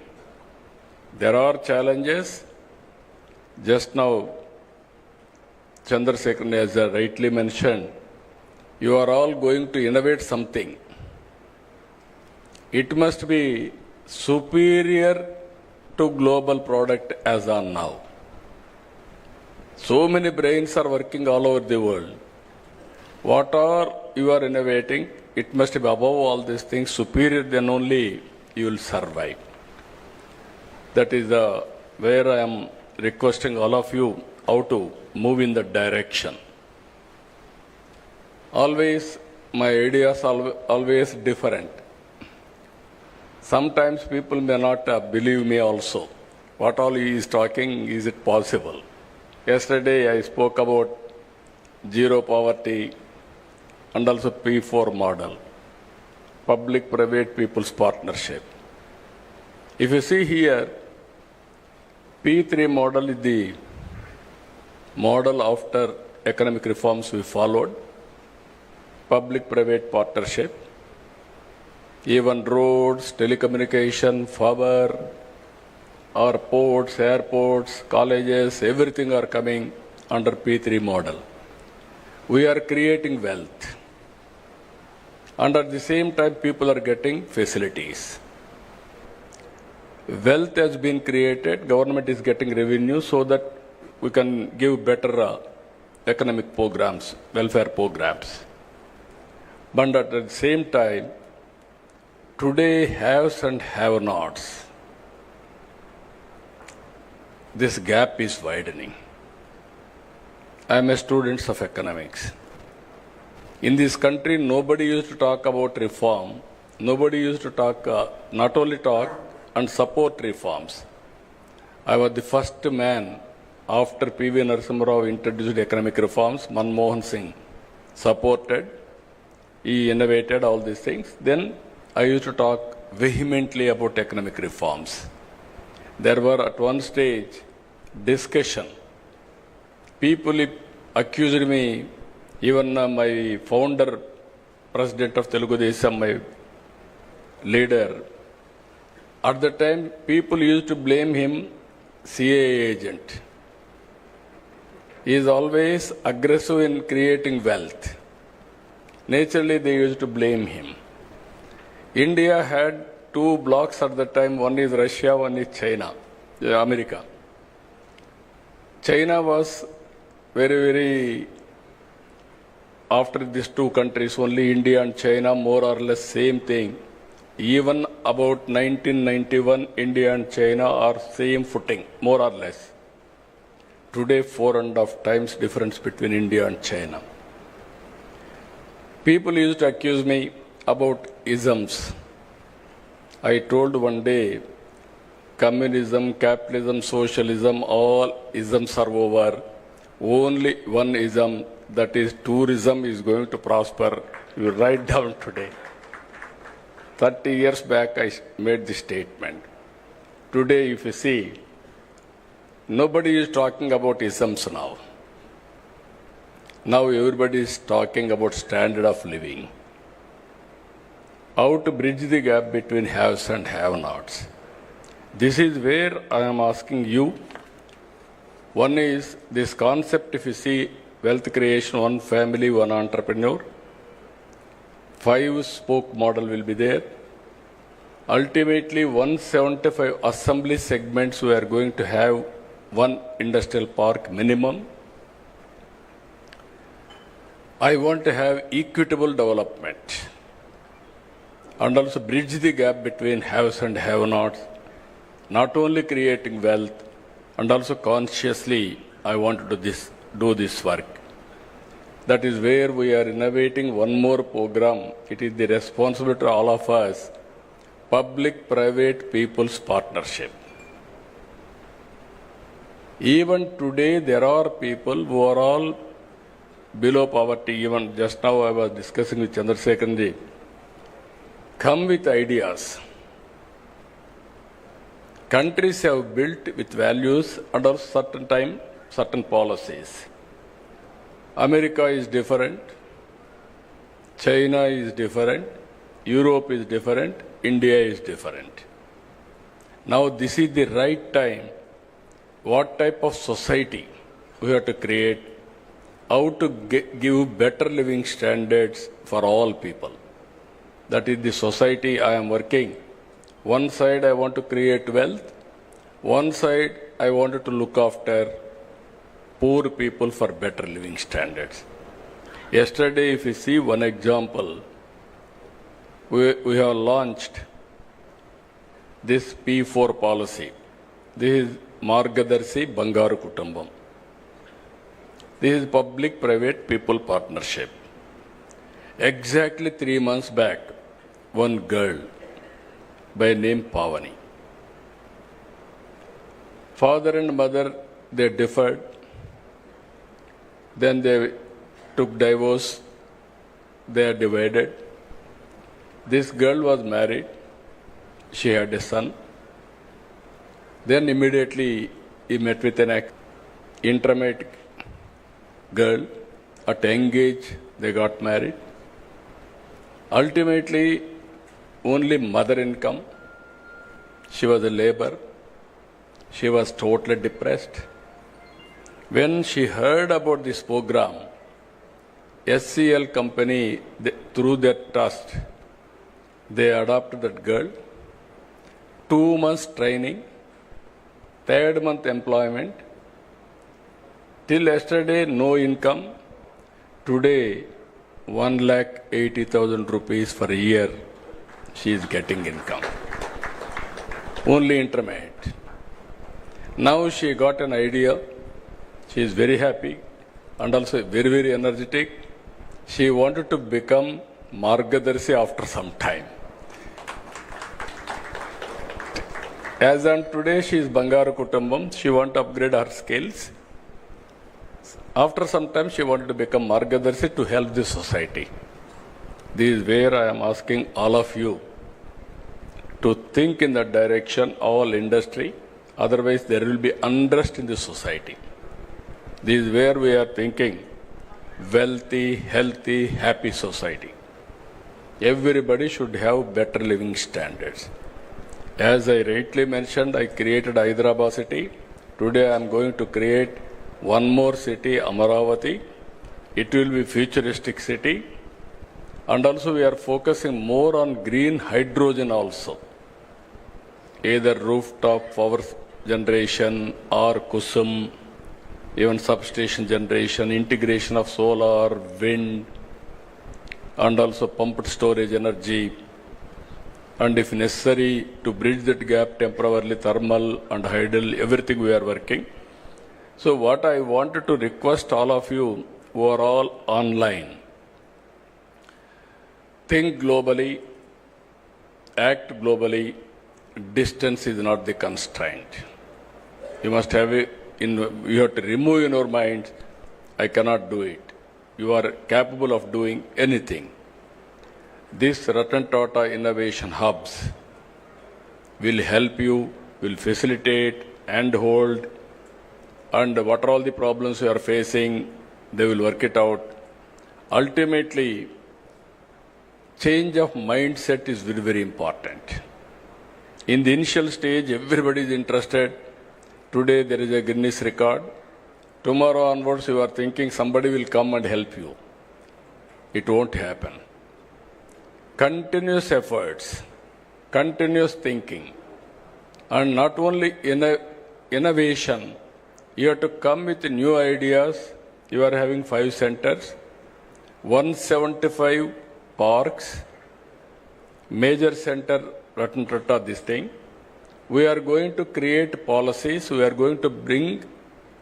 S2: There are challenges. Just now, Chandrasekhar has rightly mentioned, you are all going to innovate something. It must be superior to global product as on now. So many brains are working all over the world. What are you are innovating? It must be above all these things, superior, then only you will survive. That is where I am requesting all of you how to move in that direction. Always, my ideas are always different. Sometimes people may not believe me also. What all he is talking, is it possible? Yesterday I spoke about zero poverty and also P4 model, public-private people's partnership. If you see here, P3 model is the model after economic reforms we followed, public-private partnership. Even roads, telecommunication, power, our ports, airports, colleges, everything are coming under P3 model. We are creating wealth. And at the same time, people are getting facilities. Wealth has been created, government is getting revenue so that we can give better economic programs, welfare programs. But at the same time, today haves and have-nots. This gap is widening. I am a student of economics. In this country, nobody used to talk about reform. Nobody used to talk, not only talk, and support reforms. I was the first man after P.V. Narasimha Rao introduced economic reforms. Manmohan Singh supported. He innovated all these things. Then I used to talk vehemently about economic reforms. There were at one stage discussion. People accused me, even my founder, president of Telugu Desam, my leader. At the time, people used to blame him CAA agent. He is always aggressive in creating wealth. Naturally, they used to blame him. India had two blocks at the time. One is Russia, one is China, America. China was very, after these two countries, only India and China, more or less same thing. Even about 1991, India and China are same footing, more or less. Today, 4.5 times difference between India and China. People used to accuse me about isms. I told one day, communism, capitalism, socialism, all isms are over. Only one ism, that is tourism, is going to prosper. You write down today. 30 years back, I made this statement. Today, if you see, nobody is talking about isms now. Now everybody is talking about standard of living. How to bridge the gap between haves and have-nots. This is where I am asking you. One is this concept, if you see wealth creation, one family, one entrepreneur. 5-spoke model will be there. Ultimately, 175 assembly segments we are going to have one industrial park minimum. I want to have equitable development and also bridge the gap between haves and have-nots, not only creating wealth, and also consciously I want to do this work. That is where we are innovating one more program. It is the responsibility of all of us, public-private people's partnership. Even today, there are people who are all below poverty. Even just now I was discussing with Chandrasekharan ji. Come with ideas. Countries have built with values under certain time, certain policies. America is different. China is different. Europe is different. India is different. Now this is the right time. What type of society we have to create, how to give better living standards for all people. That is the society I am working. One side I want to create wealth, one side I wanted to look after poor people for better living standards. Yesterday, if you see one example, we have launched this P4 policy. This is Margadarshi Bangaru Kutumbam. This is public-private people partnership. Exactly 3 months back, one girl by name Pavani. Father and mother, they differed. Then they took divorce. They are divided. This girl was married. She had a son. Then immediately he met with an intermediate girl. At young age, they got married. Ultimately, only mother income. She was a labor. She was totally depressed. When she heard about this program, SCL company, through their trust, they adopted that girl. 2 months training, 3rd month employment. Till yesterday, no income. Today, 1,80,000 rupees for a year. She is getting income. Only intermediate. Now she got an idea. She is very happy and also very, very energetic. She wanted to become Margadarshi after some time. As on today, she is Bangaru Kutumbam. She wants to upgrade her skills. After some time, she wanted to become Margadarshi to help the society. This is where I am asking all of you to think in that direction, all industry. Otherwise, there will be unrest in the society. This is where we are thinking wealthy, healthy, happy society. Everybody should have better living standards. As I rightly mentioned, I created Hyderabad city. Today I am going to create one more city, Amaravati. It will be futuristic city. And also we are focusing more on green hydrogen also. Either rooftop power generation or Kusum, even substation generation, integration of solar, wind, and also pumped storage energy. And if necessary, to bridge that gap temporarily, thermal and hydel, everything we are working. So what I wanted to request all of you who are all online, think globally, act globally. Distance is not the constraint. You must have you have to remove in your mind, I cannot do it. You are capable of doing anything. This Ratan Tata innovation hubs will help you, will facilitate and hold, and what are all the problems you are facing, they will work it out. Ultimately, change of mindset is very, very important. In the initial stage, everybody is interested. Today there is a Guinness record. Tomorrow onwards, you are thinking somebody will come and help you. It won't happen. Continuous efforts, continuous thinking, and not only innovation, you have to come with new ideas. You are having 5 centers, 175 parks, major center, Ratan Tata, this thing. We are going to create policies. We are going to bring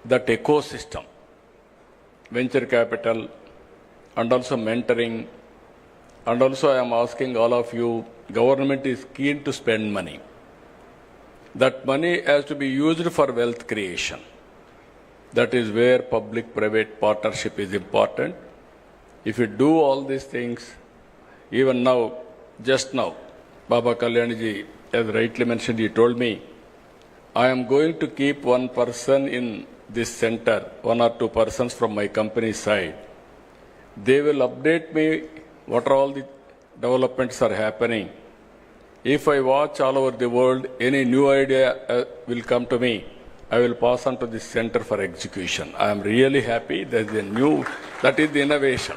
S2: that ecosystem, venture capital, and also mentoring. And also I am asking all of you, government is keen to spend money. That money has to be used for wealth creation. That is where public-private partnership is important. If you do all these things, even now, just now, Baba Kalyanji, as rightly mentioned, he told me, I am going to keep one person in this center, 1 or 2 persons from my company side. They will update me what are all the developments are happening. If I watch all over the world, any new idea will come to me. I will pass on to this center for execution. I am really happy. There is a new, that is the innovation.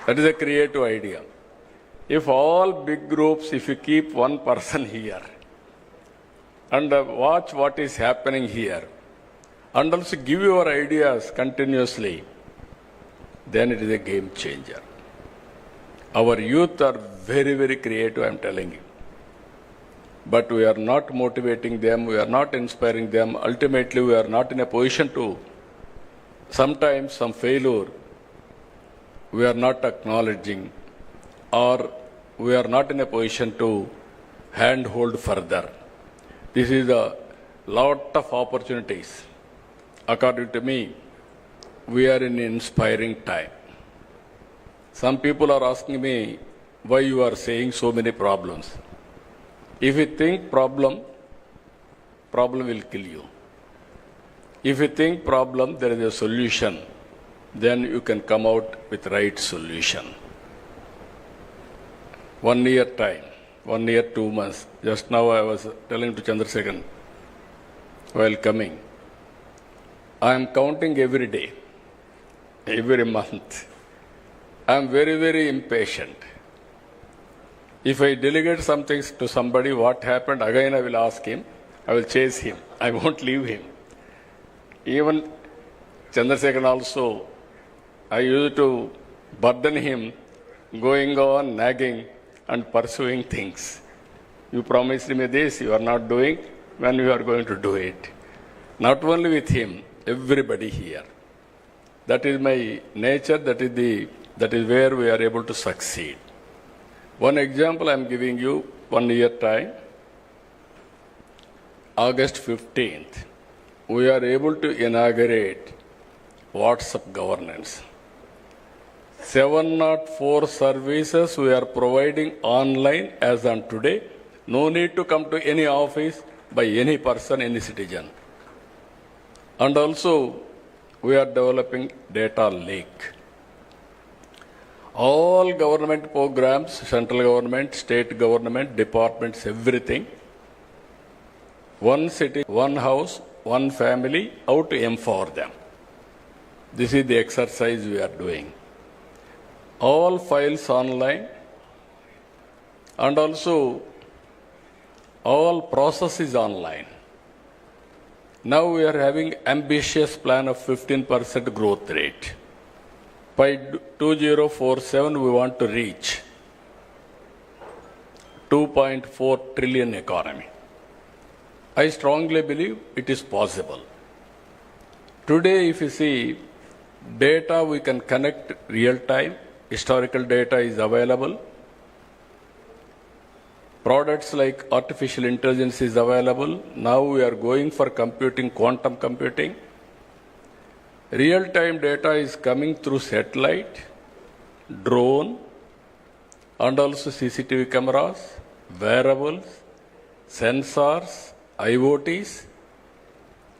S2: That is a creative idea. If all big groups, if you keep one person here and watch what is happening here and also give your ideas continuously, then it is a game changer. Our youth are very, very creative, I am telling you. But we are not motivating them, we are not inspiring them. Ultimately, we are not in a position to, sometimes some failure, we are not acknowledging, or we are not in a position to handhold further. This is a lot of opportunities. According to me, we are in an inspiring time. Some people are asking me why you are saying so many problems. If you think problem will kill you. If you think problem, there is a solution, then you can come out with right solution. 1 year time, 1 year, 2 months. Just now I was telling to Chandrasekhan while coming, I am counting every day, every month. I am very, very impatient. If I delegate some things to somebody, what happened, again I will ask him, I will chase him, I won't leave him. Even Chandrasekhan also, I used to burden him, going on, nagging and pursuing things. You promised me this, you are not doing, when you are going to do it. Not only with him, everybody here. That is my nature, that is where we are able to succeed. One example I am giving you, 1 year time. August 15th, we are able to inaugurate WhatsApp governance. 704 services we are providing online as on today. No need to come to any office by any person, any citizen. And also, we are developing data lake. All government programs, central government, state government, departments, everything. One city, one house, one family, how to empower them. This is the exercise we are doing. All files online, and also all processes online. Now we are having ambitious plan of 15% growth rate. By 2047, we want to reach 2.4 trillion economy. I strongly believe it is possible. Today, if you see, data we can connect real time, historical data is available. Products like artificial intelligence is available. Now we are going for computing, quantum computing. Real-time data is coming through satellite, drone, and also CCTV cameras, wearables, sensors, IoTs.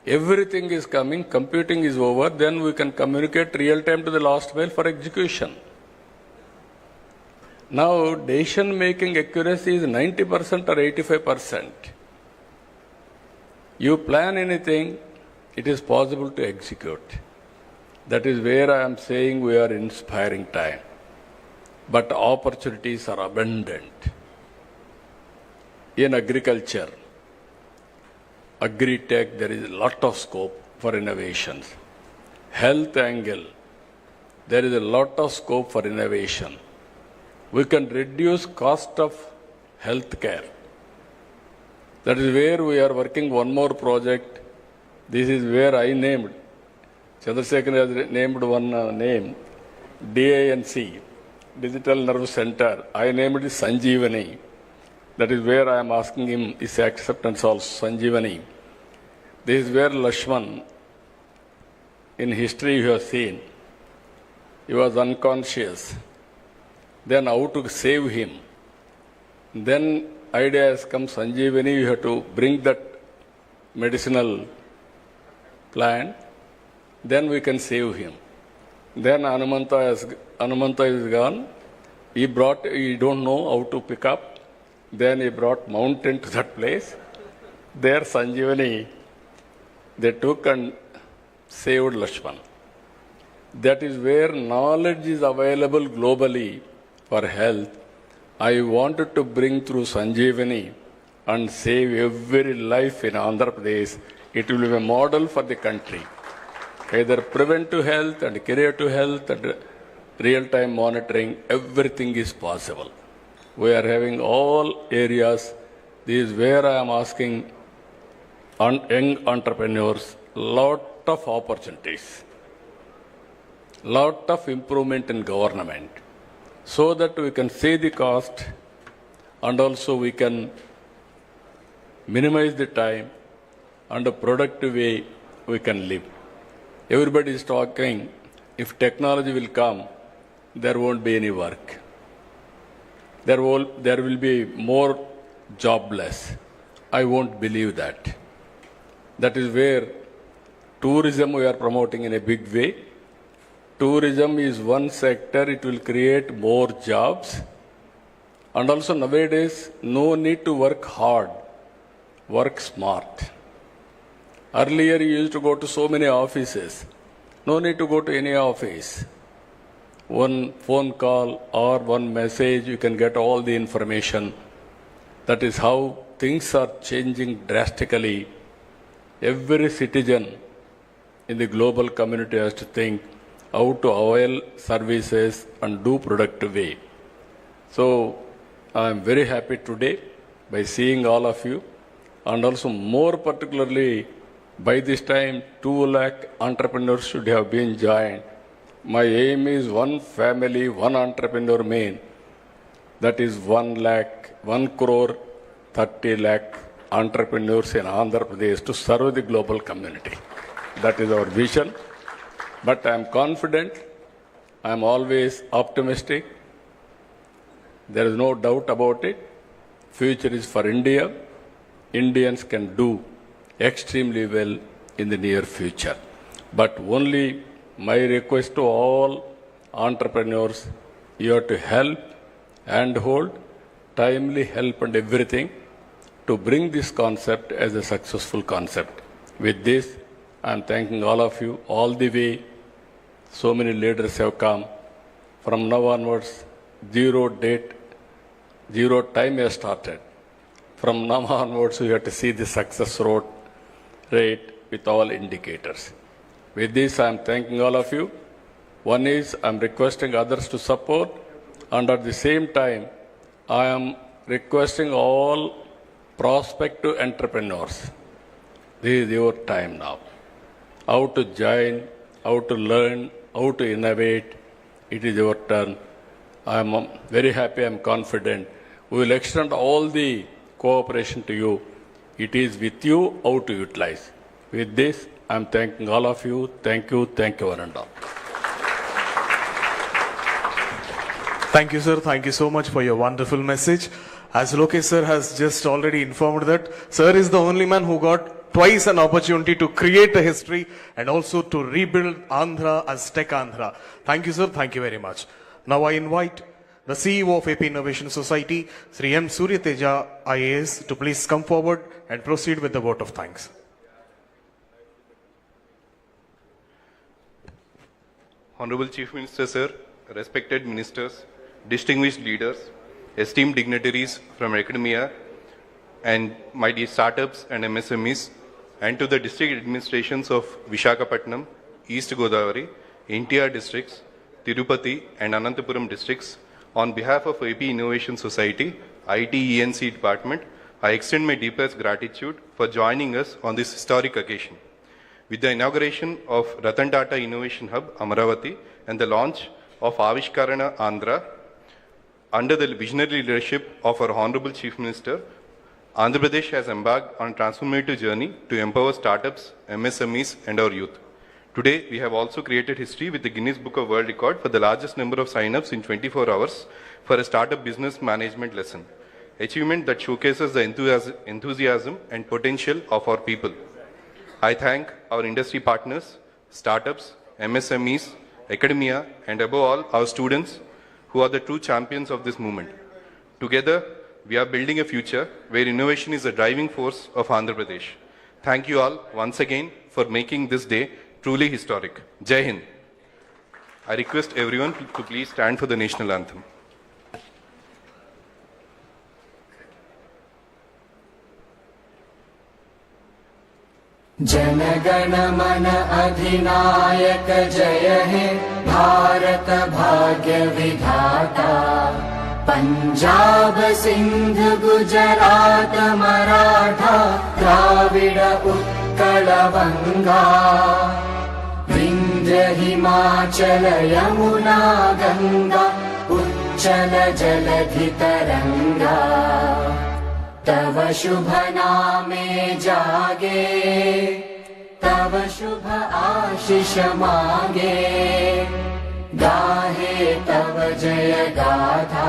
S2: Everything is coming, computing is over, then we can communicate real-time to the last mile for execution. Now, decision-making accuracy is 90% or 85%. You plan anything, it is possible to execute. That is where I am saying we are inspiring time. But opportunities are abundant. In agriculture, agri-tech, there is a lot of scope for innovations. Health angle, there is a lot of scope for innovation. We can reduce cost of health care. That is where we are working one more project. This is where I named, Chandrasekhan has named one name, DANC, Digital Nerve Center, I named it Sanjeevani. That is where I am asking him his acceptance also, Sanjeevani. This is where Lakshman, in history you have seen, he was unconscious. Then how to save him? Then idea has come, Sanjeevani, you have to bring that medicinal plant, then we can save him. Then Anumanta is gone. He don't know how to pick up. Then he brought mountain to that place. There Sanjeevani, they took and saved Lakshman. That is where knowledge is available globally for health. I wanted to bring through Sanjeevani and save every life in Andhra Pradesh. It will be a model for the country. Either preventive health and curative health and real-time monitoring, everything is possible. We are having all areas. This is where I am asking young entrepreneurs, lot of opportunities, lot of improvement in government, so that we can save the cost and also we can minimize the time and a productive way we can live. Everybody is talking, if technology will come, there won't be any work. There will be more jobless. I won't believe that. That is where tourism we are promoting in a big way. Tourism is one sector, it will create more jobs. And also nowadays, no need to work hard, work smart. Earlier you used to go to so many offices. No need to go to any office. One phone call or one message, you can get all the information. That is how things are changing drastically. Every citizen in the global community has to think how to avail services and do productive way. So I am very happy today by seeing all of you, and also more particularly by this time 2 lakh entrepreneurs should have been joined. My aim is one family, one entrepreneur main. That is 1 crore 30 lakh entrepreneurs in Andhra Pradesh to serve the global community. That is our vision. But I am confident, I am always optimistic. There is no doubt about it. Future is for India. Indians can do extremely well in the near future. But only my request to all entrepreneurs, you have to help and hold, timely help and everything to bring this concept as a successful concept. With this, I am thanking all of you all the way. So many leaders have come. From now onwards, zero time has started. From now onwards, we have to see the success rate with all indicators. With this, I am thanking all of you. One is, I am requesting others to support, and at the same time, I am requesting all prospective entrepreneurs. This is your time now. How to join, how to learn, how to innovate, it is your turn. I am very happy, I am confident. We will extend all the cooperation to you. It is with you how to utilize. With this, I am thanking all of you. Thank you, one and all.
S1: Thank you, sir. Thank you so much for your wonderful message. As Lokesh sir has just already informed that, sir is the only man who got twice an opportunity to create a history and also to rebuild Andhra as Tech Andhra. Thank you, sir. Thank you very much. Now I invite the CEO of AP Innovation Society, Sri M. Suryateja IAS, to please come forward and proceed with the vote of thanks.
S12: Honorable Chief Minister, sir, respected ministers, distinguished leaders, esteemed dignitaries from academia, and my dear startups and MSMEs, and to the district administrations of Visakhapatnam, East Godavari, NTR districts, Tirupati, and Anantapuram districts, on behalf of AP Innovation Society, IT ENC department, I extend my deepest gratitude for joining us on this historic occasion. With the inauguration of Ratan Tata Innovation Hub, Amaravati, and the launch of Avishkarana Andhra, under the visionary leadership of our Honorable Chief Minister, Andhra Pradesh has embarked on a transformative journey to empower startups, MSMEs, and our youth. Today, we have also created history with the Guinness Book of World Record for the largest number of sign-ups in 24 hours for a startup business management lesson, achievement that showcases the enthusiasm and potential of our people. I thank our industry partners, startups, MSMEs, academia, and above all, our students who are the true champions of this movement. Together, we are building a future where innovation is the driving force of Andhra Pradesh. Thank you all once again for making this day truly historic. Jai Hind. I request everyone to please stand for the national anthem.
S13: जनगण मन अधिनायक जय हे भारत भाग्य विधाता पंजाब सिंध गुजरात मराठा द्राविड उत्कल बंगा विंध्य हिमाचल यमुना गंगा उच्चल जलधि तरंगा तव शुभ नामे जागे तव शुभ आशीष मांगे गाहे तव जय गाथा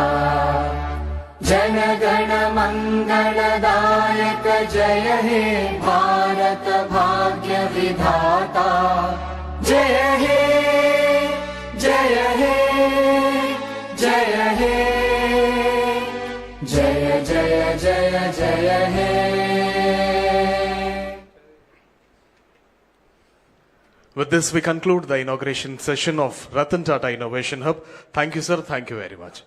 S13: जनगण मंगलदायक जय हे भारत भाग्य विधाता जय हे जय हे जय हे जय जय जय जय हे
S1: With this, we conclude the inauguration session of Ratan Tata Innovation Hub. Thank you, sir. Thank you very much.